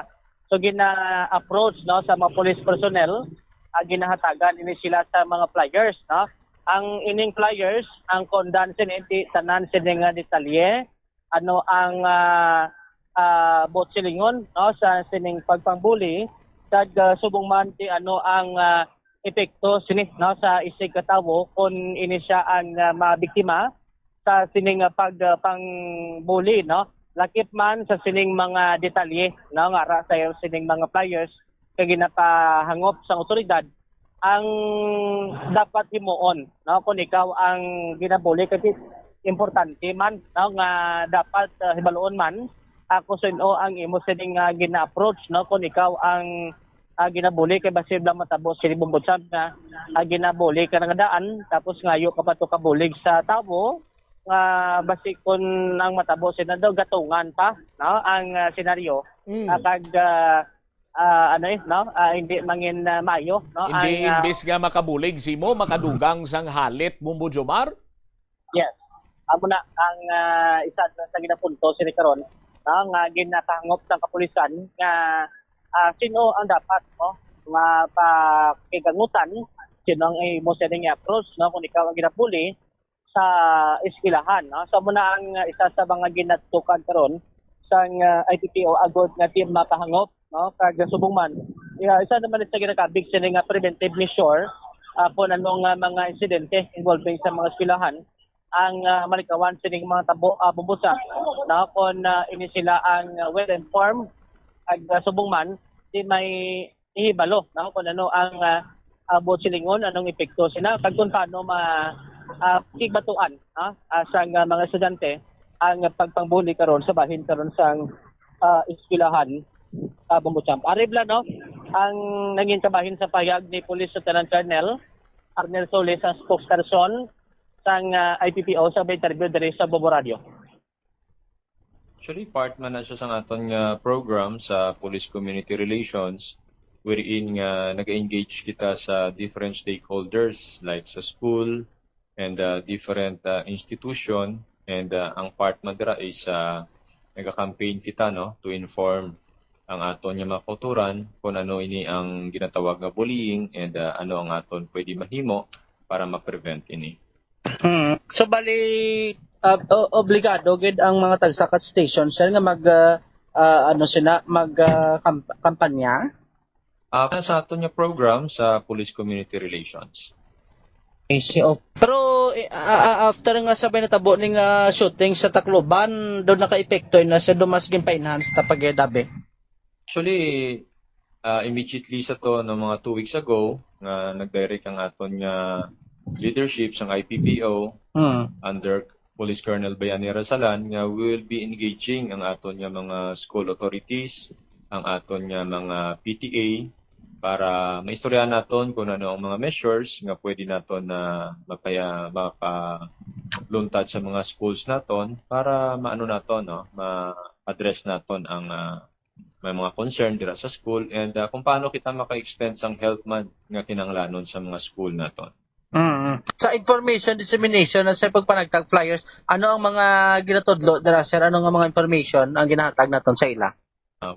So gina-approach no, sa mga police personnel, ginahatagan ini sila sa mga flyers. No? Ang ining flyers, ang kondan siniti, tanan sining detalye, ano ang botsilingon no, sa sining pagpangbuli, kag subong man ti ano ang epekto sini no sa isig katawo kung ini siya ang mabiktima sa sining pagpangbuli no, lakip man sa sining mga detalye no nga sa sining mga flyers kay ginapahangop sa otoridad ang dapat himuon no kung ikaw ang ginabuli kasi importante man no nga dapat hibaluon man ako sino ang imo sining gina-approach no kung ikaw ang ginabuli kay basib lang matabo si Bumbudsab na ginabuli ka nga daan tapos ngayo ka pa to kabulig sa tabo nga basi kun ang matabo sina daw gatungan pa no ang senaryo kag hindi mangin mayo no hindi imbis nga makabulig simo makadugang sang halit Bumbo Jomar. Yes, amo na ang isa sa ginapunto sini karon nga ginatangop sa kapulisan nga sino ang dapat no mapakigangutan, sino ang imo sa ning approach no kung ikaw ang ginabuli sa eskwelahan no. So muna ang isa sa mga ginatukan karon sang IPPO agod nga team makahangop no kag subong man isa naman sa ginakabig sa ning preventive measure kung anong mga insidente involving sa mga eskwelahan ang malikawan sining mga bumbusa no kung ini sila ang well informed ag subong man di may ihibalo no kung ano ang botsilingon anong epekto sina kag kung paano kigbatuan sa mga estudyante ang pagpangbuli karon sa bahin karon sang eskwelahan Bumbudsab. Aribla no ang naging kabahin sa payag ni Police Lieutenant Colonel Arnel Solis ang spokesperson sang IPPO sa interview diri sa Bombo Radio. Actually, part man na siya sa aton nga program sa Police Community Relations wherein nga nag-engage kita sa different stakeholders like sa school and different institution and ang part man dira is nag-campaign kita no to inform ang aton nga mga kauturan kung ano ini ang ginatawag nga bullying and ano ang aton pwede mahimo para ma-prevent ini. So bali obligado gid ang mga tagsakat station sir nga kampanya sa aton nga program sa Police Community Relations. Pero after nga sabay natabo ning shooting sa Tacloban do naka-epekto na sa dumas gin pa-enhance ta pagdabi. Actually immediately sa to no mga 2 weeks ago nga nag-direct ang aton nga leadership sa IPPO under Police Colonel Bayani Rasalan nga we will be engaging ang aton nga mga school authorities, ang aton nga mga PTA para maistoryahan naton kung ano ang mga measures nga pwede naton na mapaluntad sa mga schools naton para maano naton no ma-address naton ang may mga concern dira sa school and kung paano kita maka-extend sang health month nga kinahanglanon sa mga school naton. Sa information dissemination sa pagpanagtag flyers, ano ang mga ginatudlo dira sir? Ano nga mga information ang ginahatag naton sa ila?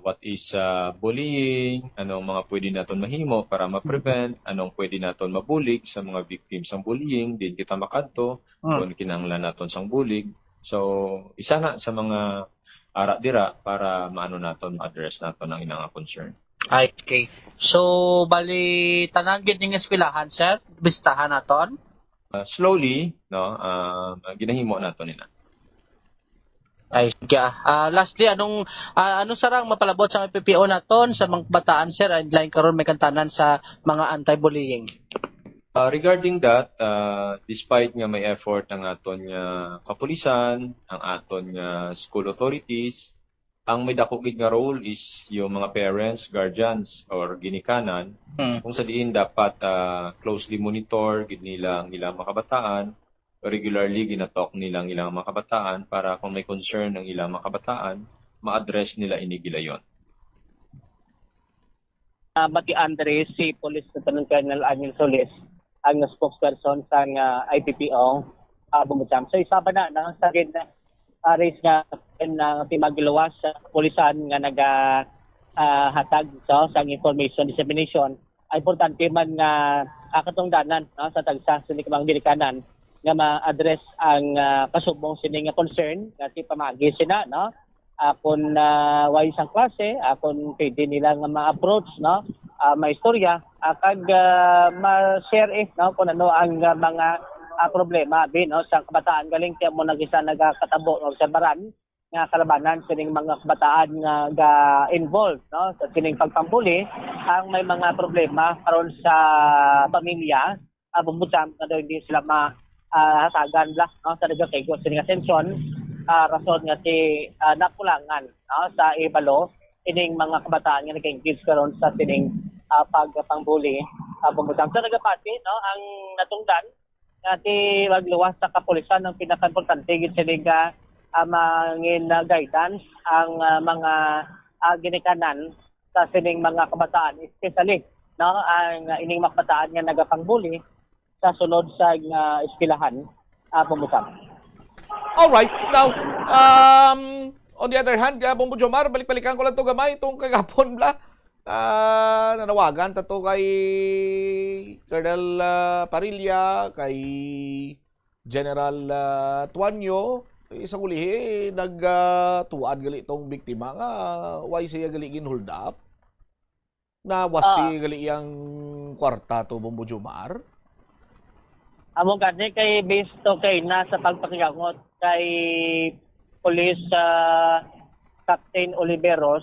What is bullying? Anong mga pwede naton mahimo para ma-prevent? Anong pwede naton mabulig sa mga victims ng bullying? Din kita makadto kung kinahanglan naton sang bulig. So isa na sa mga ara dira para maano naton ma-address naton ang inang concern. Okay. So, bali, tanan gid ning eskwelahan, sir? Bistahan naton? Slowly, no? Ginahimo naton nila. Ay, lastly, ano sarang mapalabot sa PPO naton sa mga bataan, sir? Line karon may kantanan sa mga anti-bullying. Regarding that, despite nga may effort ang aton nga kapulisan, ang aton nga school authorities, ang may dakogid nga role is yung mga parents, guardians, or ginikanan. Kung sa diin dapat closely monitor gid nila ang ilang mga kabataan, regularly ginatalk nila ang ilang mga kabataan para kung may concern ng ilang mga kabataan, ma-address nila inigilayon. Mati Andres, si Police Lieutenant Colonel Arnel Solis, ang spokesperson sa IPPO Bumbutsam. So isa ba na sa race nga ng timagluwas sa pulisan nga hatag sa information dissemination. Ay importante man nga katungdanan sa tagsa sa mga dirikanan nga ma-address ang kasubong sini nga concern nga ti pamagi sina kung way isang klase kung pwede nila nga ma-approach may istorya kag ma-share kung ano ang mga problema sa kabataan galing tiya mo nagisa nagakatabo sa baran nga kalabanan sining mga kabataan nga involved sa sining pagpambuli ang may mga problema karon sa pamilya Bumbutsam nga daw hindi sila hatagan sa nagakaygo sining atensyon rason nga ti nakulangan sa ibalo ining mga kabataan nga nag-engage karon sa sining pagpangbuli Bumbutsam. Sa nagapati ang natungdan nga ti magluwas sa kapulisan ng pinaka-importante gid sining mangin guidance ang mga ginikanan sa sining mga kabataan, especially ang ining mga kabataan nga nagapangbuli sa sunod sa eskwelahan Bumbutsam. Alright, now on the other hand, Bombo Jomar, balik-balikan ko lang to gamay itong kagapon bla. Nanawagan tato kay Colonel Parilla, kay General Tuanyo. Isang ulihi, nagtuad gali itong biktima nga why siya gali ginhold up na wasi gali ang kwarta to Bombo Jomar. Amo gani kay based to kay na sa pagpakigangot kay Police Captain Oliveros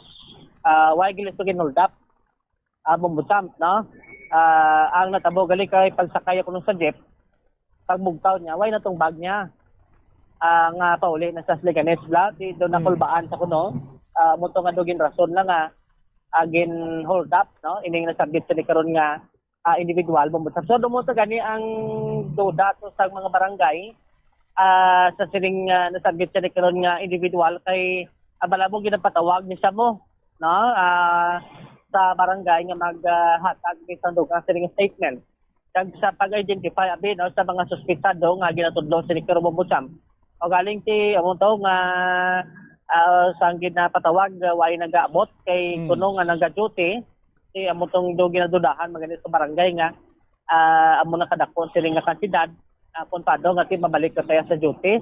why gali to ginhold up Bumbutsam ang natabo gali kay pagsakay ko sa jeep pagmugtaw niya why na tong bag niya nga pauli na sa Sliganes bla di do nakulbaan sa kuno mo to nga dugin rason lang nga agin hold up ining nasabit sa karon nga individual Bumbutsam. So mo to gani ang duda to sa mga barangay sa sining nasabit sa karon nga individual kay abalabo ginapatawag ni sa mo sa barangay nga maghatag bisan dugang sining statement kag sa pag-identify sa mga suspetsado nga ginatudlo sa karon Bumbutsam. O galing ti among tao nga sang ginapatawag way nagaabot kay kuno nga nagaduty ti among tong do ginadudahan magani sa barangay nga amo nakadakon sila nga kansidad puntado nga ti mabalik ka sa duty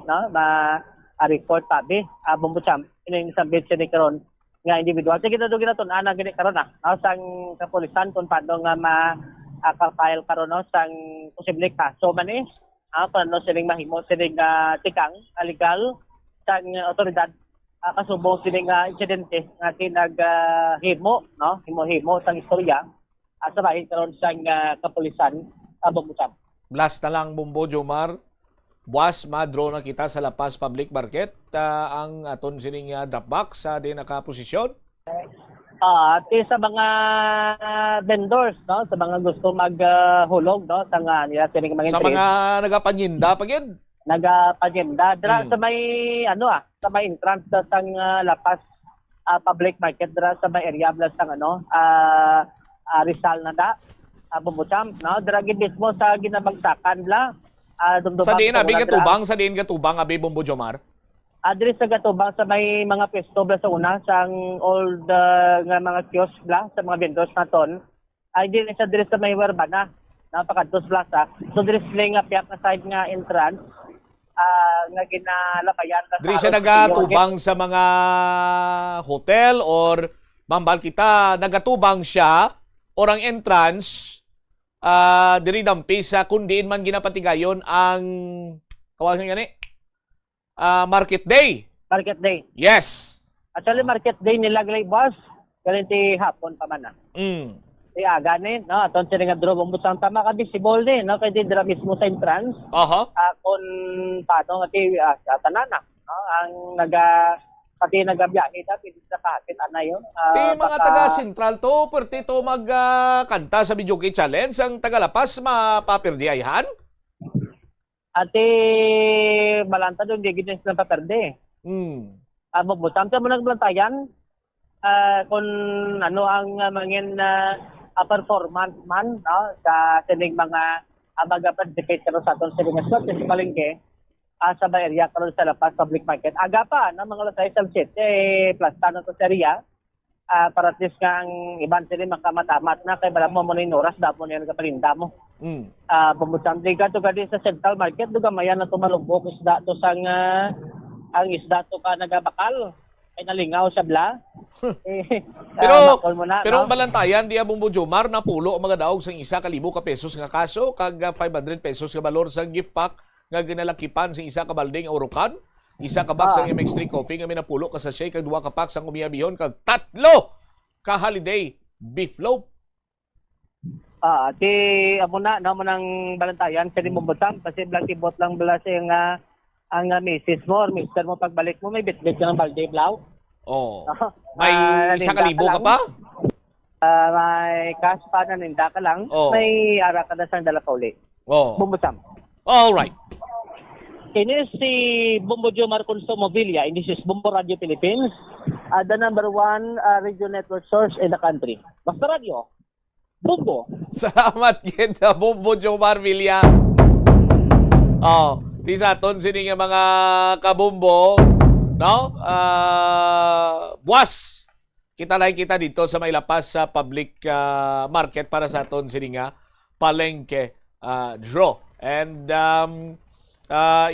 report tabi Bumbutsam ining sabit siya ni karon nga individual sige do ginatun-ana gini karon sang kapulisan puntado nga ma-file karon sang posible kaso man paano siling mahimo siling tikang legal sa otoridad kasubong siling insidente nga himo himo sang istorya sa bahin karon sang kapulisan Bumbutsam. Blast na lang Bombo Jomar. Buwas madro na kita sa Lapas Public Market ang aton sining dropbox sa di nakaposisyon. Sa mga vendors sa mga gusto maghulog sa nga nila sining mga sa mga nagapanyinda pagid nagapanyinda dira sa may sa may entrance sang Lapas Public Market dira sa may area blas sang Rizal na Bumbutsam dira gid mismo sa ginabagsakan bla sa diin abi gatubang abi Bombo Jomar. Adres sa Gatubang sa may mga pwesto bla sa una sang old nga mga kiosk bla sa mga vendors naton ay din sa adres sa may Werbana napakadtos plaza so adres lang nga piyak na side nga entrance nga ginalabayan diri siya nagatubang sa mga hotel or mambal kita nagatubang siya or ang entrance diri dampi sa kundiin man ginapatigayon ang kawasan gani Market Day. Market Day. Yes. Actually, Market Day nila galay boss. Galinti hapon pa man gani aton sila nga draw Bumbutsam tama ka visible din kay di dira mismo sa entrance. Kung paano nga ti tanana ang pati nagabiyahe pwede sa kahit yun. Mga taga Central to perti to magkanta sa Video Game Challenge ang taga Lapas mapapirdiayhan. Ate balanta doon di gid sila paperde. Bumbutsam sa mo nagbantayan kung ano ang mangin performance man sa sining mga mag-participate karon sa aton silingan slot sa palengke sa area karon sa Lapas Public Market. Aga pa na mga alas 6 plus tanong sa area para at least nga ang iban sila makamatamat na kay bala mo mo ning oras dapat mo niya nagaparinda mo. Bumutang ka to kadi sa Central Market duga mayan na tumalubok isda to sang ang isda to ka nagabakal ay nalingaw sa bla. Pero ang balantayan diya Bumbo Jomar napulo ang mga daog sang 1,000 ka pesos nga kaso kag 500 pesos ka balor sa gift pack nga ginalakipan sa 1 ka balding urukan, 1 ka box ng MX3 coffee nga minapulo ka sa shake kag 2 ka pack sang umiyabihon kag 3 ka holiday beef loaf. Ti amo na mo nang balantayan sa Bumbutan kasi blang tibot lang bala siya ang misis mo or mister mo pagbalik mo may bitbit ka ng balde blaw. May 1,000 ka pa? May cash pa na ninda ka lang. May ara ka na sa dala ka uli. Bumbutan. All right. Ini si Bumbo Jomar Consumo Villa, and this is Bumbo Radio Philippines, the number 1 radio network source in the country. Basta Radio, Bumbo. Salamat kita, Bumbo Jomar Villa. Tisaton sini nga mga kabumbo, no? Buwas. Kita dito sa may Lapas sa public market para sa aton sini nga palengke draw. And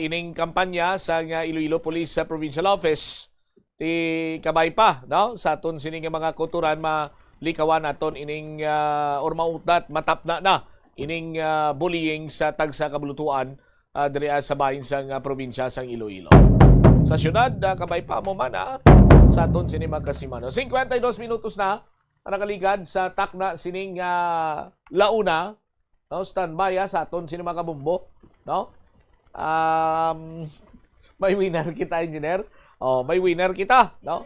ining kampanya sa Iloilo Police Provincial Office ti kabay pa no sa aton sini nga mga kuturan malikawan naton ining or mautat matapna na ining bullying sa tagsa kabulutuan diri sa bahin sang probinsya sang Iloilo. Sa syudad kabay pa mo man sa aton sini magkasimano. 52 minutos na nakaligad sa takna sining launa. No, standby sa aton sino mga kabumbo, no? May winner kita, engineer. May winner kita, no?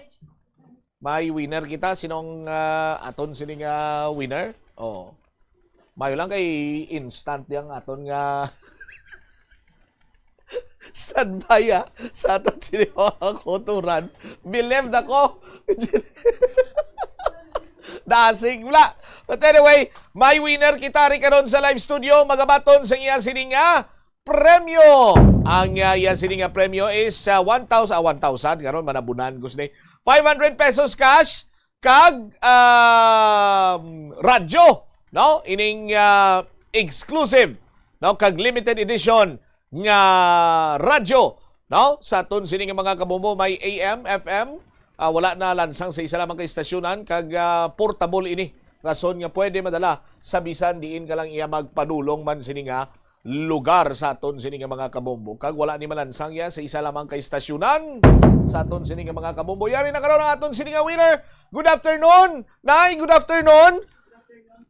May winner kita sinong aton sining winner. Mayo lang kay instant yang aton nga standby sa aton sino mga kuturan. Believe nako. Dasig wala. But anyway, may winner kita rin karon sa live studio. Magabaton sa iya sininga premyo. Ang iya sininga premyo is 1,000 karon manabunan gusto 500 pesos cash kag radyo, no? Ining exclusive, no? Kag limited edition nga radyo, no? Sa aton sininga mga kabumbo may AM, FM. Wala na lansang sa isa lamang ka istasyonan kag portable ini. Rason nga pwede madala sa bisan diin ka lang iya magpadulong man sini nga lugar sa aton sini nga mga kabombo. Kag wala ni malansang ya sa isa lamang ka istasyonan sa aton sini nga mga kabombo. Yari na karon ang aton sini nga winner. Good afternoon. Nay, good afternoon.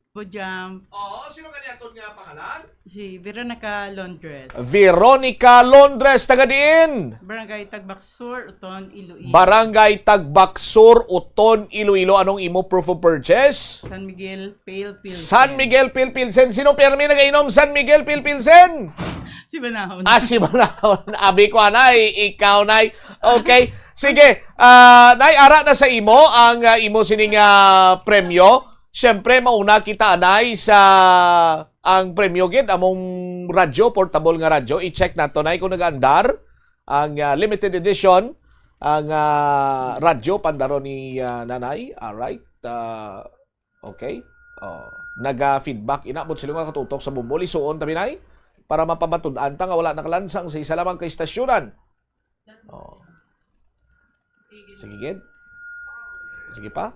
Pujam. Sino kani aton nga pangalan? Si Veronica Londres. Veronica Londres, taga diin. Barangay Tagbaksur, Uton, Iloilo. Barangay Tagbaksur, Uton, Iloilo. Anong imo proof of purchase? San Miguel, Pilpilsen. San Miguel, Pilpilsen. Sino permi nag-inom San Miguel, Pilpilsen? Si Banahon. Si Banahon. Abi ko, Nay. Ikaw, Nay. Okay. Sige. Nay, ara na sa imo ang imo sining premyo. Siyempre, mauna kita, Nay, sa ang premyo gid among radyo, portable nga radyo. I-check nato, Nay, kung nag-andar ang limited edition, ang radyo, pandaro ni Nanay. Alright. Okay. Nag-feedback. Inabot sila nga katutok sa Bumbo. Lisuon, tabi, Nay, para mapamatud-an ta nga wala nakalansang sa isa lamang ka istasyonan. Sige, gid. Sige pa.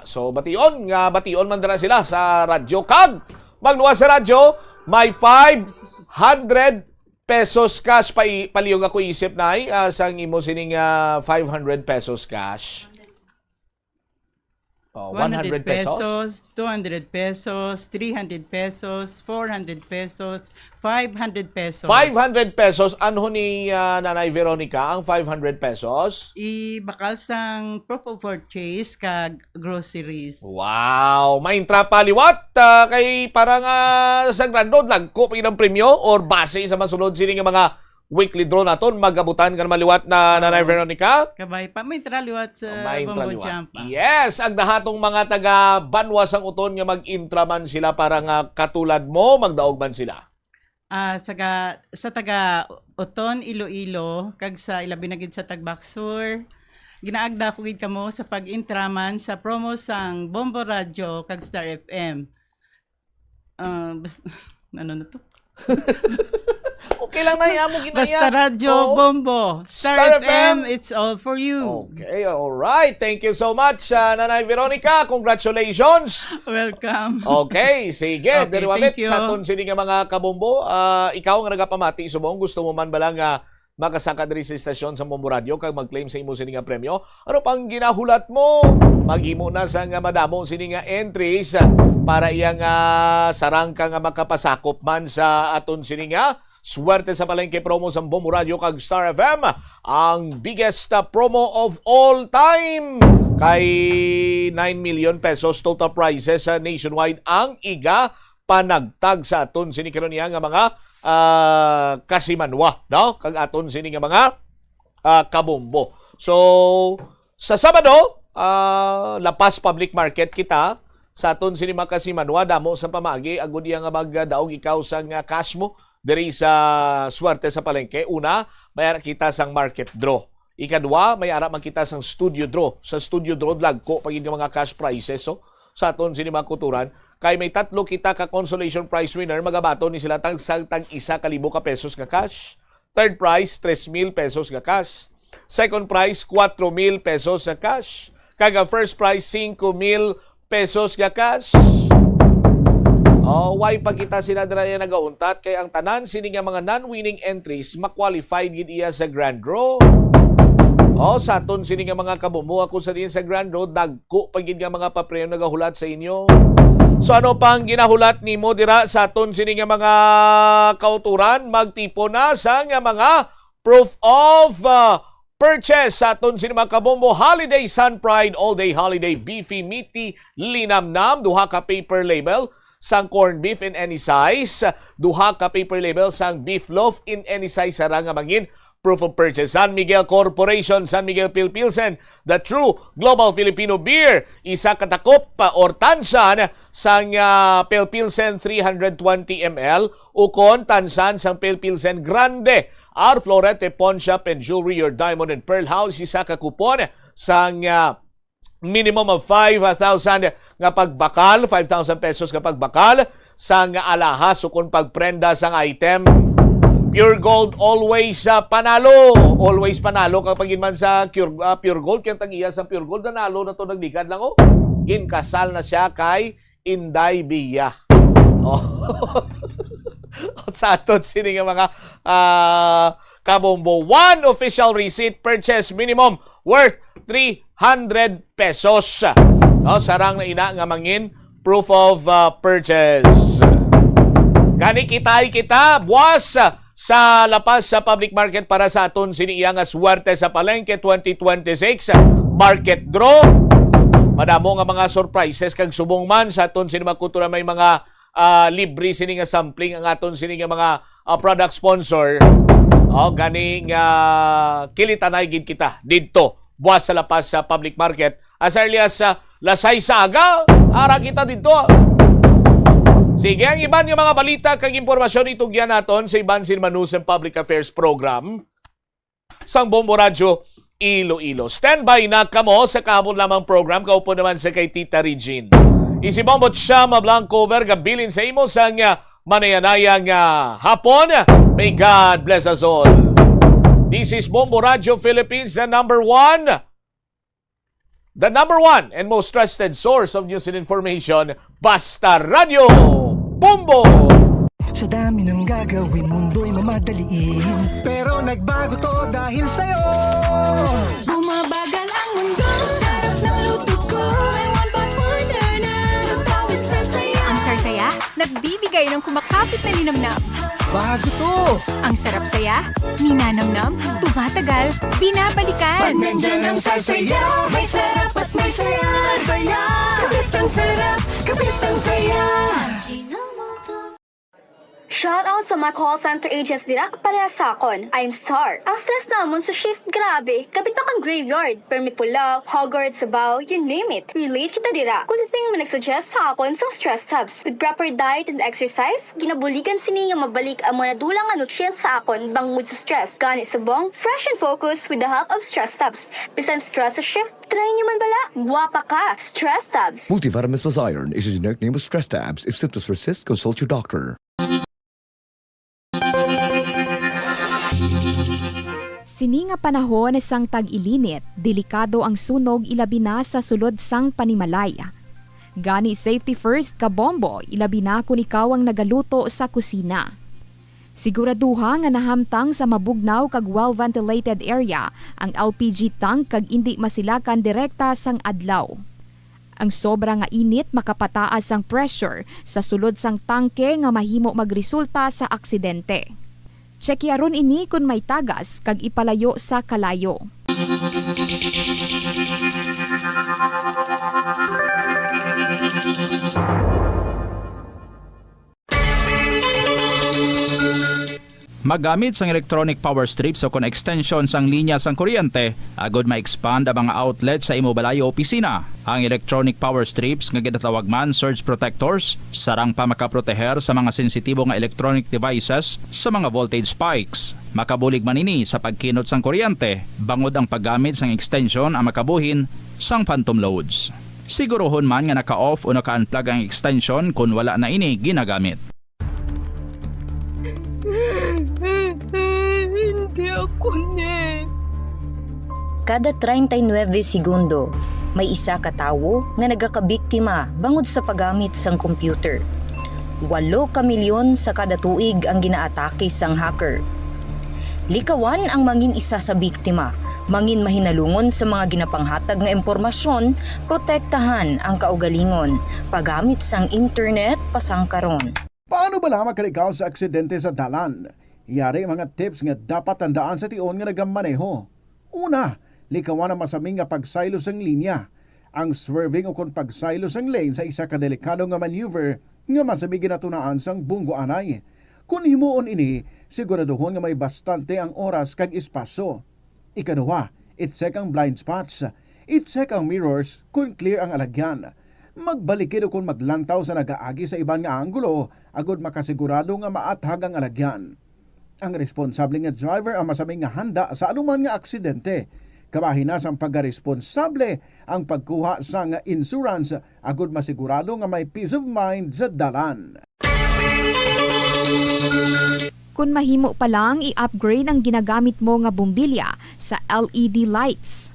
So bation man dira sila sa radyo kag magluwa sa radyo may 500 pesos cash paliyong ako isip nay sang imo sining 500 pesos cash. 100 pesos, 200 pesos, 300 pesos, 400 pesos, 500 pesos. 500 pesos. Ano ni Nanay Veronica ang 500 pesos? Ibakal sang proof of purchase kag groceries. Wow! May intrapaliwat kay parang sa grandod lang ko ng premyo or base sa masunod sini nga mga weekly draw naton. Magabutan ka maliwat na Nanay Veronica. Kabay pa may traliwat sa May Bombo intraliwat. Jump. Yes, ang dahatong mga taga Banwas ang uton nga mag-intraman sila para nga katulad mo, magdaog man sila. Sa taga Uton, Iloilo, kag sa ilabi na gid sa Tagbaksur, ginaagda ko gid kamo sa pag-intraman sa promo sang Bombo Radio kag Star FM. Ano na to? Okay lang na amo ginaya. Basta Radio Bombo. Star FM, it's all for you. Okay, all right. Thank you so much, Nanay Veronica. Congratulations. Welcome. Okay, sige. Okay, Deriwabit thank you. sa aton sini nga mga kabombo. Ikaw nga nagapamati subong gusto mo man bala nga makasaka diri sa istasyon sa Bombo Radio kag mag-claim sa imo sini nga premyo. Ano pang ginahulat mo? Maghimo na sa nga madamo sini nga entries para iyang sarang ka nga makapasakop man sa aton sini nga swerte sa palengke promo sa Bombo Radio kag Star FM. Ang biggest promo of all time kay 9 million pesos total prizes nationwide ang iga panagtag sa aton sini karon niya nga mga kasimanwa, no? Kag aton sini nga mga kabombo. So sa Sabado, lapas public market kita sa aton sini mga kasimanwa damo sa pamagi agud iya nga magdaog ikaw sa nga cash mo diri sa swerte sa palengke. Una, may ara kita sang market draw. Ikadua, may ara man kita sang studio draw. Sa studio draw lagko pagin nga mga cash prizes so sa aton sini mga kuturan kay may tatlo kita ka consolation prize winner magabaton ni sila tag 1,000 ka pesos nga cash. Third prize 3,000 pesos nga cash. Second prize 4,000 pesos nga cash. Kaga first prize 5,000 pesos nga cash. Why pa kita sila dira nagauntat kay ang tanan sini nga mga non-winning entries ma-qualified gid iya sa grand draw. Sa aton sini nga mga kabumbuha ko sa din sa grand draw dagko pa gid nga mga papremyo nagahulat sa inyo. So ano pang ginahulat nimo dira sa aton sini nga mga kauturan? Magtipo na sa nga mga proof of purchase sa aton sini mga kabombo. Holiday Sun Pride All Day Holiday Beefy Meaty Linamnam, duha ka paper label sang corned beef in any size, duha ka paper label sang beef loaf in any size sarang nga mangin proof of purchase. San Miguel Corporation, San Miguel Pilsen, the true global Filipino beer, isa katakop or tansan sang Pilsen 320 ml ukon tansan sang Pilsen Grande. Our Florete Pawn Shop and Jewelry, your diamond and pearl house, isa ka kupon sang minimum of 5,000 nga pagbakal, 5,000 pesos nga pagbakal sang alahas ukon pagprenda sang item. Pure Gold always panalo. Always panalo kapag man sa Pure Gold. Kaya tag-iya sa Pure Gold, nanalo na to naglikad lang. Inkasal na siya kay Inday Biya. Sa aton sini nga mga kabombo. One official receipt purchase minimum worth 300 pesos. Sarang na ina nga mangin proof of purchase. Gani kita buwas sa lapas sa public market para sa aton siniya nga swerte sa palengke 2026 market draw. Madamo nga mga surprises kag subong man sa aton sini magkultura may mga libre sini nga sampling ang aton sini nga mga product sponsor. Gani nga kilitanay gid kita didto buwas sa lapas sa public market as early as lasay saga ara kita didto. Sige, ang iban yung mga balita kag impormasyon itugyan naton sa Iban Silma News and Public Affairs Program sang Bombo Radio Iloilo. Standby na kamo sa kahapon lamang program. Kaupo naman sa kay Tita Regine. Isibombot siya mablang cover gabilin sa imo sang manayanayang hapon. May God bless us all. This is Bombo Radio Philippines, the number one and most trusted source of news and information, Basta Radio Bombo! Sa dami ng gagawin, mundo'y mamadaliin, pero nagbago to dahil sa'yo. Bumabagal ang mundo sa sarap ng luto ko. May one pot order na lutawin sarsaya. Ang sarsaya, nagbibigay ng kumakapit na linamnam. Bago to! Ang sarap saya, ninanamnam, tumatagal, binabalikan. Pag nandyan ang sarsaya, may sarap at may saya. Saya! Kapit ang sarap, kapit ang saya. Shoutout sa mga call center agents dira pareha sa akon. I'm Star. Ang stress namon sa shift grabe. Kapit pa kang graveyard. Permi Pulau, Hogwarts, Sabaw, you name it. Relate kita dira. Kung thing mo nagsuggest sa akon sa stress tabs. With proper diet and exercise, ginabuligan sini nga mabalik ang mga nadulang nutrients sa akon bangod sa stress. Gani subong, fresh and focused with the help of stress tabs. Bisan stress sa shift, try nyo man bala. Guwapa ka. Stress tabs. Multivitamins plus iron is a generic name of stress tabs. If symptoms persist, consult your doctor. Sini nga panahon sang tag-ilinit, delikado ang sunog ilabi na sa sulod sang panimalay. Gani safety first ka bombo, ilabi na kung ikaw ang nagaluto sa kusina. Siguraduha nga nahamtang sa mabugnaw kag well-ventilated area ang LPG tank kag indi masilakan direkta sang adlaw. Ang sobra nga init makapataas ang pressure sa sulod sang tangke nga mahimo magresulta sa aksidente. Tsekyaron ini kung may tagas kag ipalayo sa kalayo. Magamit sang electronic power strips o kon extension sang linya sang kuryente, agod ma-expand ang mga outlet sa imo balay o opisina. Ang electronic power strips nga ginatawag man surge protectors, sarang pa makaproteher sa mga sensitibo nga electronic devices sa mga voltage spikes. Makabulig man ini sa pagkinot sang kuryente, bangod ang paggamit sang extension ang makabuhin sang phantom loads. Sigurohon man nga naka-off o naka-unplug ang extension kung wala na ini ginagamit. Hindi ako ne. Kada 39 segundo, may isa ka tawo nga nagakabiktima bangod sa paggamit sang computer. 8 ka milyon sa kada tuig ang ginaatake sang hacker. Likawan ang mangin isa sa biktima, mangin mahinalungon sa mga ginapanghatag nga impormasyon, protektahan ang kaugalingon, paggamit sang internet pasangkaron. Paano ba lamang kalikaw sa aksidente sa dalan? Yari mga tips nga dapat tandaan sa tion nga nagamaneho. Una, likawan ang masaming nga pagsaylo sang linya. Ang swerving o kon pagsaylo sang lane sa isa ka delikado nga maneuver nga masami ginatunaan sang bunggo anay. Kung himuon ini, siguraduhon nga may bastante ang oras kag espasyo. Ikaduha, i-check ang blind spots. I-check ang mirrors kung clear ang alagyan. Magbalikid o kung maglantaw sa nagaagi sa ibang nga anggulo, agod makasigurado nga maathag ang alagyan. Ang responsable nga driver ang masaming nga handa sa anuman nga aksidente. Kabahinas ang pagkaresponsable ang pagkuha sa nga insurance, agod masigurado nga may peace of mind sa dalan. Kung mahimo pa lang i-upgrade ang ginagamit mo nga bumbilya sa LED lights.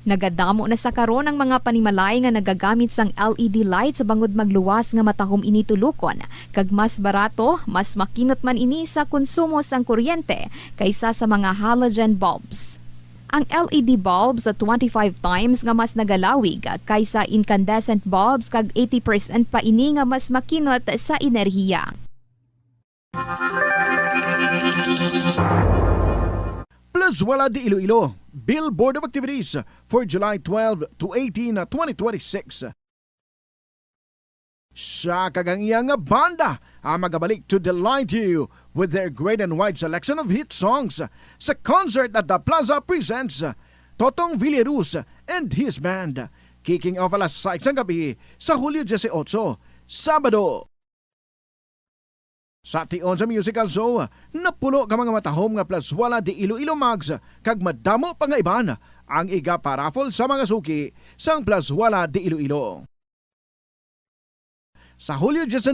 Nagadamo na sa karon ang mga panimalay nga nagagamit sang LED lights bangod magluwas nga matahom ini tulukon. Kag mas barato, mas makinot man ini sa konsumo sang kuryente kaysa sa mga halogen bulbs. Ang LED bulbs sa 25 times nga mas nagalawig kaysa incandescent bulbs kag 80% pa ini nga mas makinot sa enerhiya. Plus wala di Iloilo, Billboard of Activities for July 12 to 18, 2026. Sa kagangiyang banda ang magabalik to delight you with their great and wide selection of hit songs sa concert at the Plaza presents Totong Villaruz and his band, kicking off alas 6 ng gabi sa Hulyo 18, Sabado. Sa tion sa musical show, napulo ka mga matahom nga plus wala di Iloilo Mags kag madamo pa nga iban ang iga paraffle sa mga suki sang plus wala di Iloilo. Sa Hulyo 19,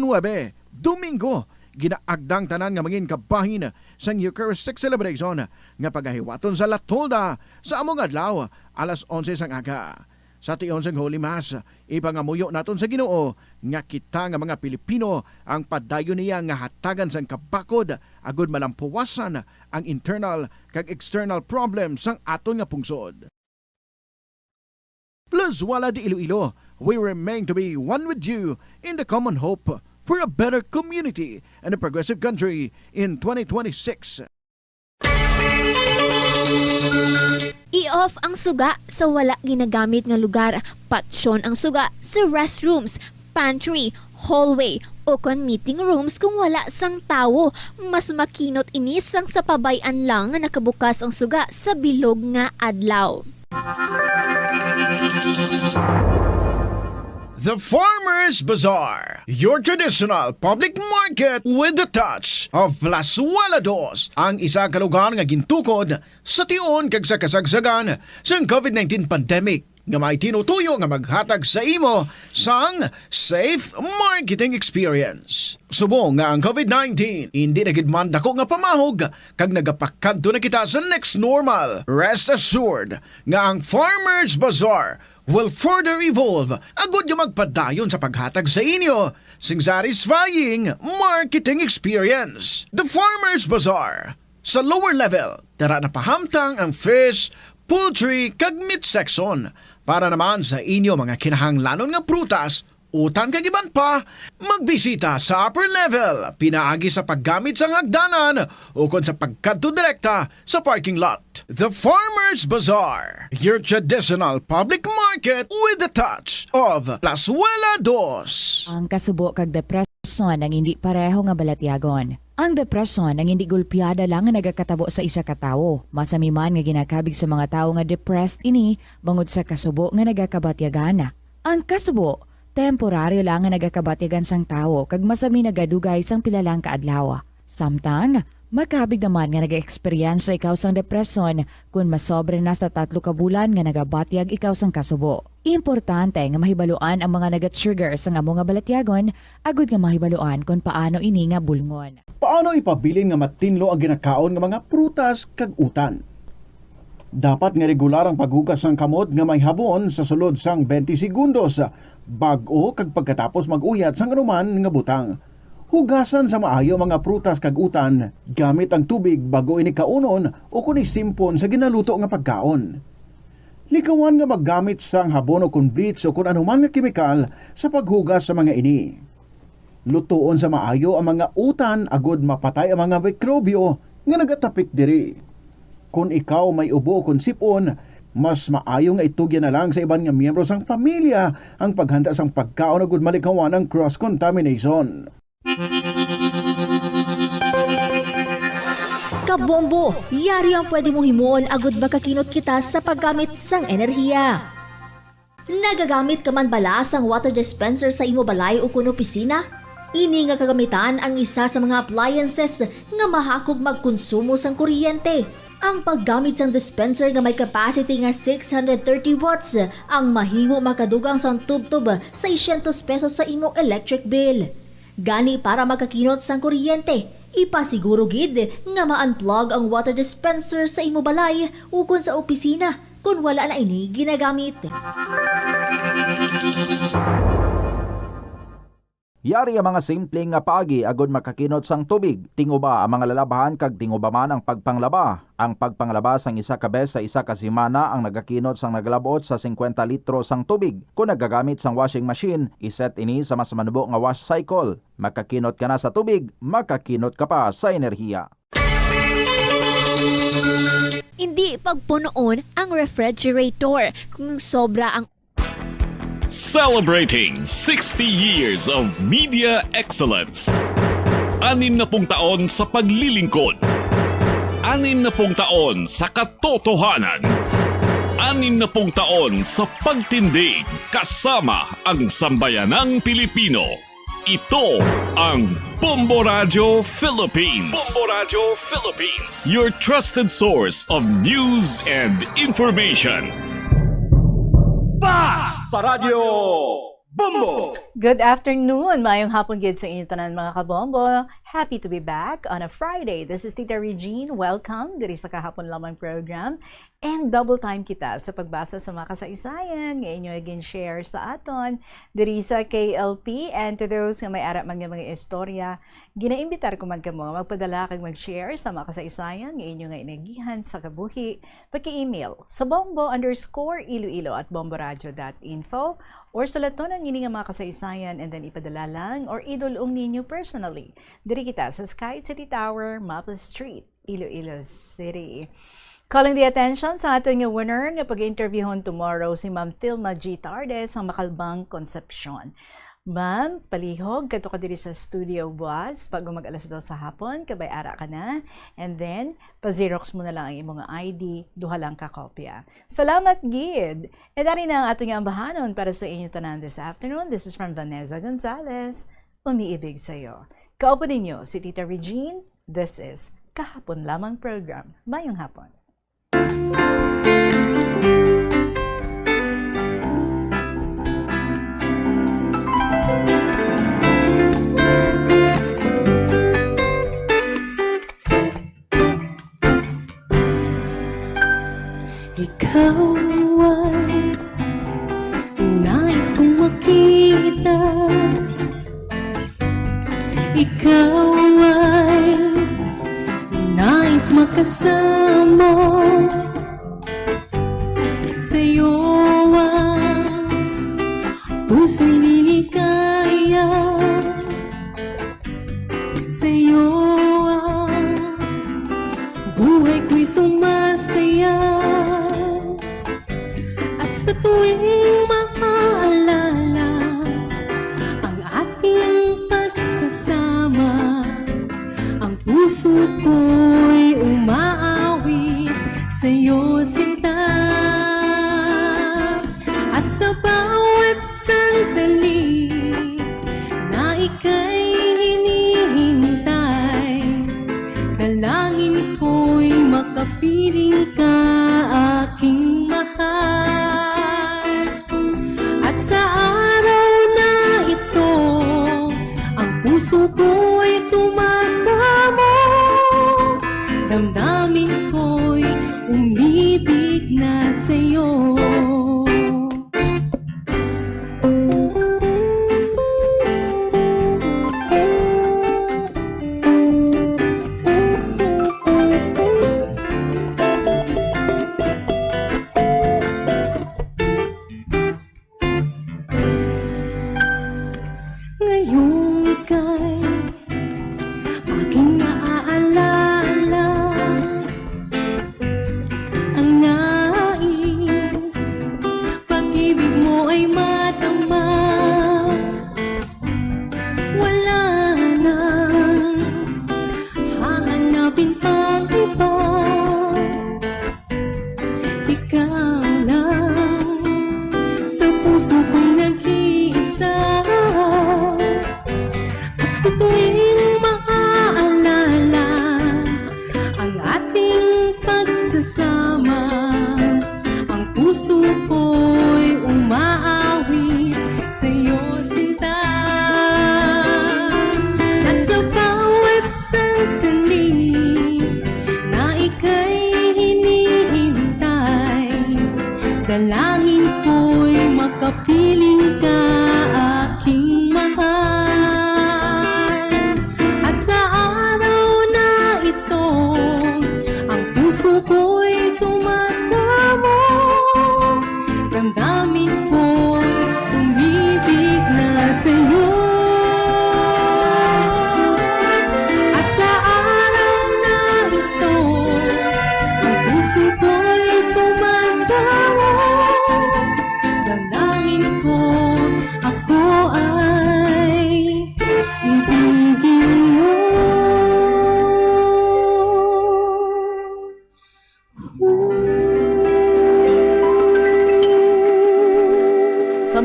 Domingo, ginaagdang tanan nga mangin kabahin sang Eucharistic celebration nga pagahiwaton sa La Tolda sa among adlaw alas 11 sang aga. Sa tion sang Holy Mass, ipangamuyo naton sa Ginoo nga kita nga mga Pilipino ang padayon niya nga hatagan sang kabakod agud malampuwasan ang internal kag external problems sang aton nga pungsod. Plus wala di Iloilo, we remain to be one with you in the common hope for a better community and a progressive country in 2026. I-off ang suga sa wala ginagamit nga lugar. Patsyon ang suga sa restrooms, pantry, hallway o kon meeting rooms kung wala sang tawo. Mas makinot ini sang sa pabayan lang nga nakabukas ang suga sa bilog nga adlaw. The Farmer's Bazaar, your traditional public market with the touch of Plasualados, ang isa ka lugar nga gintukod sa tion kag sa kasagsagan sa COVID-19 pandemic nga may tinutuyo nga maghatag sa imo sang safe marketing experience. Subong nga ang COVID-19 hindi na gid man dako nga pamahog kag nagapakadto na kita sa next normal. Rest assured nga ang Farmer's Bazaar will further evolve agud yung magpadayon sa paghatag sa inyo sing satisfying marketing experience. The Farmer's Bazaar. Sa lower level, tara na pahamtang ang fish, poultry, kag meat section. Para naman sa inyo mga kinahanglanon nga prutas, utang kag iban pa, magbisita sa upper level, pinaagi sa paggamit sa hagdanan o kon sa pagkadto direkta sa parking lot. The Farmer's Bazaar, your traditional public market with the touch of Plazuela Dos. Ang kasubo kag depresyon ang hindi pareho nga balatyagon. Ang depresyon ang hindi gulpiyada lang nga nagakatabo sa isa ka tawo. Masami man nga ginakabig sa mga tawo nga depressed ini bangod sa kasubo nga nagakabatyagana. Ang kasubo temporaryo lang nga nagakabatyagan sang tawo kag masami nagadugay sang pilalang kaadlaw. Samtang makabig naman nga naga-experience ikaw sang depresyon kung masobre na sa 3 ka bulan nga nagabatyag ikaw sang kasubo. Importante nga mahibaluan ang mga naga-trigger sa amo nga balatyagon agud nga mahibaluan kung paano ini nga bulngon. Paano ipabilin nga matinlo ang ginakaon nga mga prutas kag utan? Dapat nga regular ang paghugas ng kamot nga may habon sa sulod sang 20 segundos bag-o kag pagkatapos mag-uyat sang anuman nga butang. Hugasan sa maayo mga prutas kag utan gamit ang tubig bago ini kaunon o kun isimpon sa ginaluto nga pagkaon. Likawan nga maggamit sang habon o kun bleach o kun anuman nga kemikal sa paghugas sa mga ini. Lutuon sa maayo ang mga utan agud mapatay ang mga mikrobyo nga nagatapik diri. Kung ikaw may ubo o kun sipon, mas maayo nga itugyan na lang sa iban nga miyembro sang pamilya ang paghanda sang pagkaon agud malikawan ang cross-contamination. Kabombo, yari ang pwede mo himuon agud makakinot kita sa paggamit sang enerhiya. Nagagamit ka man bala sang water dispenser sa imo balay o kun opisina? Ini nga kagamitan ang isa sa mga appliances nga mahakog magkonsumo sang kuryente. Ang paggamit sang dispenser nga may capacity nga 630 watts ang mahingo makadugang sang tubtub 600 pesos sa imong electric bill. Gani para makakinot sang kuryente, ipasiguro gid nga ma-unplug ang water dispenser sa imo balay ukon sa opisina kung wala na ini ginagamit. Yari ang mga simpleng nga paagi agud makakinot sang tubig. Tinguba ang mga lalabahan kag tinguba man ang pagpanglaba. Ang pagpanglaba sang isa ka bes sa isa ka semana ang nagakinot sang naglabot sa 50 litro sang tubig. Kung nagagamit sang washing machine, iset ini sa mas manubo nga wash cycle. Makakinot ka na sa tubig, makakinot ka pa sa enerhiya. Hindi pagpunoon ang refrigerator kung sobra ang Celebrating 60 years of media excellence. 60 taon sa paglilingkod. 60 taon sa katotohanan. 60 taon sa pagtindig kasama ang sambayanang Pilipino. Ito ang Bombo Radio Philippines. Bombo Radio Philippines. Your trusted source of news and information. Sa Radyo Bombo! Good afternoon! Mayong hapon gid sa inyo tanan mga kabombo. Happy to be back on a Friday. This is Tita Regine. Welcome diri sa kahapon lamang program. And double time kita sa pagbasa sa mga kasaysayan nga inyo again share sa aton diri sa KLP. And to those nga may arap man nga mga istorya, ginaimbitar ko man kamo magpadala kag mag-share sa mga kasaysayan nga inyo nga inagihan sa kabuhi. Paki-email sa bombo_iloilo@bomboradio.info or sulaton ang ini nga mga kasaysayan and then ipadala lang or idulong ninyo personally. Diri kita sa Sky City Tower, Maple Street, Iloilo City. Calling the attention sa ating winner nga pag-interviewon tomorrow si Ma'am Thelma G. Tardes ang Makalbang Concepcion. Ma'am, palihog, kato ka diri sa studio boss. Pag mag-alas 2 sa hapon, kabay ara ka na. And then, pa-xerox mo na lang ang imong ID, duha lang ka kopya. Salamat, Gid! E dari na ang atong ambahanon para sa inyo tanan this afternoon. This is from Vanessa Gonzalez. Umiibig sa'yo. Kaupo ninyo si Tita Regine. This is Kahapon Lamang Program. Mayong hapon. Ikaw ay nais kong makita. Ikaw ay nais makasama. Sa'yo ang puso'y liligaya. Sa'yo ang buhay ko'y sumasaya. Sa tuwing maaalala ang ating pagsasama, ang puso ko'y umaawit sa'yo, sinta. At sa bawat sandali na ika'y hinihintay, dalangin ko'y makapiling ka, aking mahal. Puso ko'y sumasamo, damdamin ko'y umibig na sa'yo. Dalangin ko'y makapiling ka, aking mahal. At sa araw na ito, ang puso ko'y sumasamo, damdamin ko'y umibig na sa'yo. At sa araw na ito, ang puso ko'y sumasamo,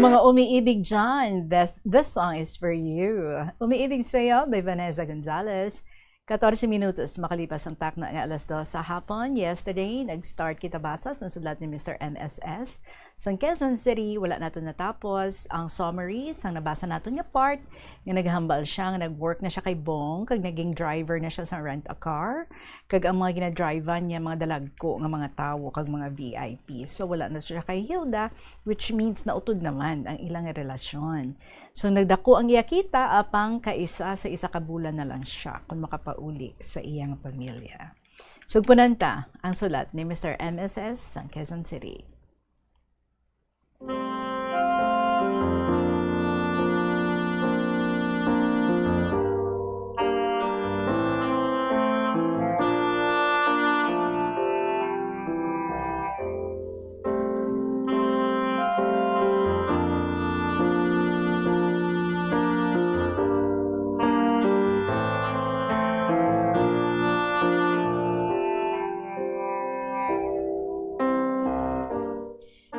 mga umiibig dyan, this song is for you. Umiibig sa'yo by Vanessa Gonzalez. 14 minutos makalipas ang takna ng alas 2 sa hapon. Yesterday, nag-start kita basas ng sulat ni Mr. MSS. Sa Quezon City, wala nato natapos ang summary sang nabasa nato niya part nga naghambal siya nga nag-work na siya kay Bong kag naging driver na siya sa rent a car kag ang mga ginadrivean niya mga dalagko nga mga tawo kag mga VIP. So wala na siya kay Hilda, which means nautod naman ang ilang relasyon. So nagdako ang iyakita apang kaisa sa isa ka bulan na lang siya kung makapauli sa iyang pamilya. Sugpunanta ang sulat ni Mr. MSS sa Quezon City.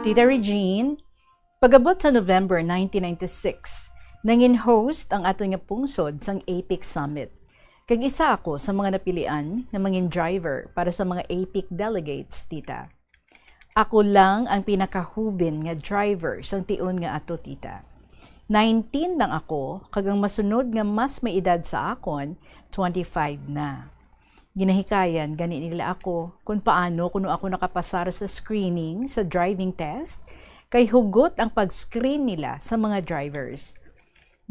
Tita Regine, pagabot sa November 1996, nangin host ang ato nga pungsod sang APIC Summit. Kag isa ako sa mga napilian na mangin driver para sa mga APIC delegates, tita. Ako lang ang pinakahubin nga driver sang tion nga ato, tita. 19 lang ako, kagang masunod nga mas may edad sa akon, 25 na. Ginahikayan, gani nila ako kung paano kuno ako nakapasar sa screening sa driving test, kay hugot ang pag-screen nila sa mga drivers.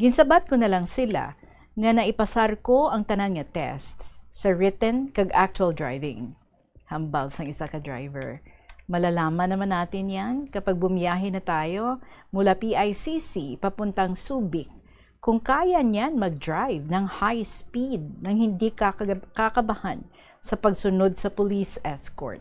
Ginsabat ko na lang sila nga naipasar ko ang tanan nga tests sa written kag actual driving. Hambal sang isa ka driver. Malalaman naman natin yan kapag bumiyahe na tayo mula PICC papuntang Subic kung kaya niyan mag-drive ng high speed nang hindi kakabahan sa pagsunod sa police escort.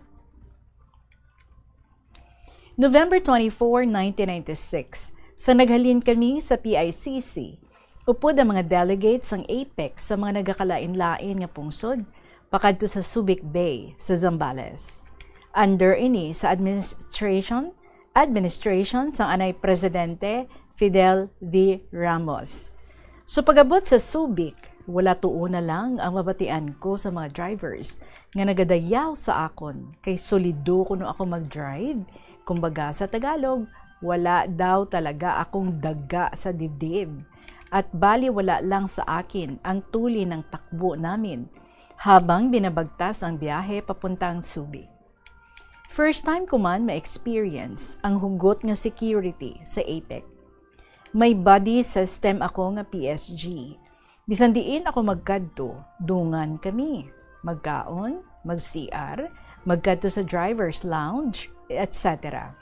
November 24, 1996, sa naghalin kami sa PICC, upod ang mga delegates ng APEC sa mga nagakalain-lain nga pungsod pakadto sa Subic Bay sa Zambales. Under ini sa administration sa anay Presidente Fidel V. Ramos. So pagabot sa Subic, wala tuon na lang ang mabatian ko sa mga drivers nga nagadayaw sa akon kay solido kuno ako mag-drive. Kumbaga sa Tagalog, wala daw talaga akong daga sa dibdib. At bali wala lang sa akin ang tuli ng takbo namin habang binabagtas ang biyahe papuntang Subic. First time ko man ma-experience ang hugot nga security sa APEC. May body system ako nga PSG. Bisan diin ako magkadto, dungan kami. Magkaon, mag-CR, magkadto sa driver's lounge, etc.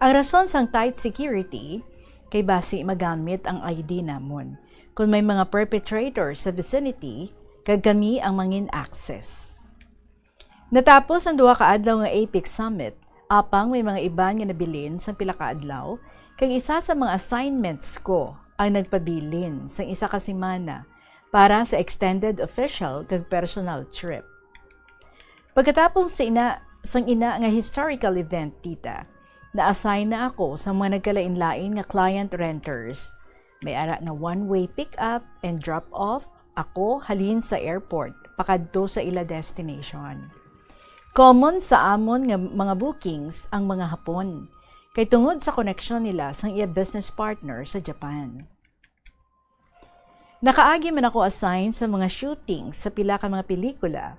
Ang rason sang tight security, kay basi magamit ang ID namon. Kung may mga perpetrator sa vicinity, kag kami ang mangin access. Natapos ang 2 kaadlaw nga APIC Summit, apang may mga iban nga nabilin sa pila ka adlaw, kag isa sa mga assignments ko ang nagpabilin sa isa ka semana para sa extended official kag personal trip. Pagkatapos sang ina nga historical event, tita, na-assign na ako sa mga nagkalain-lain nga client renters. May ara nga one-way pick-up and drop-off ako halin sa airport pakadto sa ila destination. Common sa amon nga mga bookings ang mga Hapon, kay tungod sa koneksyon nila sang iya business partner sa Japan. Nakaagi man ako assign sa mga shooting sa pila ka mga pelikula,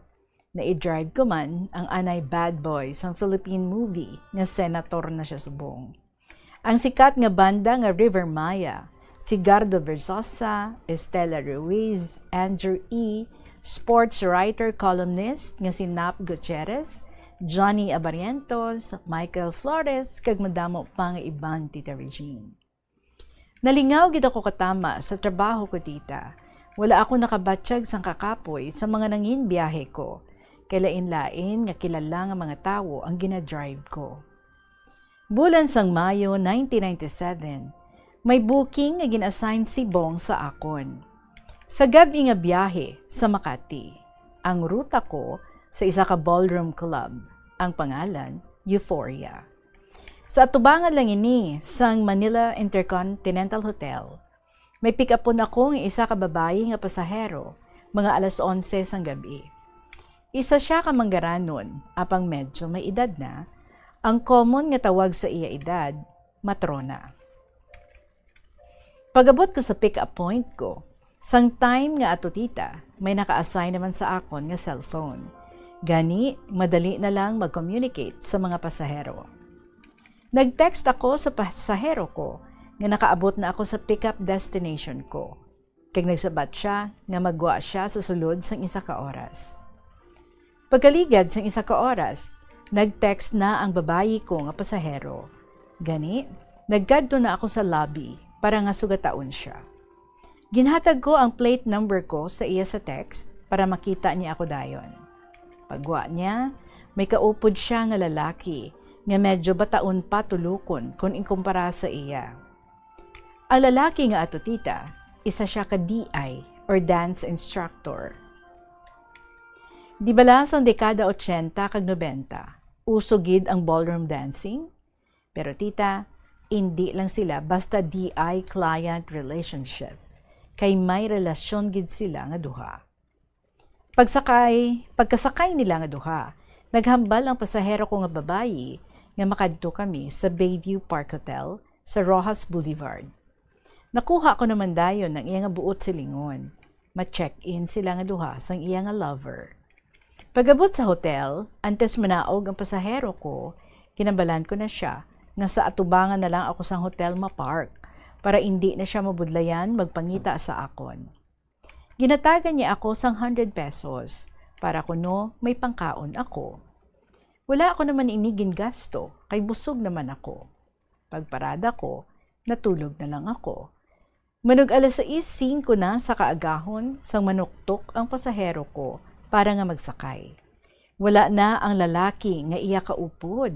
na i-drive ko man ang anay bad boy sang Philippine movie nga senator na siya subong. Ang sikat nga banda nga River Maya, si Gardo Versosa, Estela Ruiz, Andrew E., sports writer columnist nga si Nap Gutierrez, Johnny Abarientos, Michael Flores, kag madamo pang ibang, Tita Regine. Nalingaw gid ako katama sa trabaho ko, tita. Wala ako nakabatsyag sang kakapoy sa mga nangin biyahe ko. Kay lain-lain nga kilala nga mga tawo ang ginadrive ko. Bulan sang Mayo 1997, may booking nga gin-assign si Bong sa akon. Sa gabi nga biyahe sa Makati, ang ruta ko sa isa ka ballroom club, ang pangalan, Euphoria. Sa atubangan lang ini, sang Manila Intercontinental Hotel, may pick-upon ako ng isa ka babae nga pasahero, mga 11:11 sang gabi. Isa siya ka manggaranon, apang medyo may edad na, ang common nga tawag sa iya edad, matrona. Pagabot ko sa pick-up point ko, sang time nga ato, tita, may naka-assign naman sa akon nga cellphone. Gani, madali na lang mag-communicate sa mga pasahero. Nag-text ako sa pasahero ko nga nakaabot na ako sa pick-up destination ko. Kag nagsabat siya nga magwa siya sa sulod sang isa ka oras. Pagkaligad sang isa ka oras, nag-text na ang babayi ko nga pasahero. Gani, nagkadto na ako sa lobby para nga sugataon siya. Ginhatag ko ang plate number ko sa iya sa text para makita niya ako dayon. Pagwa niya, may kaupod siya nga lalaki nga medyo bataon pa tulukon kung inkumpara sa iya. Ang lalaki nga ato, tita, isa siya ka DI or dance instructor. Di balas ang dekada 80 kag 90, Usogid ang ballroom dancing. Pero tita, hindi lang sila basta DI-client relationship. Kay may relasyon gid sila nga duha. Pagkasakay nila nga duha, naghambal ang pasahero ko nga babayi nga makadto kami sa Bayview Park Hotel sa Rojas Boulevard. Nakuha ko naman dayon ng iya nga buot silingon. Ma-check-in sila nga duha sang iya nga lover. Pagabot sa hotel, antes manaog ang pasahero ko, kinambalan ko na siya nga sa atubangan na lang ako sa hotel ma-park para hindi na siya mabudlayan magpangita sa akon. Ginatagan niya ako sang 100 pesos para kuno may pangkaon ako. Wala ako naman inigin gasto, kay busog naman ako. Pagparada ko, natulog na lang ako. Manog 6:05 na sa kaagahon sang manuktok ang pasahero ko para nga magsakay. Wala na ang lalaki nga iya kaupod.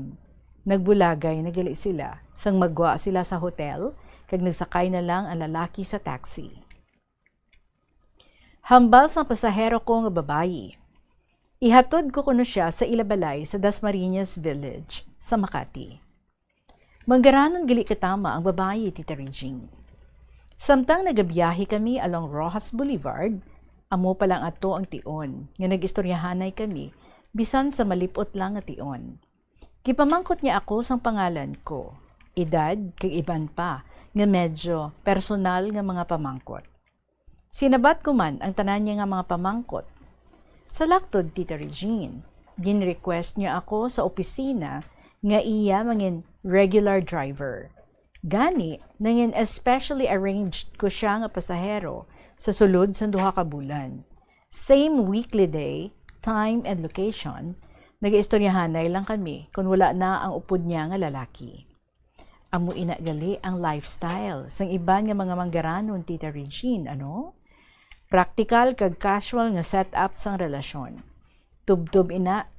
Nagbulagay na gali sila sang magwa sila sa hotel kag nagsakay na lang ang lalaki sa taxi. Hambal sang pasahero ko nga babayi. Ihatod ko kuno siya sa ilabalay sa Dasmariñas Village sa Makati. Manggaranon gali katama ang babayi, Tita Regine. Samtang nagabiyahe kami along Rojas Boulevard, amo pa lang ato ang tion, nga nag-istoryahanay kami, bisan sa malipot lang nga tion. Kipamangkot niya ako sang pangalan ko, edad, kag iban pa, nga medyo personal nga mga pamangkot. Sinabat ko man ang tanan niya nga mga pamangkot. Sa laktod, Tita Regine, gin-request niya ako sa opisina nga iya mangin regular driver. Gani, nangin especially arranged ko siya nga pasahero sa sulod sa duha ka bulan. Same weekly day, time and location, nag-istoryahanay lang kami kung wala na ang upod niya nga lalaki. Amo inagali ang lifestyle sang iban nga mga manggaranon, Tita Regine, ano? Practical kag casual nga setup sang relasyon. Tubtub ina,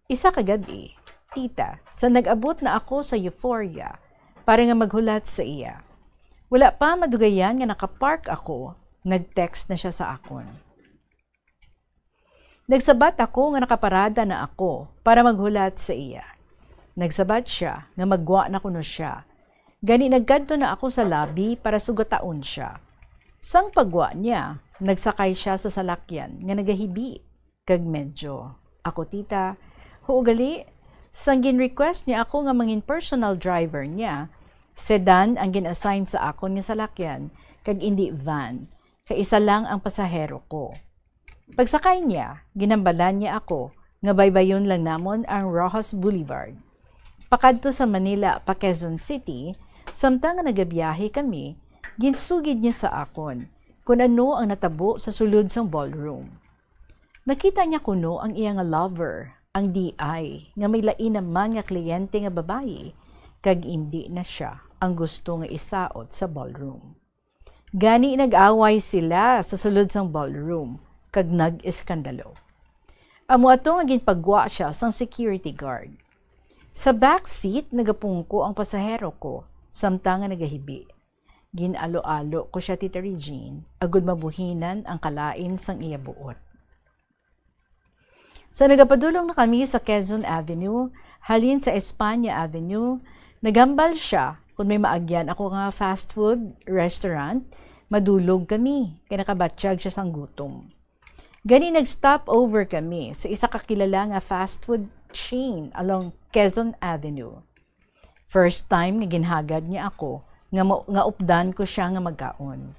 isa ka gabi, tita, sa nag-abot na ako sa euphoria para nga maghulat sa iya. Wala pa madugayan nga nakapark ako, nag-text na siya sa akon. Nagsabat ako nga nakaparada na ako para maghulat sa iya. Nagsabat siya nga magwa na kuno siya. Gani nagkadto na ako sa lobby para sugataon siya. Sang pagwa niya, nagsakay siya sa salakyan nga nagahibi. Kag medyo, ako tita, huugali, sang gin-request niya ako nga mangin personal driver niya, sedan ang gin-assign sa akon nga salakyan, kag indi van, kaisa lang ang pasahero ko. Pagsakay niya, ginambalan niya ako, nga baybayon lang namon ang Rojas Boulevard. Pakadto sa Manila pa Quezon City, samtang nga nagabiyahe kami, ginsugid niya sa akon, kung ano ang natabo sa sulod sang ballroom. Nakita niya kuno ang iya nga lover, ang DI, nga may lain naman nga kliyente nga babayi, kag hindi na siya ang gusto nga isaot sa ballroom. Gani nag-away sila sa sulod sang ballroom, kag nag-iskandalo. Amo ato nga ginpagwa siya sang security guard. Sa back seat nagapungko ang pasahero ko, samtang nga nagahibi. Ginalo-alo ko siya, Tita Regine, agud mabuhinan ang kalain sang iya buot. So nagapadulong na kami sa Quezon Avenue, halin sa Espanya Avenue, nagambal siya kung may maagyan ako nga fast food restaurant, madulog kami, kaya nakabatsyag siya sang gutom. Gani nag-stop over kami sa isa kakilala nga fast food chain along Quezon Avenue. First time nga ginhagad niya ako, nga updan ko siya nga magkaon.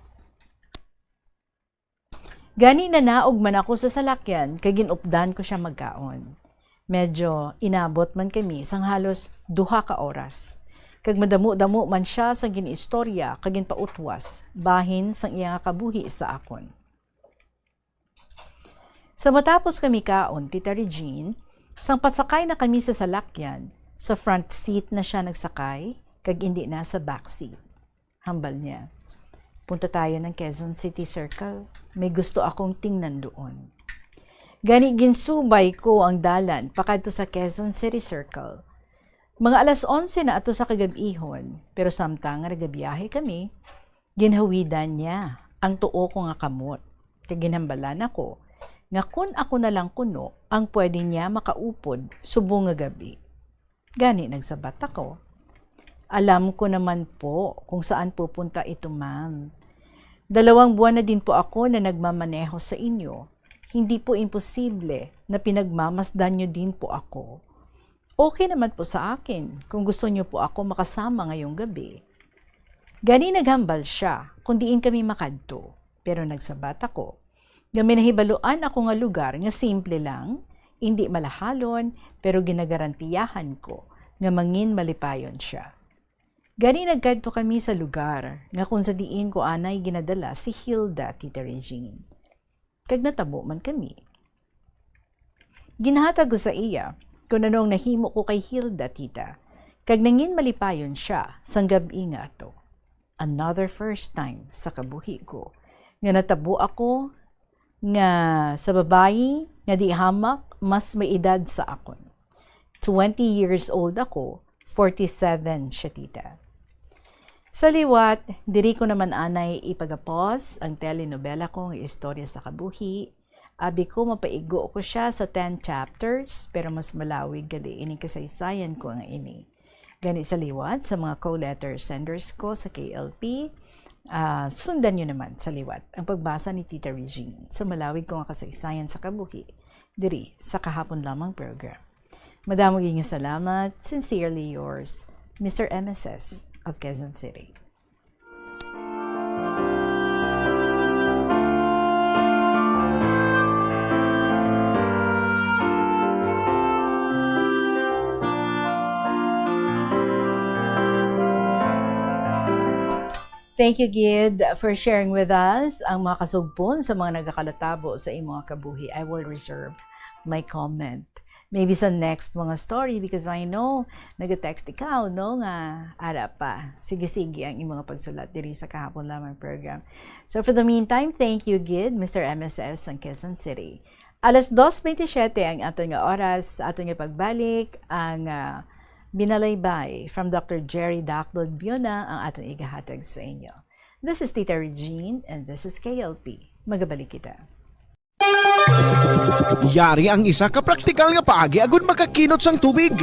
Gani na naog man ako sa salakyan, kay ginupdan ko siya magkaon. Medyo inabot man kami sang halos 2 ka oras. Kag madamo-damo man siya sang ginistorya kag ginpautwas, bahin sang iya nga kabuhi sa akon. Sa matapos kami kaon, Tita Regine, sang pasakay na kami sa salakyan, sa front seat na siya nagsakay, kag hindi na sa back seat. Hambal niya. Punta tayo ng Quezon City Circle. May gusto akong tingnan doon. Gani ginsubay ko ang dalan pakadto sa Quezon City Circle. Mga 11:00 na ato sa kagabihon, pero samtang nga nagabiyahe kami, ginhawidan niya ang tuo ko nga kamot. Kag ginhambalan ako nga kun ako na lang kuno ang pwede niya makaupod subong nga gabi. Gani nagsabat ako. Alam ko naman po kung saan pupunta ito, ma'am. 2 buwan na din po ako na nagmamaneho sa inyo. Hindi po imposible na pinagmamasdan nyo din po ako. Okay naman po sa akin kung gusto nyo po ako makasama ngayong gabi. Gani naghambal siya kung diin kami makadto. Pero nagsabat ako. Nga minahibaluan ako nga lugar nga simple lang, hindi malahalon, pero ginagarantiyahan ko nga mangin malipayon siya. Gani nagkadto kami sa lugar nga kung sa diin ko anay ginadala si Hilda, Tita Regine. Kag natabo man kami. Ginahatag ko sa iya kung anong nahimo ko kay Hilda, Tita. Kag nangin malipayon siya sang gabi nga to. Another first time sa kabuhi ko. Nga natabo ako nga sa babayi nga di hamak mas may edad sa akon. 20 years old ako, 47 siya, Tita. Sa liwat, diri ko naman anay ipagapos ang telenovela ko ng istorya sa kabuhi. Abi ko mapaigo ko siya sa 10 chapters, pero mas malawig gali ining kasaysayan ko nga ini. Gani sa liwat, sa mga co-letter senders ko sa KLP, sundan nyo naman sa liwat ang pagbasa ni Tita Regine sa malawig ko nga kasaysayan sa kabuhi, diri sa kahapon lamang program. Madamog inyong salamat. Sincerely yours, Mr. MSS of Quezon City. Thank you, Gid, for sharing with us ang mga kasugpon sa mga nagkakalatabo sa imong kabuhi. I will reserve my comment. Maybe sa next mga story because I know nag-text ikaw, no, nga ara pa. Sige-sige ang imong pagsulat diri sa kahapon lamang program. So for the meantime, thank you, Gid, Mr. MSS ng Quezon City. Alas 2:27 ang aton nga oras, aton nga pagbalik, ang binalaybay from Dr. Jerry Daclod Biona ang aton igahatag sa inyo. This is Tita Regine and this is KLP. Magabalik kita. Yari ang isa ka praktikal nga paagi agud makakinot sang tubig.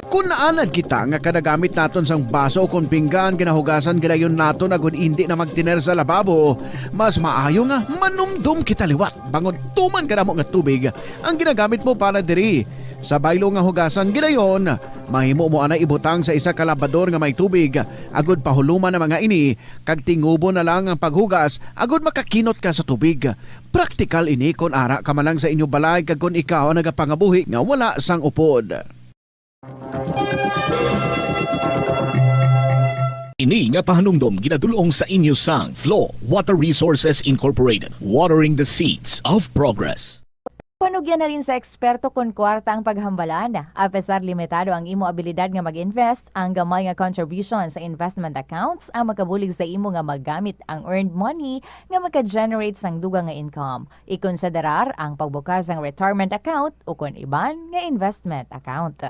Kung naanad kita nga kanagamit naton sang baso o kung pinggan ginahugasan gidayon naton agud hindi na magtiner sa lababo, mas maayo nga manumdum kita liwat bangod tuman kadamo nga tubig ang ginagamit mo para diri. Sa baylo nga hugasan gidayon, mahimo mo ana ibutang sa isa ka labador nga may tubig agud pahuluman ang mga ini kag tingubo na lang ang paghugas agud makakinot ka sa tubig. Praktikal ini kon ara ka man lang sa inyo balay kag kon ikaw ang nagapangabuhi nga wala sang upod. Ini nga pahanumdom ginadulong sa inyo sang Flow Water Resources Incorporated, watering the seeds of progress. Panugyan na rin sa eksperto kung kwarta ang paghambalan. Apesar limitado ang imo abilidad nga mag-invest, ang gamay nga contribution sa investment accounts ang makabulig sa imo nga maggamit ang earned money nga maka-generate sang dugang nga income. Ikonsiderar ang pagbukas ng retirement account o kung iban nga investment account.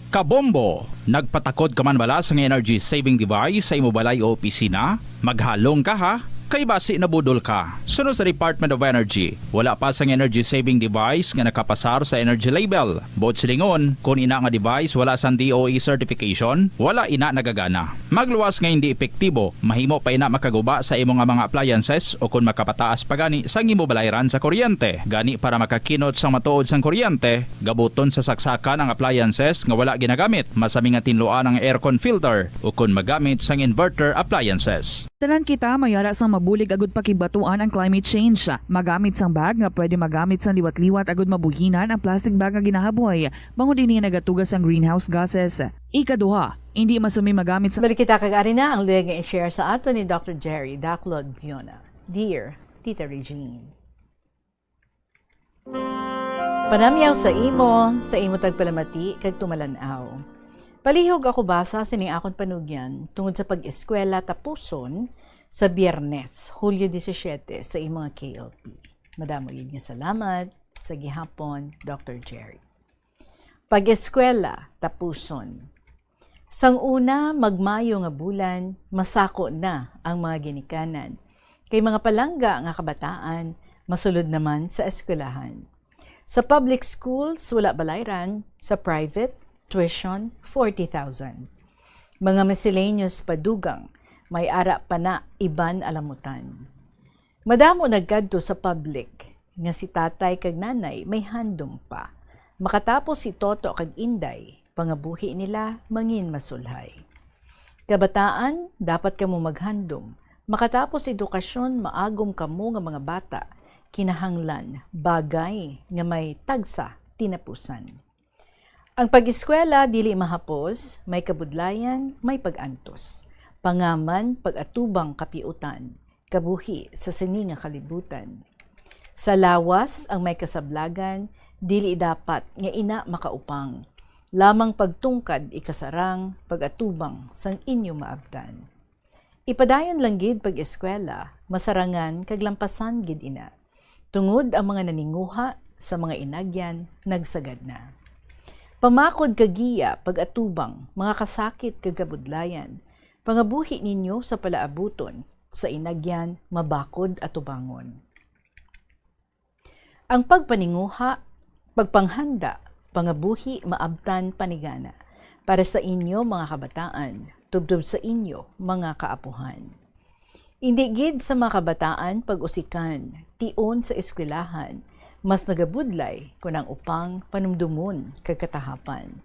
Kabombo, nagpatakod ka man bala sa energy saving device sa imo balay o opisina? Maghalong ka ha? Kay basi na budol ka. Sunod sa Department of Energy, wala pa sang energy saving device nga nakapasar sa energy label. Bot silingon, kung ina nga device wala sang DOE certification, wala ina nagagana. Magluwas nga hindi epektibo, mahimo pa ina makaguba sa imo nga mga appliances o kung makapataas pa gani sang imo balayran sa kuryente. Gani para makakinot sang matuod sang kuryente, gabuton sa saksakan ang appliances nga wala ginagamit. Masami nga tinluan ang aircon filter o kung magamit sang inverter appliances. Tanan kita mayara sang mabulig agud pakibatuan ang climate change. Magamit sang bag nga pwede magamit sang liwat-liwat agud mabuhinan ang plastic bag nga ginahaboy. Bangod dinhi nagatugas ang greenhouse gases. Ikaduha, hindi masumi magamit sa... Balik kita kag-ari na ang liga i-share sa ato ni Dr. Jerry Daclod Biona. Dear Tita Regine. Panamyaw sa imo tagpalamati kag tumalanaw. Palihog ako basa sining akon panugyan tungod sa pag-eskwela tapuson sa Biyernes, Hulyo 17 sa imong KLP. Madamo yun nga salamat sa gihapon, Dr. Jerry. Pag-eskwela tapuson. Sang una, magmayo nga bulan, masako na ang mga ginikanan. Kay mga palangga nga kabataan, masulod naman sa eskwelahan. Sa public schools, wala balayran. Sa private, tuition, 40,000. Mga miscellaneous padugang, may ara pa na iban alamutan. Madamo nagkadto sa public, nga si tatay kag nanay may handom pa. Makatapos si Toto kag Inday, pangabuhi nila mangin masulhay. Kabataan, dapat kamo maghandom. Makatapos edukasyon, maagom kamo nga mga bata, kinahanglan, bagay nga may tagsa, tinapusan. Ang pag-eskwela, dili mahapos, may kabudlayan, may pag-antos. Pangaman, pag-atubang kapiutan, kabuhi sa sini nga kalibutan. Sa lawas, ang may kasablagan, dili dapat nga ina makaupang. Lamang pagtungkad ikasarang, pag-atubang sang inyo maabdan. Ipadayon lang gid pag-eskwela, masarangan kag lampasan gid ina. Tungod ang mga naninguha sa mga inagyan, nagsagad na. Pamakod kagiya, pag-atubang, mga kasakit kag kabudlayan, pangabuhi ninyo sa palaabuton, sa inagyan, mabakod at tubangon. Ang pagpaninguha, pagpanghanda, pangabuhi, maabtan, panigana, para sa inyo mga kabataan, tubtob sa inyo mga kaapuhan. Hindi gid sa mga kabataan pag-usikan, tion sa eskwelahan, mas nagabudlay kung ang upang panumdumon kagkatahapan.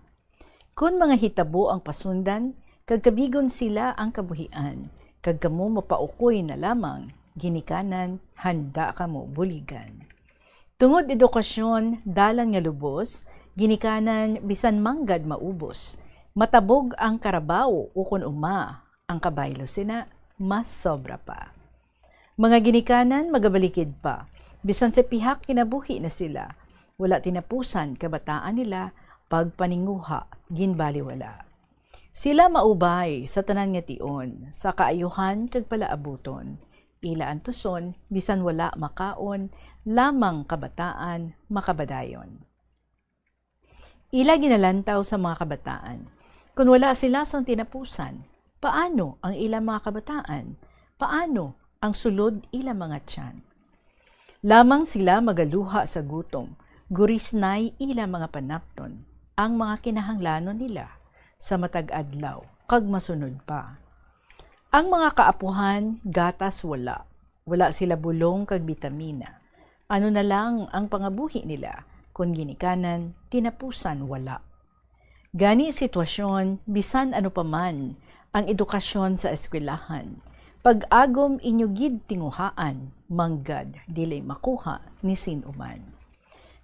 Kung mga hitabo ang pasundan, kagkabigon sila ang kabuhian, kagkamo mapaukoy na lamang, ginikanan, handa kamo buligan. Tungod edukasyon, dalan nga lubos, ginikanan bisan manggad maubos, matabog ang karabaw ukon uma, ang kabaylo sina, mas sobra pa. Mga ginikanan magabalikid pa, bisan sa pihak kinabuhi na sila, wala tinapusan kabataan nila, pagpaninguha, ginbaliwala. Sila maubay sa tanan nga tion, sa kaayuhan kag palaabuton, ila antuson, bisan wala makaon, lamang kabataan makabadayon. Ila ginalantaw sa mga kabataan, kung wala sila sang tinapusan, paano ang ilang mga kabataan? Paano ang sulod ilang mga tiyan? Lamang sila magaluha sa gutom, gurisnay ilang mga panapton, ang mga kinahanglanon nila sa matag adlaw, kag masunod pa. Ang mga kaapuhan, gatas wala. Wala sila bulong kag bitamina. Ano na lang ang pangabuhi nila, kung ginikanan, tinapusan wala. Gani sitwasyon, bisan ano paman, ang edukasyon sa eskwelahan. Pag-agom inyo gid tinguhaan, manggad, dili makuha ni sinuman.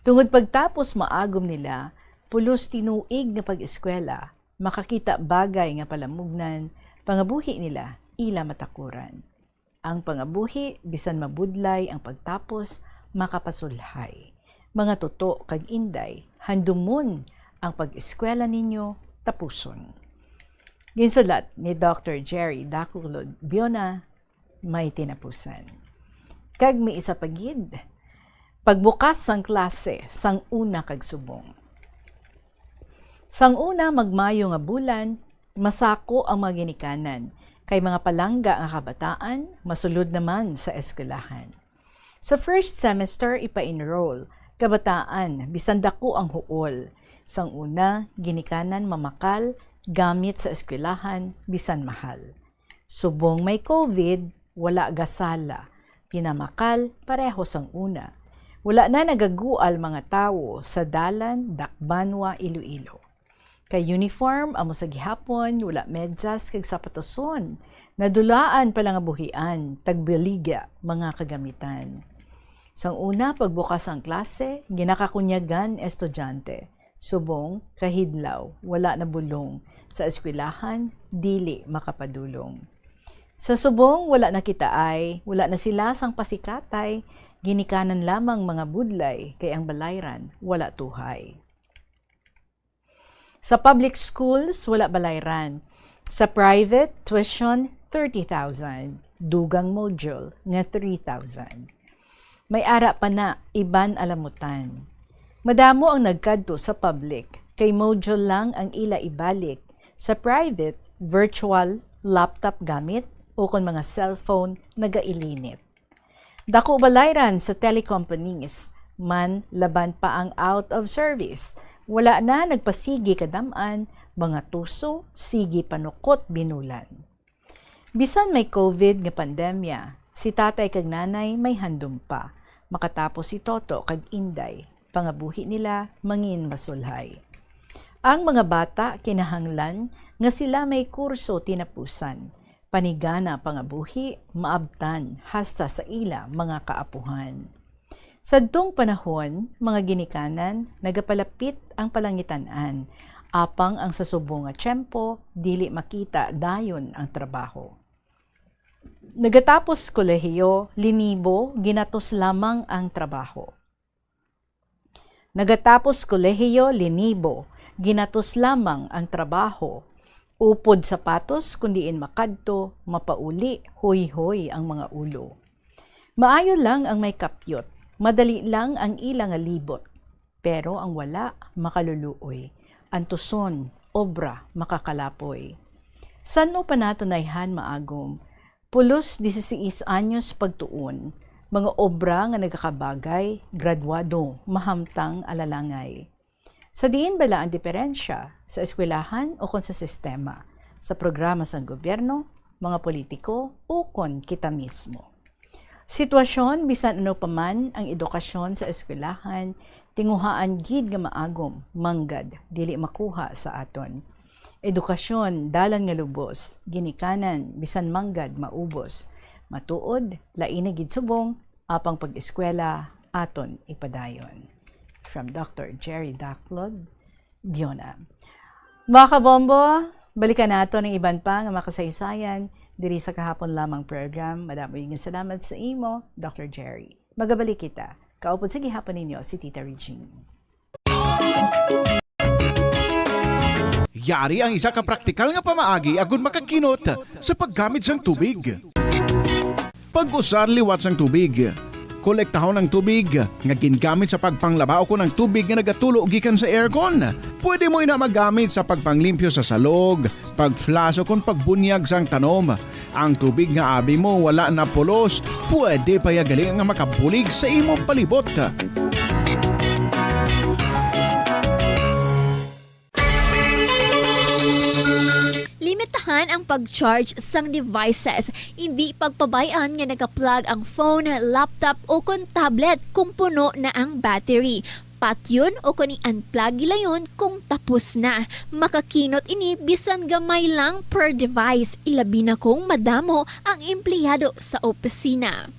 Tungod pagtapos maagom nila, pulos tinuig nga pag-eskwela, makakita bagay nga palamugnan, pangabuhi nila, ila matakuran. Ang pangabuhi, bisan mabudlay ang pagtapos, makapasulhay. Mga toto kag Inday, handumon ang pag-eskwela ninyo, tapuson. Ginsulat ni Dr. Jerry Daculod Biona, may tinapusan. Kag may isa pagid, pagbukas sang klase, sang una kag subong. Sang una magmayo nga bulan, masako ang mga ginikanan, kay mga palangga ang kabataan, masulod naman sa eskwelahan. Sa first semester, ipa-enroll, kabataan, bisan dako ang huol. Sang una, ginikanan mamakal, gamit sa eskwelahan, bisan mahal. Subong may COVID, wala gasala. Pinamakal, pareho sang una. Wala na nagagual mga tawo sa dalan, Dakbanwa, Iloilo. Kay uniform, amo sa gihapon, wala medyas kag sapatoson. Nadulaan palang abuhian, tagbaligya, mga kagamitan. Sang una, pagbukas ang klase, ginakakunyagan estudyante. Subong, kahidlaw, wala na bulong. Sa eskwelahan, dili makapadulong. Sa subong, wala na kitaay, wala na sila sang pasikatay, ginikanan lamang mga budlay, kay ang balayran, wala tuhay. Sa public schools, wala balayran. Sa private, tuition, 30,000. Dugang module, nga 3,000. May ara pa na, iban alamutan. Madamo ang nagkadto sa public, kay module lang ang ila ibalik. Sa private, virtual, laptop gamit, o kung mga cellphone, nagailinit. Dako balayran sa telecompanies, man laban pa ang out of service. Wala na nagpasigi kadaman, mga tuso, sige panukot binulan. Bisan may COVID nga pandemya, si tatay kag nanay may handom pa. Makatapos si Toto kag Inday, pangabuhi nila mangin masulhay. Ang mga bata kinahanglan nga sila may kurso tinapusan. Panigana pangabuhi, maabtan, hasta sa ila mga kaapuhan. Sadtong panahon, mga ginikanan, nagapalapit ang palangitanan, apang ang sasubo nga tiyempo, dili makita dayon ang trabaho. Nagatapos kolehiyo, linibo, ginatos lamang ang trabaho. Nagatapos kolehiyo, linibo, ginatos lamang ang trabaho. Upod sapatos kundiin makadto, mapauli, hoy-hoy ang mga ulo. Maayo lang ang may kapyot, madali lang ang ilang alibot. Pero ang wala, makaluluoy. Antuson, obra, makakalapoy. Sano pa natunayhan maagom? Pulos 16 anyos pagtuon, mga obra nga nagkakabagay, graduado, mahamtang alalangay. Sa diin bala ang diferensya sa eskwelahan o kon sa sistema, sa programa sa gobyerno, mga politiko o kon kita mismo. Sitwasyon bisan ano paman ang edukasyon sa eskwelahan, tinguhaan gid nga maagom, manggad, dili makuha sa aton. Edukasyon dalan nga lubos, ginikanan bisan manggad maubos. Matuod, lain gid subong, apang pag-eskwela aton ipadayon. From Dr. Jerry Daclod, Giona. Mga kabombo, balikan nato ng iban pa nga makasaysayan diri sa kahapon lamang program. Madamo yung salamat sa imo, Dr. Jerry. Magabalik kita. Kaupod sa gihapon ninyo si Tita Regine. Yari ang isa ka praktikal nga pamaagi agud makakinot sa paggamit sang tubig. Pag-usar liwat sang tubig. Kolektahon ng tubig nga gingamit sa pagpanglaba o ng tubig nga nagatulo gikan sa aircon. Pwede mo ina magamit sa pagpanglimpyo sa salog, pagflash o kung pagbunyag sang tanom. Ang tubig nga abi mo wala na pulos, pwede pa yagali nga makabulig sa imong palibot. Limitahan ang pag-charge sang devices. Hindi pagpabayaan nga naka-plug ang phone, laptop o kon tablet kung puno na ang battery. Patyon o kung i-unplug gilayon kung tapos na. Makakinot ini bisan gamay lang per device. Ilabi na kung madamo ang empleyado sa opisina.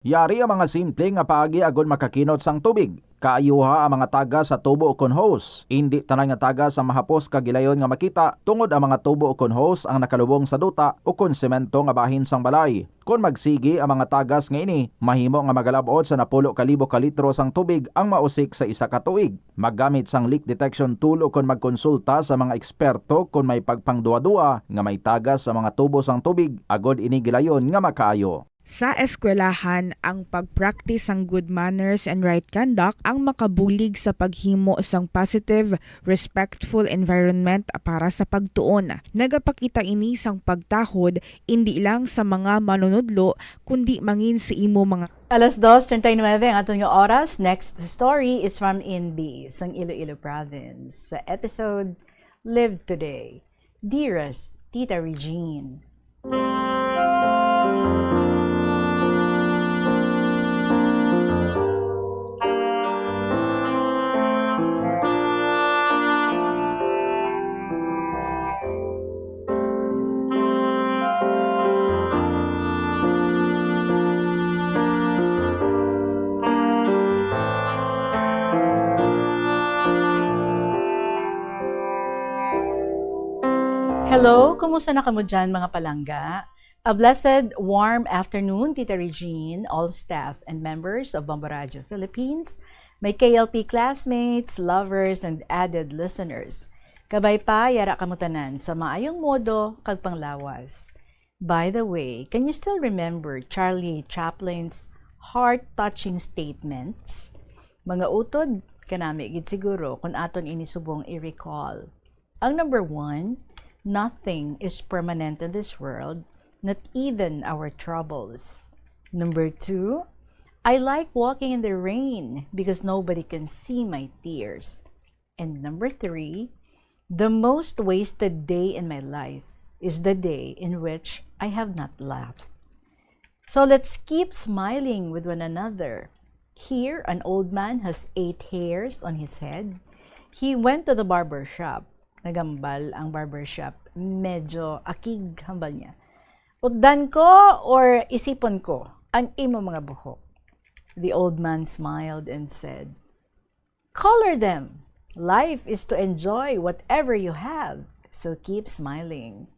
Yari ang mga simple nga paagi agon makakinot sang tubig. Kaayuha ang mga taga sa tubo o kon hose. Hindi tanan nga taga sa mahapos kagilayon nga makita tungod ang mga tubo o kon hose ang nakalubong sa duta o kon semento nga bahin sang balay. Kung magsigi ang mga tagas nga ini, mahimo nga magalabot sa 10,000 ka litro sang tubig ang mausik sa isa ka tuig. Maggamit sang leak detection tool o kung magkonsulta sa mga eksperto kung may pagpangduwa-duwa nga may tagas sa mga tubo sang tubig, agod ini gilayon nga makaayo. Sa eskwelahan, ang pag-practice ang good manners and right conduct ang makabulig sa paghimo sang positive, respectful environment para sa pagtuon. Nagapakita ini sang pagtahod, hindi lang sa mga manunudlo, kundi mangin sa imo mga... 2:39 ang atong oras. Next story is from NB, sang Iloilo Province. Sa episode, Live Today. Dearest Tita Regine. Hello, kumusta na kamo dyan mga palangga? A blessed, warm afternoon, Tita Regine, all staff and members of Bombo Radio Philippines, my KLP classmates, lovers, and added listeners. Kabay pa, yara kamutanan sa maayong modo kag panglawas. By the way, can you still remember Charlie Chaplin's heart-touching statements? Mga utod, kanami gid siguro kung aton inisubong i-recall. Ang number 1, nothing is permanent in this world. not even our troubles. Number 2, I like walking in the rain because nobody can see my tears. And number 3, the most wasted day in my life is the day in which I have not laughed. So let's keep smiling with one another. Here, an old man has 8 hairs on his head. He went to the barber shop. Nagambal ang barber shop. Medyo akig hambal niya. Utdan ko or isipon ko ang imo mga buhok. The old man smiled and said, color them. Life is to enjoy whatever you have, so keep smiling.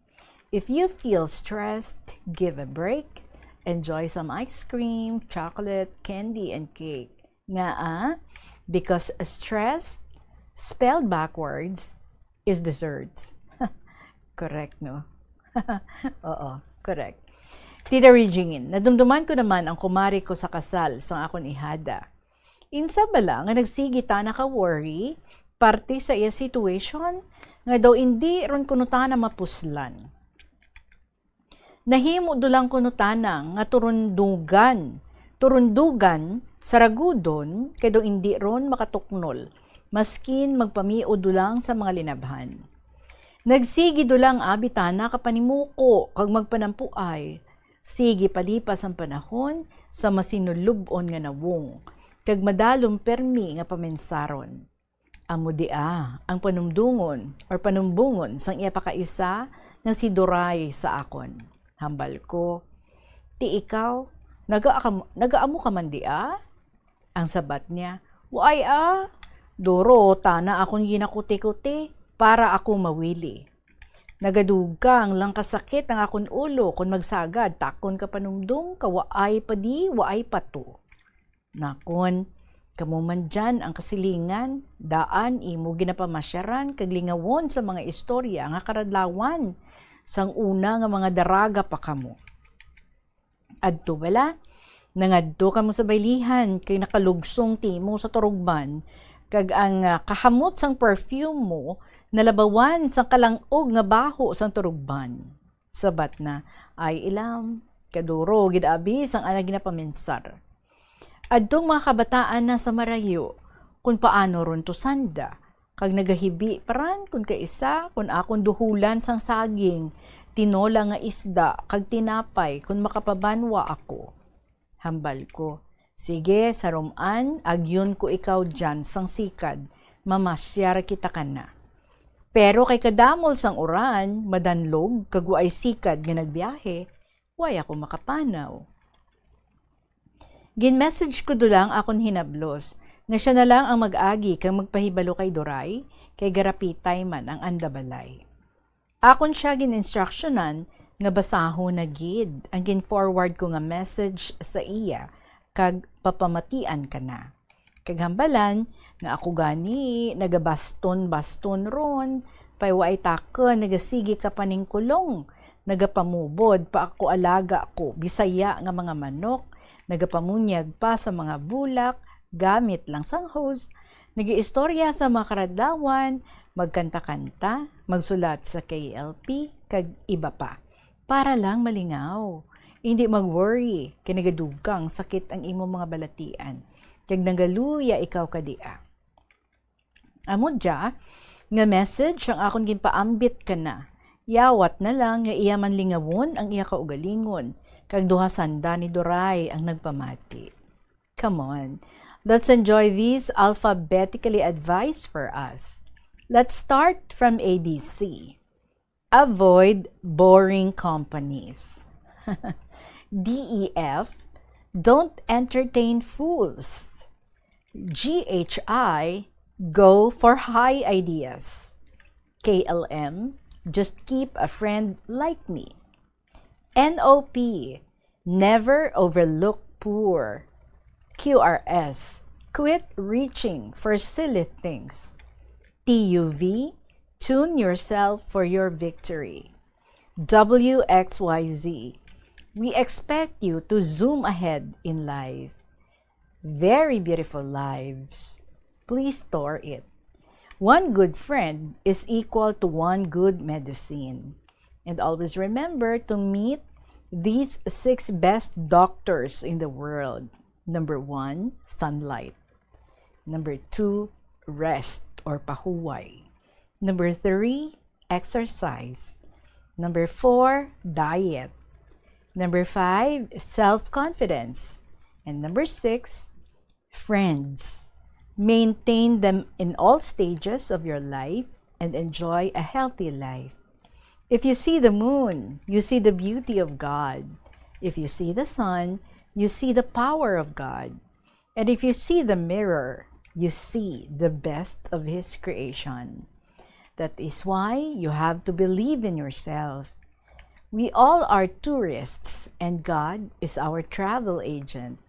If you feel stressed, give a break. Enjoy some ice cream, chocolate, candy, and cake. Nga because stress, spelled backwards, is desserts. Correct, no? Oo, correct. Tita Regine, nadumduman ko naman ang kumari ko sa kasal sa akong ihada. Insa bala nga nagsigita na ka-worry, parte sa iya situation, nga daw hindi ron kunutana mapuslan. Nahimo dulang kunutana nga turundugan saragudon, kay daw hindi ron makatuknol, maskin magpamiod dulang sa mga linabhan. Nagsigi dulang abitana kapanimuko, kag magpanampuay, sige palipas ang panahon sa masinulubon nga nawong, kag madalom permi nga pamensaron. Amo dia ang panumdungon or panumbungon sang iya pakaisa nga si Doray sa akon. Hambal ko, ti ikaw, nagaamo ka man dia? Ang sabat niya, why Doro, tana akong ginakuti-kuti para ako mawili. Nagadugang lang kasakit ang akong ulo kung magsagad, takon ka panumdum, kawaay pa di, waay pa to. Nakon, kamo man dyan ang kasilingan, daan imo ginapamasyaran, kaglingawon sa mga istorya nga karadlawan, sang una nga mga daraga pa kamo. Adto bala, nangadto kamo sa baylihan, kay nakalugsong timo sa turugban, kag ang kahamot sang perfume mo, nalabawan sang kalangog nga baho sang turugban. Sabat na, ay ilam, kaduro, gidabi sang ana ginapaminsar. Adtong mga kabataan na sa marayo, kung paano ron to sanda, kag nagahibi paran kung kaisa, kung akong duhulan sang saging, tinola nga isda, kag tinapay, kung makapabanwa ako. Hambal ko, sige, saruman, agyon ko ikaw dyan sang sikad, mamasyar kita ka na. Pero kay kadamol sang uran, madanlog, kagwa ay sikad nga nagbiyahe, way ako makapanaw. Gin-message ko dulang akong hinablos, nga siya na lang ang mag-agi kang magpahibalo kay Doray, kay garapitay man ang andabalay. Akon siya gin-instructionan, nga basaho na gid, ang gin-forward ko nga message sa iya, kag papamatian ka na. Kag hambalan, nga ako gani, nagabaston-baston ron, paywaay takon, nagasigi ka paning kulong, nagapamubod pa ako alaga ko, bisaya nga mga manok, nagapamunyag pa sa mga bulak, gamit lang sang hose, nag-iistorya sa mga karadlawan, magkanta-kanta, magsulat sa KLP, kag iba pa. Para lang malingaw. Hindi mag-worry, kinagadugang sakit ang imo mga balatian. Kag nagaluya ikaw kadia. Amo dya, nga message ang akong ginpaambit ka na. Yawat na lang nga iya man lingawon ang iya kaugalingon. Kag duha sanda ni Doray ang nagpamati. Come on, let's enjoy these alphabetically advised for us. Let's start from ABC. Avoid boring companies. DEF, don't entertain fools. GHI, go for high ideas. KLM, just keep a friend like me. NOP, never overlook poor. QRS, quit reaching for silly things. TUV, tune yourself for your victory. WXYZ, we expect you to zoom ahead in life. Very beautiful lives. Please store it. One good friend is equal to one good medicine. And always remember to meet these 6 best doctors in the world. Number 1, sunlight. Number 2, rest or pahuway. Number 3, exercise. Number 4, diet. Number 5, self-confidence. And number 6, friends. Maintain them in all stages of your life and enjoy a healthy life. If you see the moon, you see the beauty of God. If you see the sun, you see the power of God. And if you see the mirror, you see the best of His creation. That is why you have to believe in yourself. We all are tourists, and God is our travel agent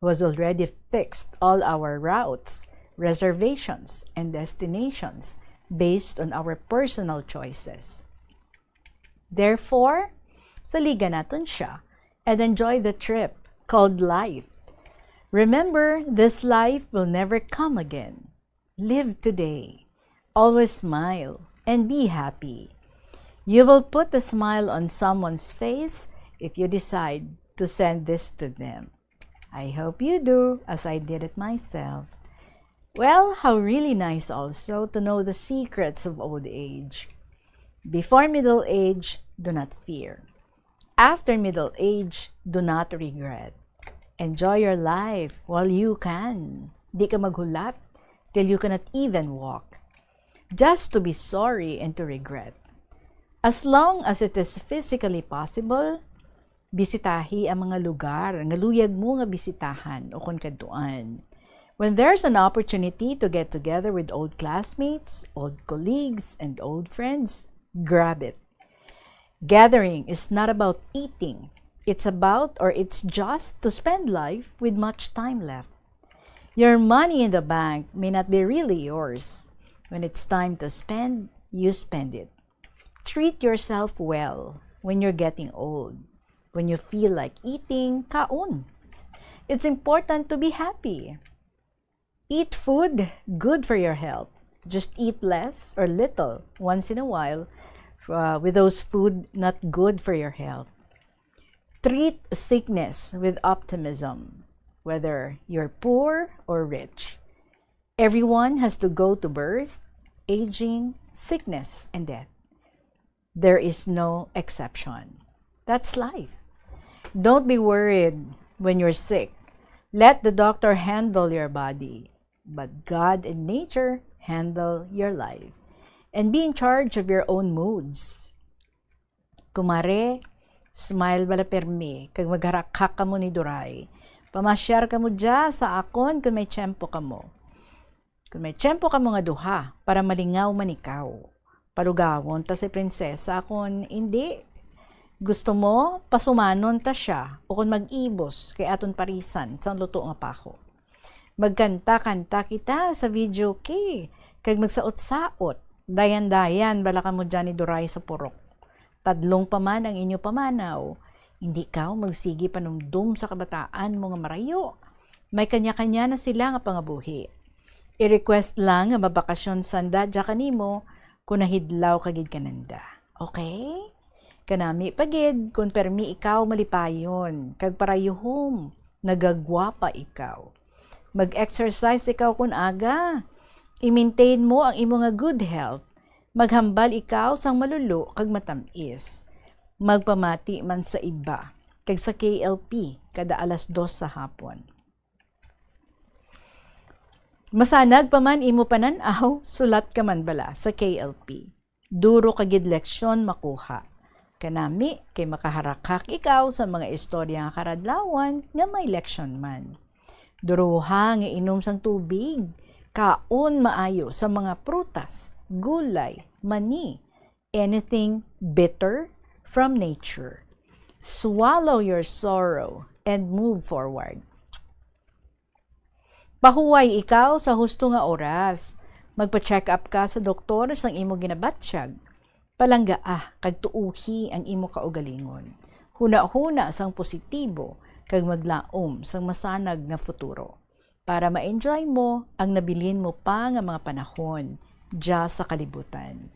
who has already fixed all our routes, reservations, and destinations based on our personal choices. Therefore, saligan natin siya and enjoy the trip called life. Remember, this life will never come again. Live today. Always smile and be happy. You will put a smile on someone's face if you decide to send this to them. I hope you do, as I did it myself. Well, how really nice also to know the secrets of old age. Before middle age, do not fear. After middle age, do not regret. Enjoy your life while you can. Di ka maghulat till you cannot even walk. Just to be sorry and to regret. As long as it is physically possible, bisitahi ang mga lugar nga luyag mo nga bisitahan o kon kadtuan. When there's an opportunity to get together with old classmates, old colleagues, and old friends, grab it. Gathering is not about eating. It's just to spend life with much time left. Your money in the bank may not be really yours. When it's time to spend, you spend it. Treat yourself well when you're getting old. When you feel like eating, kaon. It's important to be happy. Eat food good for your health. Just eat less or little once in a while with those food not good for your health. Treat sickness with optimism, whether you're poor or rich. Everyone has to go to birth, aging, sickness, and death. There is no exception. That's life. Don't be worried when you're sick. Let the doctor handle your body, but God and nature handle your life. And be in charge of your own moods. Kumare, smile bala permi, kag magharakak ka mo ni Duray. Pamasyar ka mo dya sa akon kung may tiyempo ka mo. Kung may tiyempo ka mo nga duha, para malingaw man ikaw. Palugawon ta si prinsesa kung hindi. Gusto mo, pasumanon ta siya o kung mag-ibos kay aton parisan sa luto nga pako. Magkanta-kanta kita sa video kay, kag magsaot-saot, dayan-dayan bala ka mo dyan ni Duray sa purok. Tadlong pa man ang inyo pamanaw, hindi ka magsigi panumdum sa kabataan mo nga marayo. May kanya-kanya na sila nga pangabuhi. I-request lang nga mabakasyon sanda dya kanimo kung nahidlaw kagid kananda. Okay? Kanami pagid kung permi ikaw malipayon, kag parayuhom, nagagwapa ikaw. Mag-exercise ikaw kun aga. I-maintain mo ang imo nga good health. Maghambal ikaw sang malulo kag matamis. Magpamati man sa iba, kag sa KLP kada alas 2 sa hapon. Masanag pa man imo pananaw, sulat ka man bala sa KLP. Duro kagid leksyon makuha. Kanami kay makaharakak ikaw sa mga istorya nga karadlawan nga may leksyon man. Duruha nga inom sang tubig, kaon maayo sa mga prutas, gulay, mani, anything bitter from nature. Swallow your sorrow and move forward. Pahuway ikaw sa husto nga oras. Magpa-check up ka sa doktor sang imo ginabatsyag. Palangga kag tuuhi ang imo kaugalingon. Huna-huna sang positibo kag maglaom sang masanag nga futuro. Para ma-enjoy mo ang nabilin mo pa nga mga panahon diya sa kalibutan.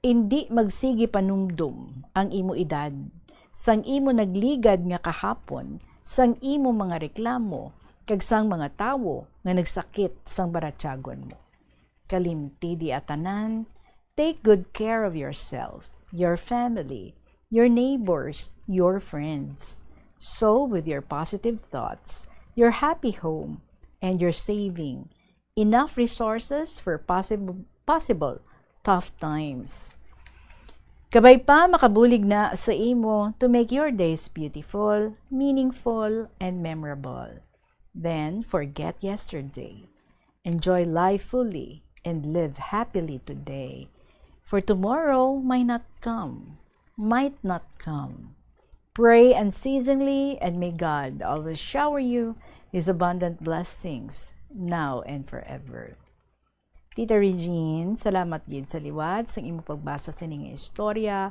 Hindi magsigi panumdum ang imo edad. sang imo nagligad nga kahapon, sang imo mga reklamo, kag sang mga tawo nga nagsakit sang baratyagon mo. Kalimti di atanan, take good care of yourself, your family, your neighbors, your friends. So with your positive thoughts, your happy home, and your saving enough resources for possible tough times. Kabay pa makabulig na sa imo to make your days beautiful, meaningful, and memorable. Then forget yesterday. Enjoy life fully and live happily today. For tomorrow might not come. Pray unceasingly, and may God always shower you His abundant blessings now and forever. Tita Regine, salamat gid sa liwat sa imo pagbasa sa ining istorya.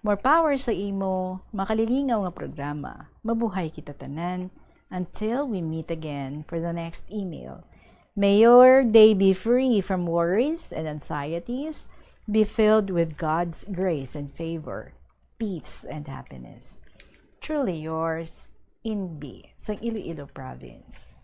More power sa imo, makalilingaw nga programa. Mabuhay kita tanan. Until we meet again for the next email. May your day be free from worries and anxieties, be filled with God's grace and favor, peace and happiness. Truly yours, Inbi, sa Iloilo Province.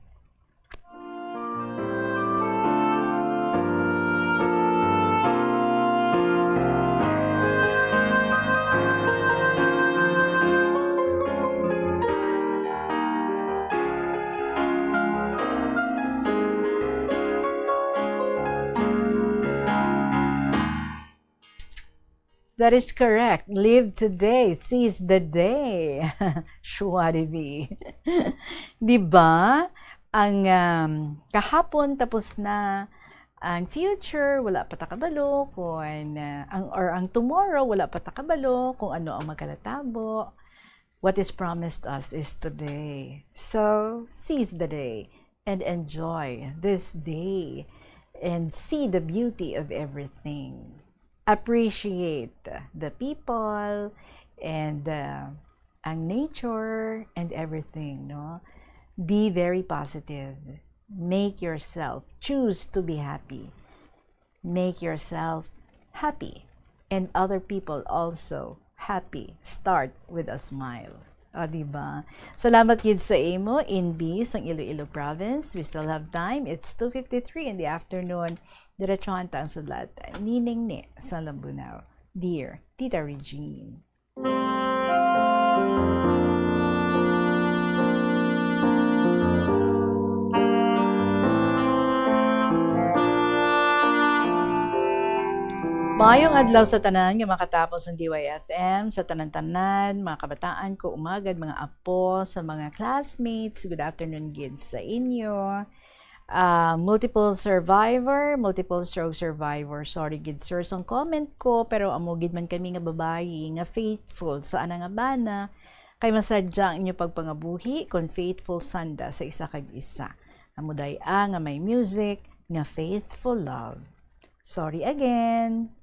That is correct. Live today, seize the day. Shwadivi. Diba? Ang kahapon tapos na, ang future wala pa takabalo, kung ang tomorrow wala pa takabalo, kung ano ang magkalatabo. What is promised us is today. So seize the day and enjoy this day and see the beauty of everything. Appreciate the people and ang nature and everything, no? Be very positive. Make yourself choose to be happy. Make yourself happy and other people also happy. Start with a smile. O, diba? Salamat gid sa imo, Inbi, sang Iloilo Province. We still have time. It's 2:53 in the afternoon. Diretsuhan ta ang sudlat. Nining ni sa Lambunaw. Dear Tita Regine. Maayong adlaw sa tanan nga makatapos ng DYFM, sa tanan-tanan, mga kabataan ko umagad, mga apo, sa mga classmates, good afternoon gid sa inyo. Multiple stroke survivor, sorry gid sir sa comment ko, pero amo gid man kami nga babayi nga faithful sa ana nga bana, kay masadya ang inyo pagpangabuhi kon faithful sanda sa isa kag isa. Amuday nga may music nga faithful love. Sorry again.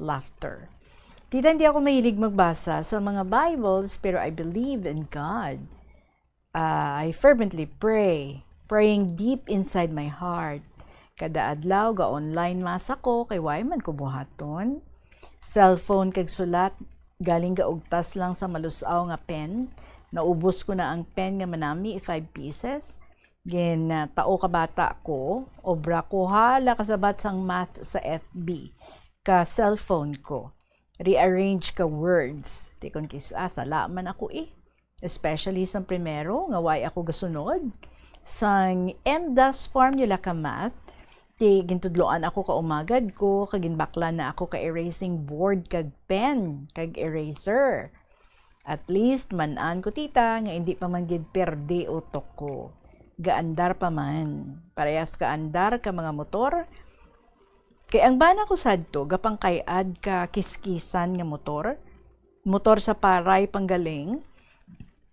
Laughter. Tita, hindi ako mahilig magbasa sa mga Bibles, pero I believe in God. I fervently pray, praying deep inside my heart. Kada adlaw ga online masa ko, kay way man ko buhaton. Cellphone kag sulat, galing ga ugtas lang sa malusaw nga pen. Naubos ko na ang pen nga manami 5 pieces. Gin tao ka bata ko, obra ko hala kasabat sang math sa FB. Ka cellphone ko, rearrange ka words. Tikon kisa, sala man ako Especially sa primero, nga way ako gasunod. Sang MDAS formula ka math, gintudloan ako ka umagad ko, kaginbakla na ako ka erasing board kag pen, kag eraser. At least, manan ko tita, nga hindi pa man gid perde utok ko. Gaandar pa man. Parehas ka andar ka mga motor. Kay ang bana ko sadto, gapang kayad ka kiskisan nga motor. Motor sa paray panggaling.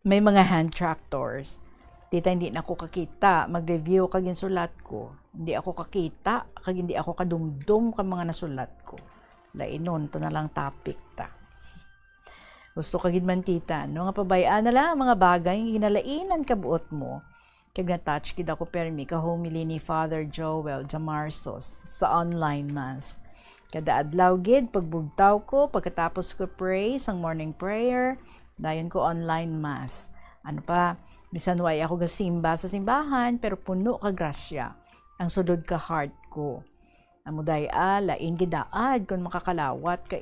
May mga hand tractors. Tita, hindi na ako kakita. Mag-review kag yung sulat ko. Hindi ako kakita. Kag hindi ako kadumdum kag mga nasulat ko. Lainon, to na lang topic ta. Gusto kagid man tita, no? Nga pabayaan na lang mga bagay nga ginalainan kabuot mo. Kag na-touch kid ako permi ka homily ni Father Joel Jamarsos sa online mass. Kada adlaw gid pagbugtaw ko, pagkatapos ko pray sang morning prayer, Dayon ko online mass. Ano pa, bisan way ako gasimba sa simbahan, pero puno ka grasya. Ang sudod ka heart ko. Amuday lain gidaad kung makakalawat ka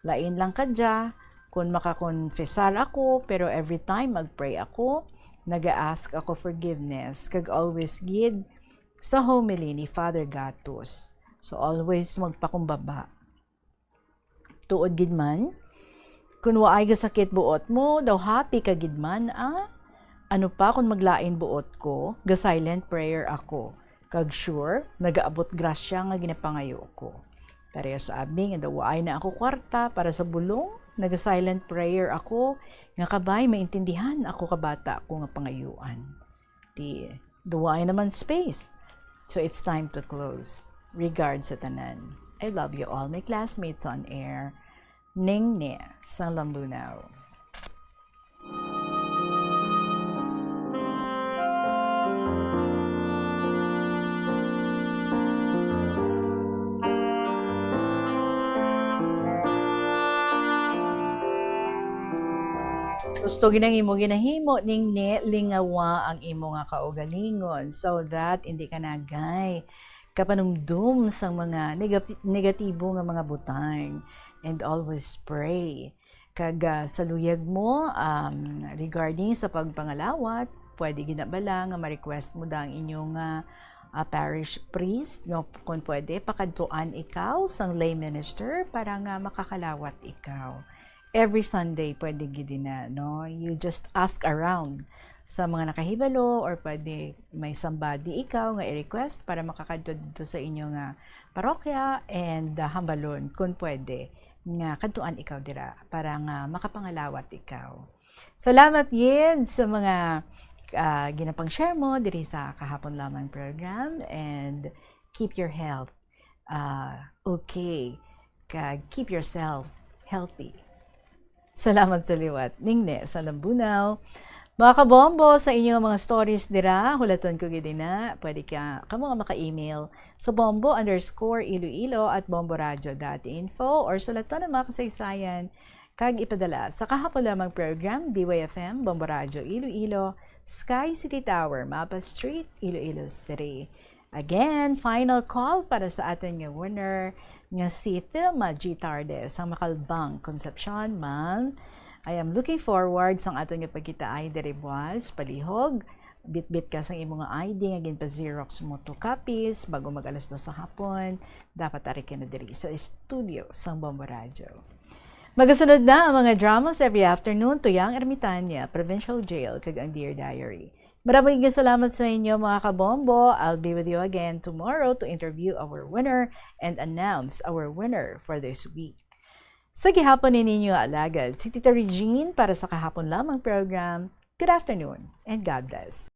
lain lang ka dya, kung makakonfesar ako, pero every time magpray ako, nag-ask ako forgiveness, kag always gid sa homily ni Father Gatos. So always magpakumbaba. Tuod gid man, kung waay gasakit buot mo, daw happy ka gid man, ano pa kung maglain buot ko, ga-silent prayer ako. Kag sure, nagaabot grasya nga ginapangayo ko. Pero sa abi nga daw ay na ako kwarta para sa bulong, naga-silent prayer ako, nga kabay maintindihan ako kabata ko nga pangayuan. Duway naman space. So it's time to close. Regards sa tanan. I love you all my classmates on air. Ningne sa Lambunaw. Gusto ginang imo ginahimo ning lingawa ang imo nga kaugalingon so that hindi ka nagay kapanumdum sa mga negatibo nga mga butang, and always pray. Kag sa luyag mo regarding sa pagpangalawat, pwede ginabala nga ma-request mo da ang inyong parish priest nga kung pwede pakadtuan ikaw sang lay minister para nga makakalawat ikaw. Every Sunday, pwede gidi na, no? You just ask around sa mga nakahibalo or pwede may somebody ikaw nga i-request para makakadto dito sa inyong parokya and hambalon kung pwede nga kadtuan ikaw dira para nga makapangalawat ikaw. Salamat yun sa mga ginapang share mo diri sa Kahapon Lamang program, and keep your health okay. Keep yourself healthy. Salamat sa liwat. Ningne sa Lambunaw. Mga kabombo, sa inyong mga stories dira, hulaton ko gidi na, pwede ka nga maka-email sa bombo_iloilo@bomboradio.info or sulatan ang mga kasaysayan kag ipadala sa Kahapon Lamang program, DYFM, Bombo Radio Iloilo, Sky City Tower, Mapa Street, Iloilo City. Again, final call para sa ating winner nga si Thelma G. Tardes, ang Makalbang Concepcion. Ma'am, I am looking forward sa atong ipagkita ay deribuas, palihog, bit-bit ka sang imong ID nga ginpa-Xerox mo 2 copies bago mag-alas 2 sa hapon, dapat ari ka na diri sa studio sang Bombo Radio. Magasunod na ang mga dramas every afternoon to Yang Ermitania, Provincial Jail, kag ang Dear Diary. Maraming salamat sa inyo mga kabombo. I'll be with you again tomorrow to interview our winner and announce our winner for this week. Sa gihapon ninyo alagad, si Tita Regine para sa Kahapon Lamang program. Good afternoon and God bless.